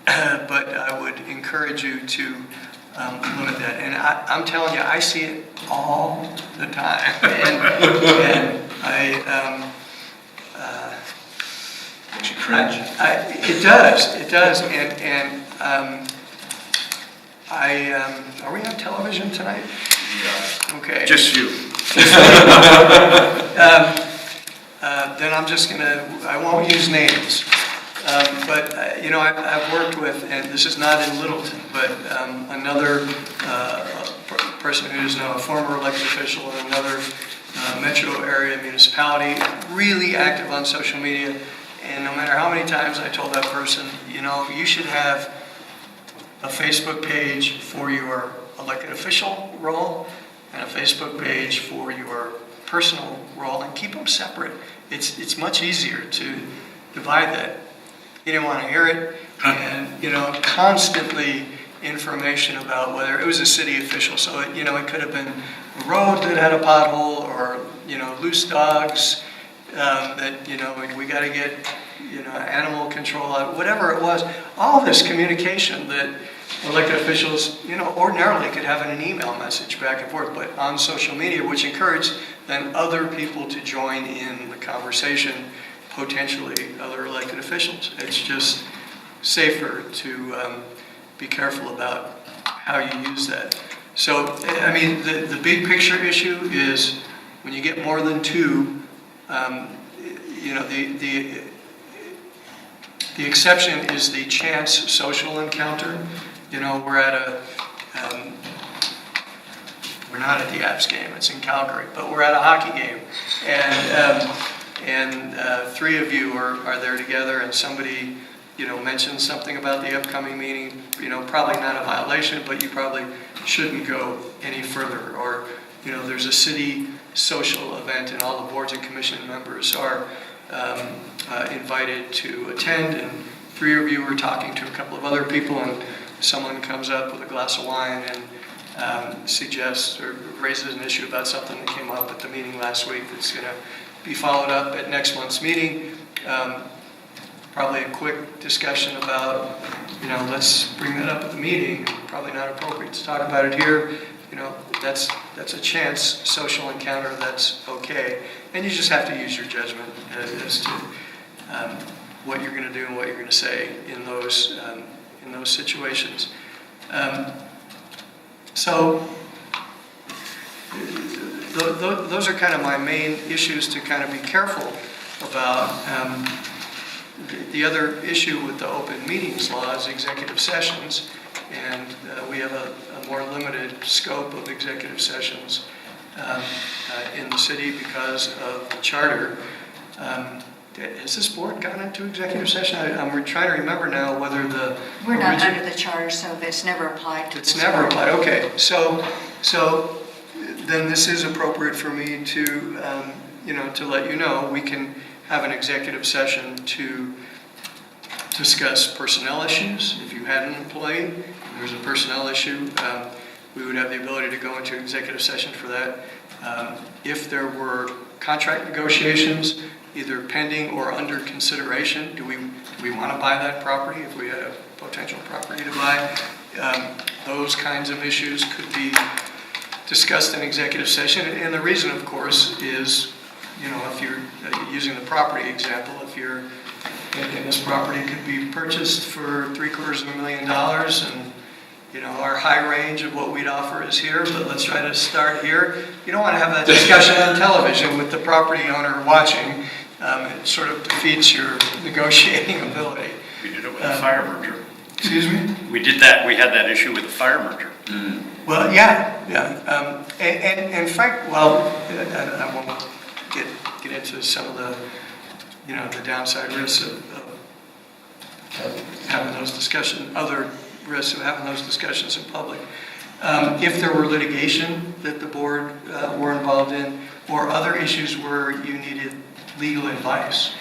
but I would encourage you to limit that. And I'm telling you, I see it all the time. And Makes you cringe. It does. And are we on television tonight? Yeah. Okay. Just you. Then I'm just I won't use names. But I've worked with, and this is not in Littleton, but another person who is now a former elected official in another metro area municipality, really active on social media. And no matter how many times I told that person, you should have a Facebook page for your elected official role and a Facebook page for your personal role, and keep them separate. It's much easier to divide that. You didn't want to hear it, and constantly information about whether it was a city official. So it could have been a road that had a pothole, or loose dogs that we got to get animal control out, whatever it was. All this communication that elected officials ordinarily could have in an email message back and forth, but on social media, which encouraged then other people to join in the conversation, potentially other elected officials. It's just safer to be careful about how you use that. So, the big picture issue is when you get more than 2, the exception is the chance social encounter. We're at we're not at the Avs game, it's in Calgary, but we're at a hockey game. And 3 of you are there together, and somebody, mentions something about the upcoming meeting, probably not a violation, but you probably shouldn't go any further. Or, there's a city social event and all the boards and commission members are invited to attend, and 3 of you are talking to a couple of other people, and someone comes up with a glass of wine and suggests or raises an issue about something that came up at the meeting last week that's going to be followed up at next month's meeting. Probably a quick discussion about, let's bring that up at the meeting. Probably not appropriate to talk about it here. That's a chance, social encounter, that's okay. And you just have to use your judgment as to what you're going to do and what you're going to say in those situations. So those are kind of my main issues to kind of be careful about. The other issue with the open meetings law is executive sessions, and we have a more limited scope of executive sessions in the city because of the charter. Has this board gotten into executive session? I'm trying to remember now whether the... We're not under the charter, so it's never applied to It's this never board. applied, okay. So then this is appropriate for me to, to let you know, we can have an executive session to discuss personnel issues. If you had an employee, and there's a personnel issue, we would have the ability to go into executive session for that. If there were contract negotiations, either pending or under consideration, do we want to buy that property if we had a potential property to buy? Those kinds of issues could be discussed in executive session. And the reason, of course, is, if you're using the property example, if you're thinking this property could be purchased for $750,000 and our high range of what we'd offer is here, but let's try to start here. You don't want to have that discussion on television with the property owner watching. It sort of defeats your negotiating ability. We did it with a fire merger. Excuse me? We did that, we had that issue with the fire merger. Well, yeah. And Frank, I won't get into some of the, the downside risks of having those discussions, other risks of having those discussions in public. If there were litigation that the board were involved in, or other issues where you needed legal advice,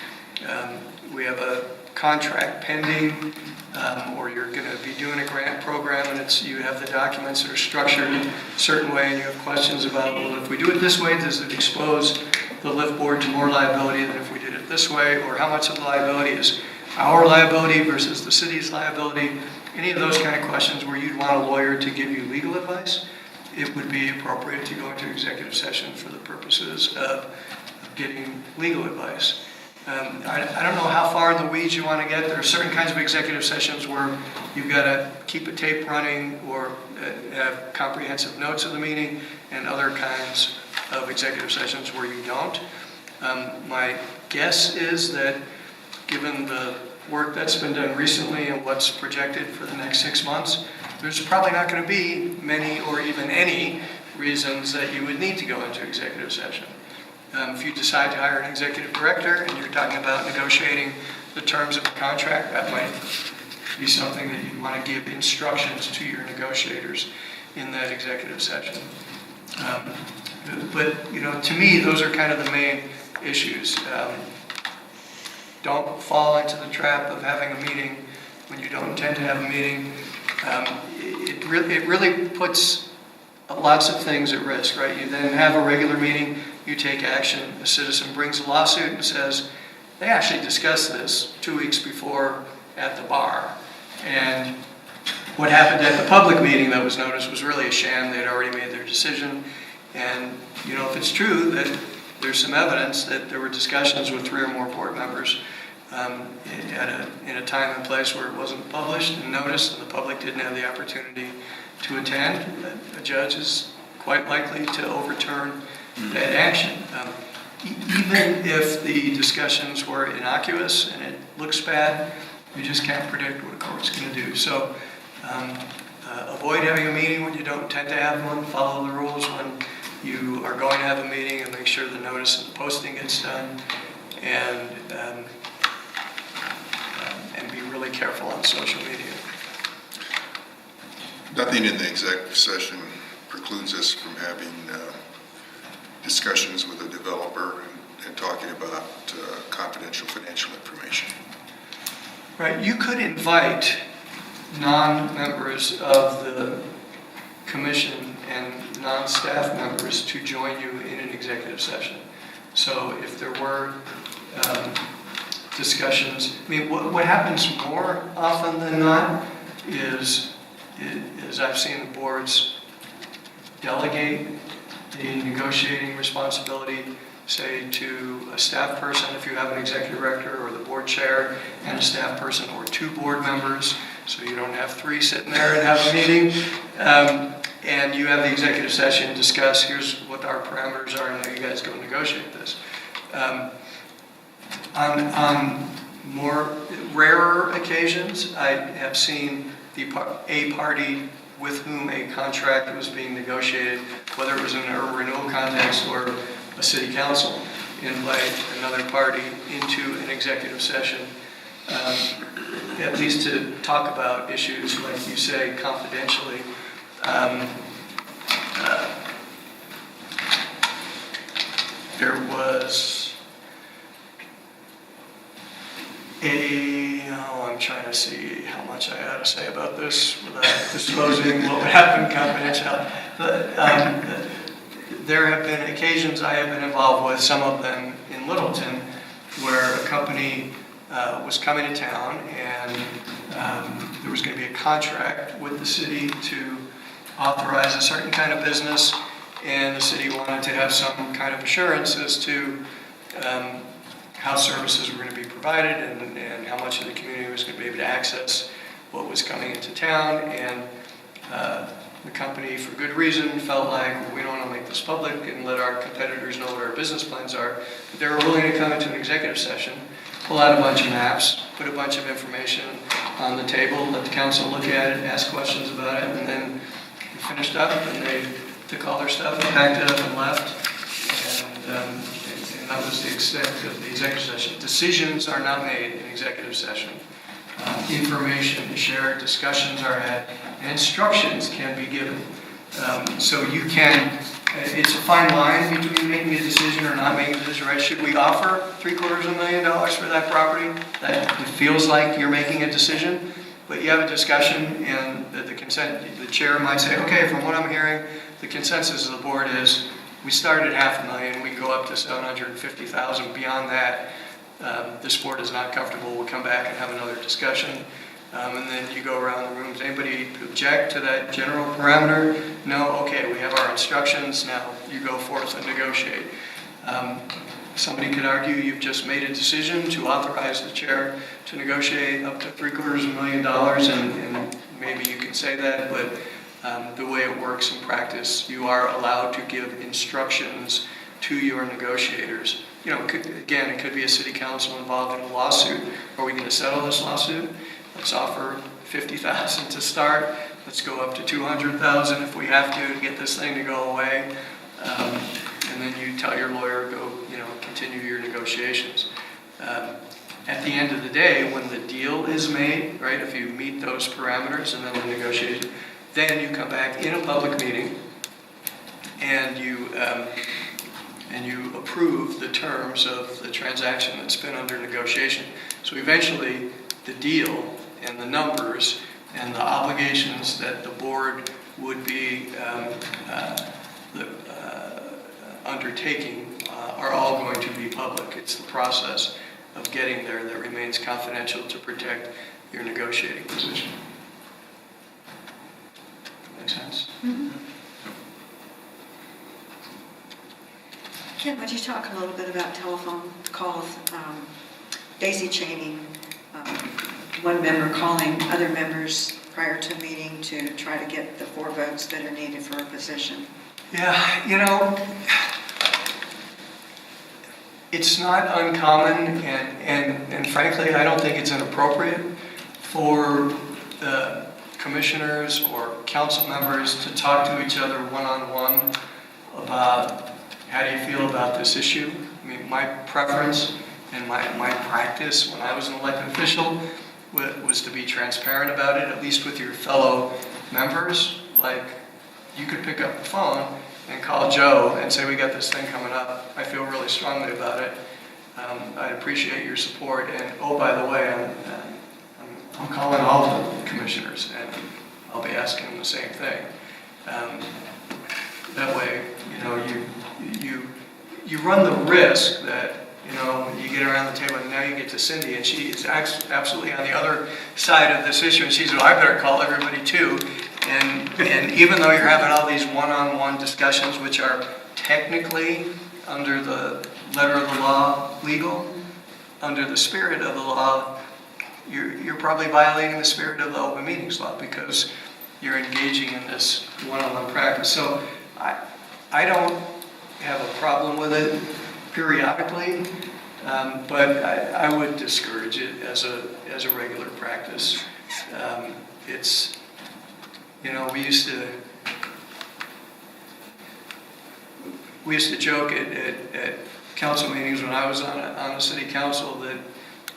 we have a contract pending, or you're going to be doing a grant program and you have the documents that are structured a certain way and you have questions about, well, if we do it this way, does it expose the lift board to more liability than if we did it this way, or how much of the liability is our liability versus the city's liability? Any of those kind of questions where you'd want a lawyer to give you legal advice, it would be appropriate to go into executive session for the purposes of getting legal advice. I don't know how far in the weeds you want to get. There are certain kinds of executive sessions where you've got to keep a tape running or have comprehensive notes of the meeting, and other kinds of executive sessions where you don't. My guess is that given the work that's been done recently and what's projected for the next 6 months, there's probably not going to be many or even any reasons that you would need to go into executive session. If you decide to hire an executive director and you're talking about negotiating the terms of the contract, that might be something that you want to give instructions to your negotiators in that executive session. But to me, those are kind of the main issues. Don't fall into the trap of having a meeting when you don't intend to have a meeting. It really puts lots of things at risk, right? You then have a regular meeting, you take action, a citizen brings a lawsuit and says, they actually discussed this 2 weeks before at the bar. And what happened at the public meeting that was noticed was really a sham. They'd already made their decision. And, if it's true that there's some evidence that there were discussions with 3 or more board members in a time and place where it wasn't published and noticed and the public didn't have the opportunity to attend, a judge is quite likely to overturn that action. Even if the discussions were innocuous and it looks bad, you just can't predict what a court's going to do. So avoid having a meeting when you don't intend to have one. Follow the rules when you are going to have a meeting, and make sure the notice and the posting gets done. And be really careful on social media. Nothing in the executive session precludes us from having discussions with a developer and talking about confidential financial information. Right, you could invite non-members of the commission and non-staff members to join you in an executive session. So if there were discussions, I mean, what happens more often than not is I've seen the boards delegate the negotiating responsibility, say, to a staff person, if you have an executive director, or the board chair and a staff person, or 2 board members, so you don't have 3 sitting there and have a meeting. And you have the executive session, discuss, here's what our parameters are, and now you guys go negotiate this. On more rarer occasions, I have seen a party with whom a contract was being negotiated, whether it was in a renewal context or a city council, invite another party into an executive session, at least to talk about issues, like you say, confidentially. There was I'm trying to see how much I ought to say about this without disclosing what would happen confidentially. There have been occasions I have been involved with, some of them in Littleton, where a company was coming to town and there was going to be a contract with the city to authorize a certain kind of business, and the city wanted to have some kind of assurance as to how services were going to be provided and how much of the community was going to be able to access what was coming into town. And the company, for good reason, felt like, well, we don't want to make this public and let our competitors know what our business plans are. But they were willing to come into an executive session, pull out a bunch of maps, put a bunch of information on the table, let the council look at it, ask questions about it, and then we finished up and they took all their stuff and packed it up and left. And that was the extent of the executive session. Decisions are not made in executive session. Information is shared, discussions are had, and instructions can be given. So you can, it's a fine line between making a decision or not making a decision, right? Should we offer $750,000 for that property? That it feels like you're making a decision, but you have a discussion and the chair might say, okay, from what I'm hearing, the consensus of the board is we start at $500,000, we go up to $750,000. Beyond that, this board is not comfortable. We'll come back and have another discussion. And then you go around the room. Does anybody object to that general parameter? No? Okay, we have our instructions. Now you go forth and negotiate. Somebody could argue you've just made a decision to authorize the chair to negotiate up to $750,000, and maybe you can say that, but the way it works in practice, you are allowed to give instructions to your negotiators. You know, it could be a city council involved in a lawsuit. Are we going to settle this lawsuit? Let's offer $50,000 to start. Let's go up to $200,000 if we have to get this thing to go away. And then you tell your lawyer, go, continue your negotiations. At the end of the day, when the deal is made, right, if you meet those parameters and then the negotiation, then you come back in a public meeting and you approve the terms of the transaction that's been under negotiation. So eventually, the deal and the numbers and the obligations that the board would be undertaking are all going to be public. It's the process of getting there that remains confidential to protect your negotiating position. Make sense? Mm-hmm. Ken, would you talk a little bit about telephone calls, daisy chaining, one member calling other members prior to a meeting to try to get the 4 votes that are needed for a position? Yeah, it's not uncommon, and frankly, I don't think it's inappropriate for the commissioners or council members to talk to each other one-on-one about how do you feel about this issue. I mean, my preference and my practice when I was an elected official was to be transparent about it, at least with your fellow members. Like, you could pick up the phone and call Joe and say, we got this thing coming up. I feel really strongly about it. I appreciate your support. And oh, by the way, I'm calling all of the commissioners and I'll be asking them the same thing. That way, you run the risk that, you know, you get around the table and now you get to Cindy and she is absolutely on the other side of this issue and she says, well, I better call everybody too. And even though you're having all these one-on-one discussions, which are technically under the letter of the law legal, under the spirit of the law, you're probably violating the spirit of the open meetings law because you're engaging in this one-on-one practice. So I don't have a problem with it periodically, but I would discourage it as a regular practice. It's, you know, we used to joke at council meetings when I was on a city council that,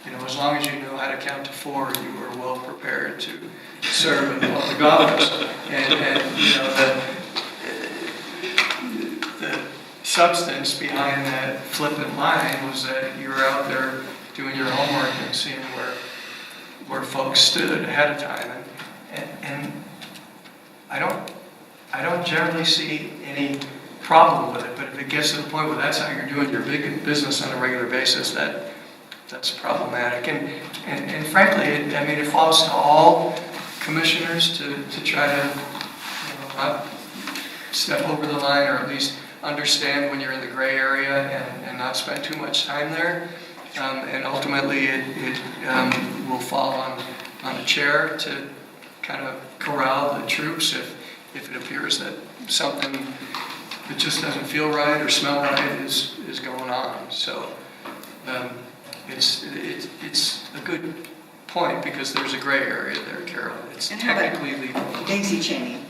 you know, as long as you know how to count to 4, you were well prepared to serve in public office. And you know, the substance behind that flippant line was that you were out there doing your homework and seeing where folks stood ahead of time. And I don't generally see any problem with it, but if it gets to the point where that's how you're doing your big business on a regular basis, that's problematic. And frankly, it falls to all commissioners to try to, you know, not step over the line, or at least understand when you're in the gray area and not spend too much time there. And ultimately, it will fall on the chair to kind of corral the troops if it appears that something that just doesn't feel right or smell right is going on. So it's a good point because there's a gray area there, Carol. It's technically legal. Daisy chaining,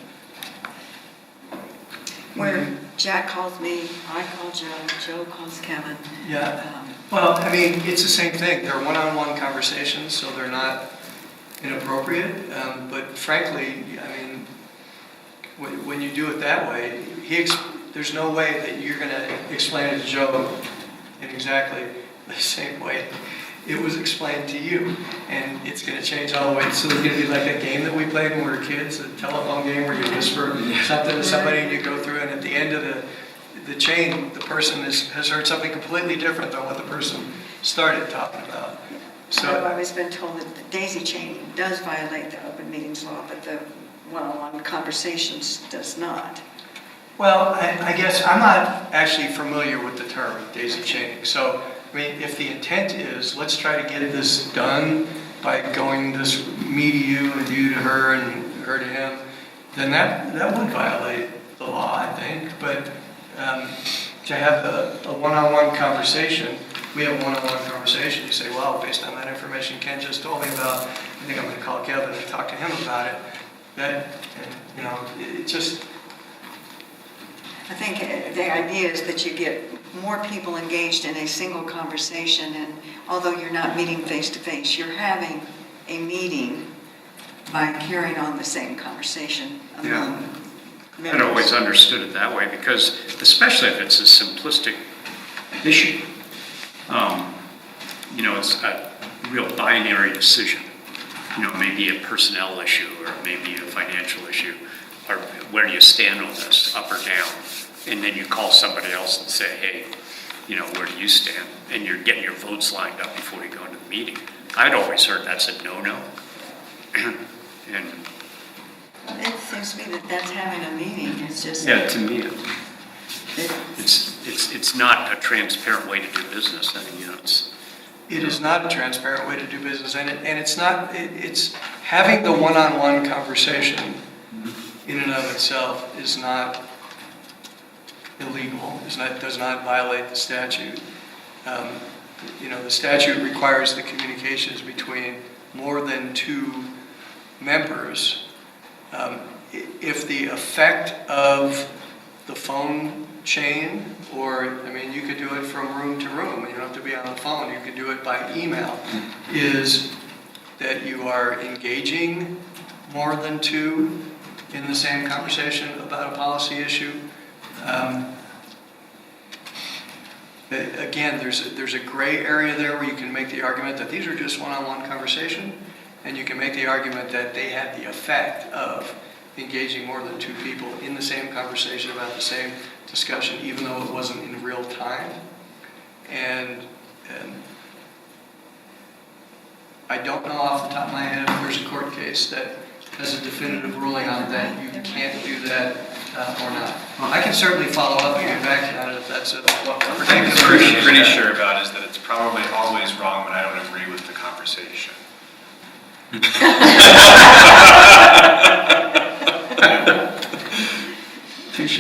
where Jack calls me, I call Joe, Joe calls Kevin. Yeah. Well, it's the same thing. They're one-on-one conversations, so they're not inappropriate. But frankly, when you do it that way, there's no way that you're going to explain it to Joe in exactly the same way it was explained to you. And it's going to change all the way. So it's going to be like a game that we played when we were kids, a telephone game where you whisper something to somebody and you go through, and at the end of the chain, the person has heard something completely different than what the person started talking about. So I've always been told that the daisy chaining does violate the open meetings law, but the one-on-one conversations does not. Well, I guess I'm not actually familiar with the term daisy chaining. So, if the intent is, let's try to get this done by going this me to you and you to her and her to him, then that would violate the law, I think. But to have a one-on-one conversation, we have a one-on-one conversation. You say, well, based on that information Ken just told me about, I think I'm going to call Kevin and talk to him about it. It just... I think the idea is that you get more people engaged in a single conversation, and although you're not meeting face-to-face, you're having a meeting by carrying on the same conversation among members. I'd always understood it that way because, especially if it's a simplistic issue, it's a real binary decision. Maybe a personnel issue or maybe a financial issue, or where do you stand on this, up or down? And then you call somebody else and say, hey, where do you stand? And you're getting your votes lined up before you go into the meeting. I'd always heard that's a no-no. And it seems to me that that's having a meeting. It's just... Yeah, to me, it's not a transparent way to do business. It is not a transparent way to do business, and it's not. It's having the one-on-one conversation in and of itself is not illegal. Does not violate the statute. The statute requires the communications between more than 2 members. If the effect of the phone chain, or you could do it from room to room. You don't have to be on the phone. You could do it by email. Is that you are engaging more than 2 in the same conversation about a policy issue. Again, there's a gray area there where you can make the argument that these are just one-on-one conversation, and you can make the argument that they had the effect of engaging more than 2 people in the same conversation about the same discussion, even though it wasn't in real time. And I don't know off the top of my head if there's a court case that has a definitive ruling on that you can't do that or not. I can certainly follow up and get back to that if that's a... One thing I'm pretty sure about is that it's probably always wrong when I don't agree with the conversation. Touche.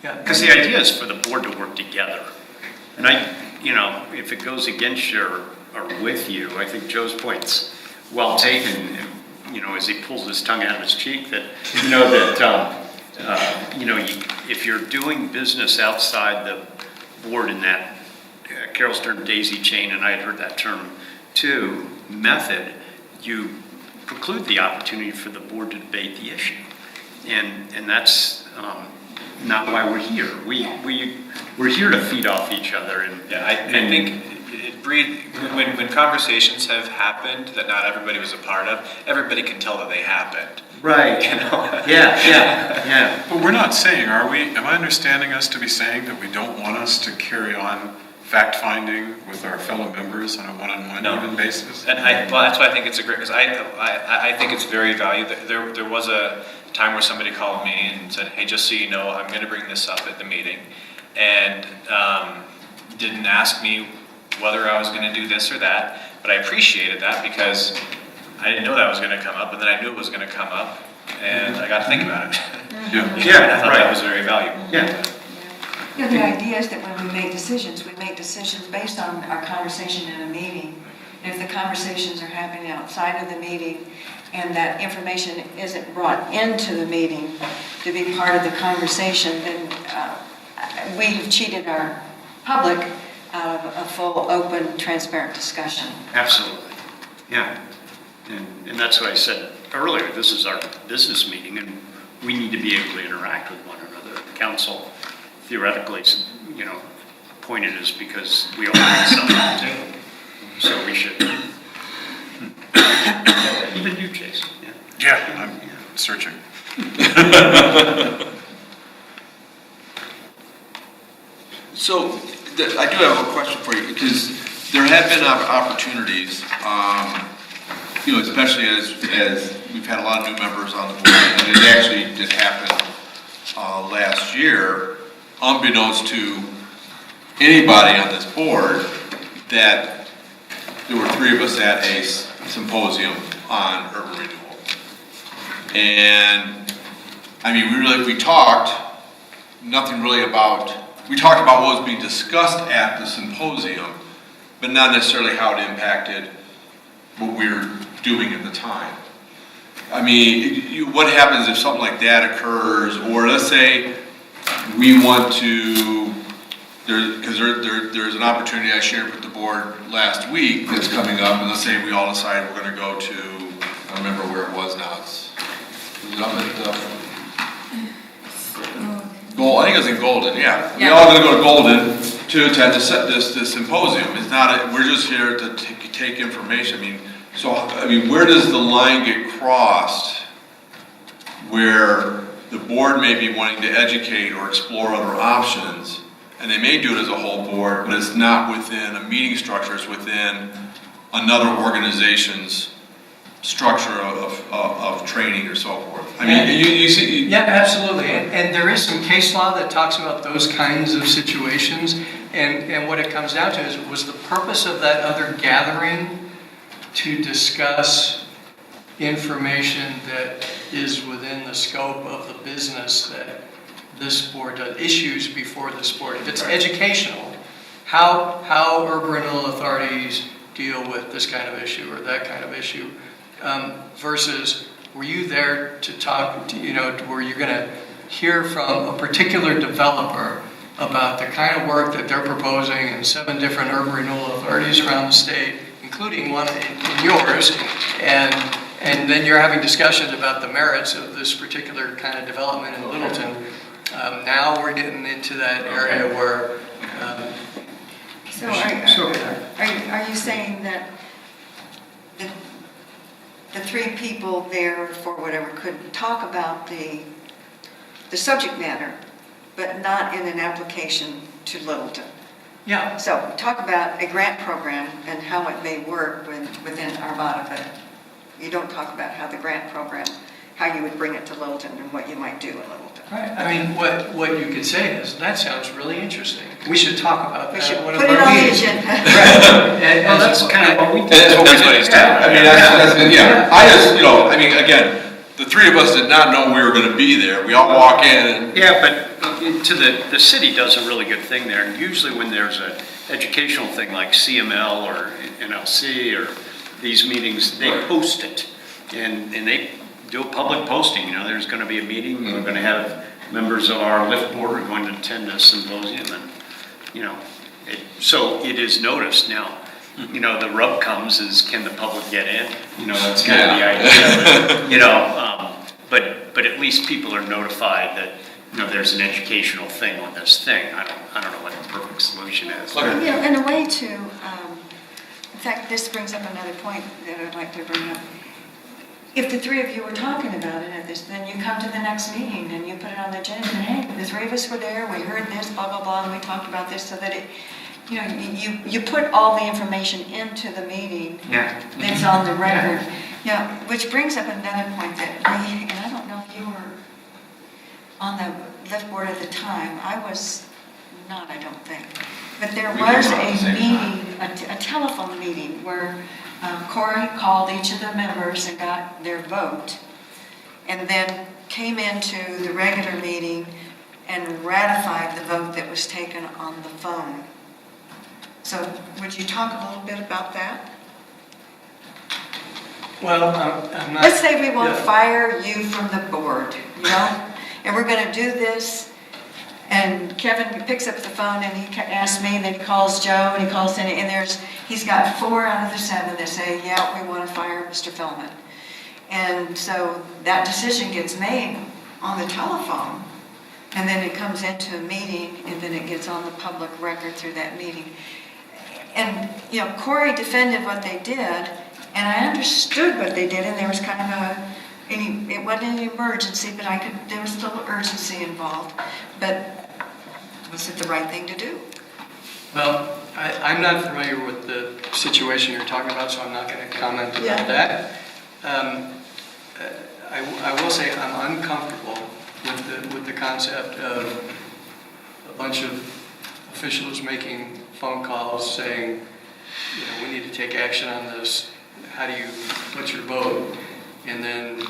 Yeah, Because the idea is for the board to work together. And if it goes against you or with you, I think Joe's point's well taken, as he pulls his tongue out of his cheek, that, if you're doing business outside the board in that, Carol's term daisy chain, and I had heard that term too, method, you preclude the opportunity for the board to debate the issue. And that's not why we're here. We're here to feed off each other. I think it breeds, when conversations have happened that not everybody was a part of, everybody can tell that they happened. Right. Yeah. But we're not saying, are we? Am I understanding us to be saying that we don't want us to carry on fact-finding with our fellow members on a one-on-one even basis? And that's why I think it's a great, because I think it's very valuable. There was a time where somebody called me and said, hey, just so you know, I'm going to bring this up at the meeting. And didn't ask me whether I was going to do this or that, but I appreciated that because I didn't know that was going to come up, and then I knew it was going to come up, and I got to think about it. Yeah. I thought that was very valuable. Yeah. The idea is that when we make decisions based on our conversation in a meeting. And if the conversations are happening outside of the meeting and that information isn't brought into the meeting to be part of the conversation, then we have cheated our public out of a full, open, transparent discussion. Absolutely. Yeah. And that's what I said earlier. This is our business meeting, and we need to be able to interact with one another. Council theoretically, appointed us because we all bring something to the table. So we should. Even you, Jason. Yeah, I'm searching. So, I do have a question for you, because there have been opportunities, especially as we've had a lot of new members on the board, and it actually did happen last year, unbeknownst to anybody on this board, that there were 3 of us at a symposium on urban renewal. And, we talked, nothing really about, we talked about what was being discussed at the symposium, but not necessarily how it impacted what we were doing at the time. What happens if something like that occurs, or let's say we want to, because there's an opportunity I shared with the board last week that's coming up, and let's say we all decide we're going to go to, I don't remember where it was now, was it up at I think it was in Golden, yeah. We're all going to go to Golden to attend this symposium. It's not, we're just here to take information. Where does the line get crossed where the board may be wanting to educate or explore other options, and they may do it as a whole board, but it's not within a meeting structure, it's within another organization's structure of training or so forth. You see... Yeah, absolutely. And there is some case law that talks about those kinds of situations. And what it comes down to is, was the purpose of that other gathering to discuss information that is within the scope of the business that this board does, issues before this board. If it's educational, how urban renewal authorities deal with this kind of issue or that kind of issue, versus were you there to talk, where you're going to hear from a particular developer about the kind of work that they're proposing in 7 different urban renewal authorities around the state, including one in yours, and then you're having discussions about the merits of this particular kind of development in Littleton. Now we're getting into that area where... So are you saying that the three people there for whatever could talk about the subject matter, but not in an application to Littleton. Yeah, So talk about a grant program and how it may work within Arvada, but you don't talk about how the grant program, how you would bring it to Littleton and what you might do in Littleton. right. I mean, what you could say is, that sounds really interesting. We should talk about We that should at one put of it our on the meetings. agenda. Well, that's kind of what we do. That's what everybody's doing. I mean, yeah, I just, I mean, again, the three of us did not know we were gonna be there. We all walk in and, Yeah, but the city does a really good thing there, and usually when there's an educational thing like CML or NLC or these meetings, they post it, and they do a public posting, there's gonna be a meeting, we're gonna have members of our lift board are going to attend a symposium, and, so it is noticed now. The rub comes is, can the public get in? That's kind of the idea, but at least people are notified that, there's an educational thing on this thing. I don't know what the perfect solution is. In a way to, in fact, this brings up another point that I'd like to bring up. If the three of you were talking about it at this, then you come to the next meeting and you put it on the agenda, and hey, the three of us were there, we heard this, blah, blah, blah, and we talked about this, so that it, you put all the information into the meeting that's on the record. Yeah, which brings up another point that we, and I don't know if you were on the lift board at the time, I was not, I don't think, but there was a meeting, a telephone meeting where Corey called each of the members and got their vote, and then came into the regular meeting and ratified the vote that was taken on the phone. So would you talk a little bit about that? Well, I'm not. Let's say we want to Yeah. fire you from the board, and we're going to do this, and Kevin picks up the phone and he asks me, and then he calls Joe, and he calls in, and he's got 4 out of the 7 that say, yeah, we want to fire Mr. Fillman. And so that decision gets made on the telephone, and then it comes into a meeting, and then it gets on the public record through that meeting. And, Corey defended what they did, and I understood what they did, and there was kind of it wasn't an emergency, but there was still urgency involved. But was it the right thing to do? Well, I'm not familiar with the situation you're talking about, so I'm not going to comment about Yeah. that. I will say I'm uncomfortable with the concept of a bunch of officials making phone calls saying, we need to take action on this. What's your vote? And then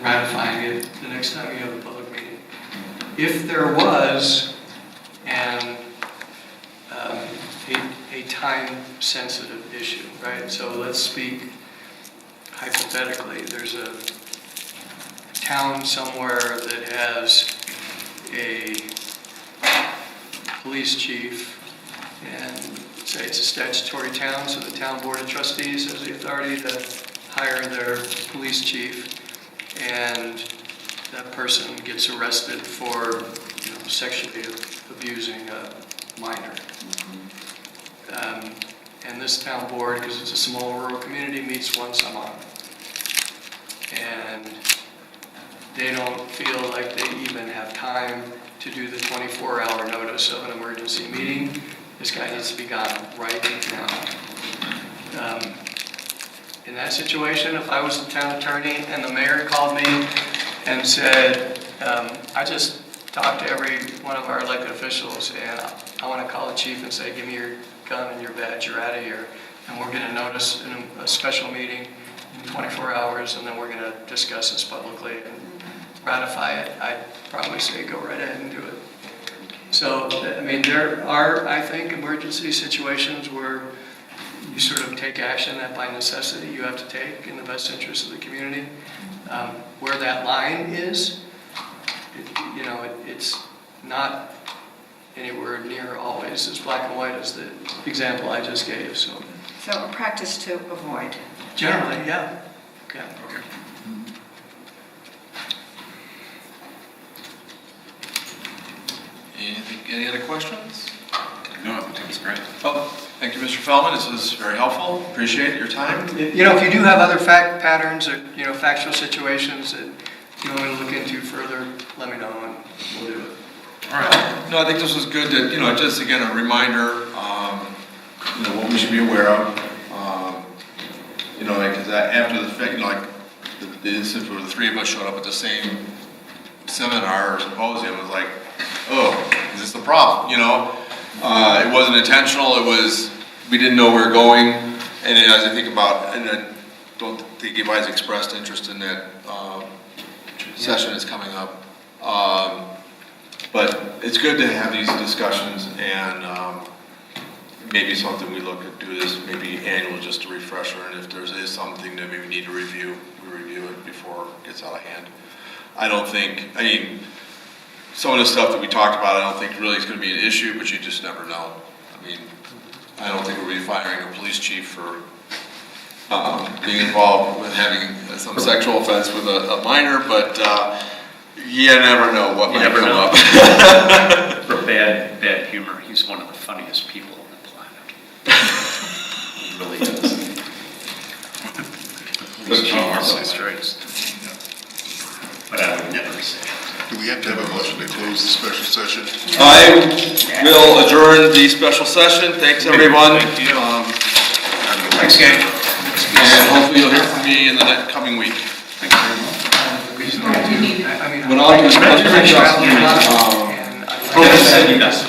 ratifying it the next time you have a public meeting. If there was a time-sensitive issue, right? So let's speak hypothetically. There's a town somewhere that has a police chief, and say it's a statutory town, so the town board of trustees has the authority to hire their police chief, and that person gets arrested for sexually abusing a minor. And this town board, because it's a small rural community, meets once a month. And they don't feel like they even have time to do the 24-hour notice of an emergency meeting. This guy needs to be gone right now. In that situation, if I was the town attorney and the mayor called me and said, I just talked to every one of our elected officials, and I want to call the chief and say, give me your gun and your badge, you're out of here, and we're going to notice in a special meeting in 24 hours, and then we're going to discuss this publicly and ratify it, I'd probably say go right ahead and do it. So, there are, I think, emergency situations where you sort of take action that by necessity you have to take in the best interest of the community. Where that line is, it's not anywhere near always as black and white as the example I just gave. So So a practice to avoid. generally, yeah. Okay. Any other questions? No, I think it's great. Oh, Thank you, Mr. Feldman. This was very helpful. Appreciate your time. You know, if you do have other fact patterns or, you know, factual situations that you want me to look into further, let me know and we'll do it. All right. No, I think this was good to, you know, just again, a reminder, you know, what we should be aware of. You know, like, 'cause after the fact, you know, like, the instance where the three of us showed up at the same seminar or symposium, was like, oh, is this the problem, you know? It wasn't intentional, it was, we didn't know where we were going, and then as I think about, and I don't think anybody's expressed interest in that session that's coming up. But it's good to have these discussions, and maybe something we look at, do this maybe annual, just a refresher, and if there is something that maybe we need to review, we review it before it gets out of hand. I don't think, I mean, some of the stuff that we talked about, I don't think really is going to be an issue, but you just never know. I mean, I don't think we'll be firing a police chief for being involved with having some sexual offense with a minor, but you never know what might come up. For bad humor, he's one of the funniest people on the planet. He really is. But I would never say it. Do we have to have a motion to close the special session? I will adjourn the special session. Thanks, everyone. Thank you. Thanks, gang. And hopefully you'll hear from me in the next coming week. I mean, What I'll do is, I- I'll bring you up, and I- Provost said you guys.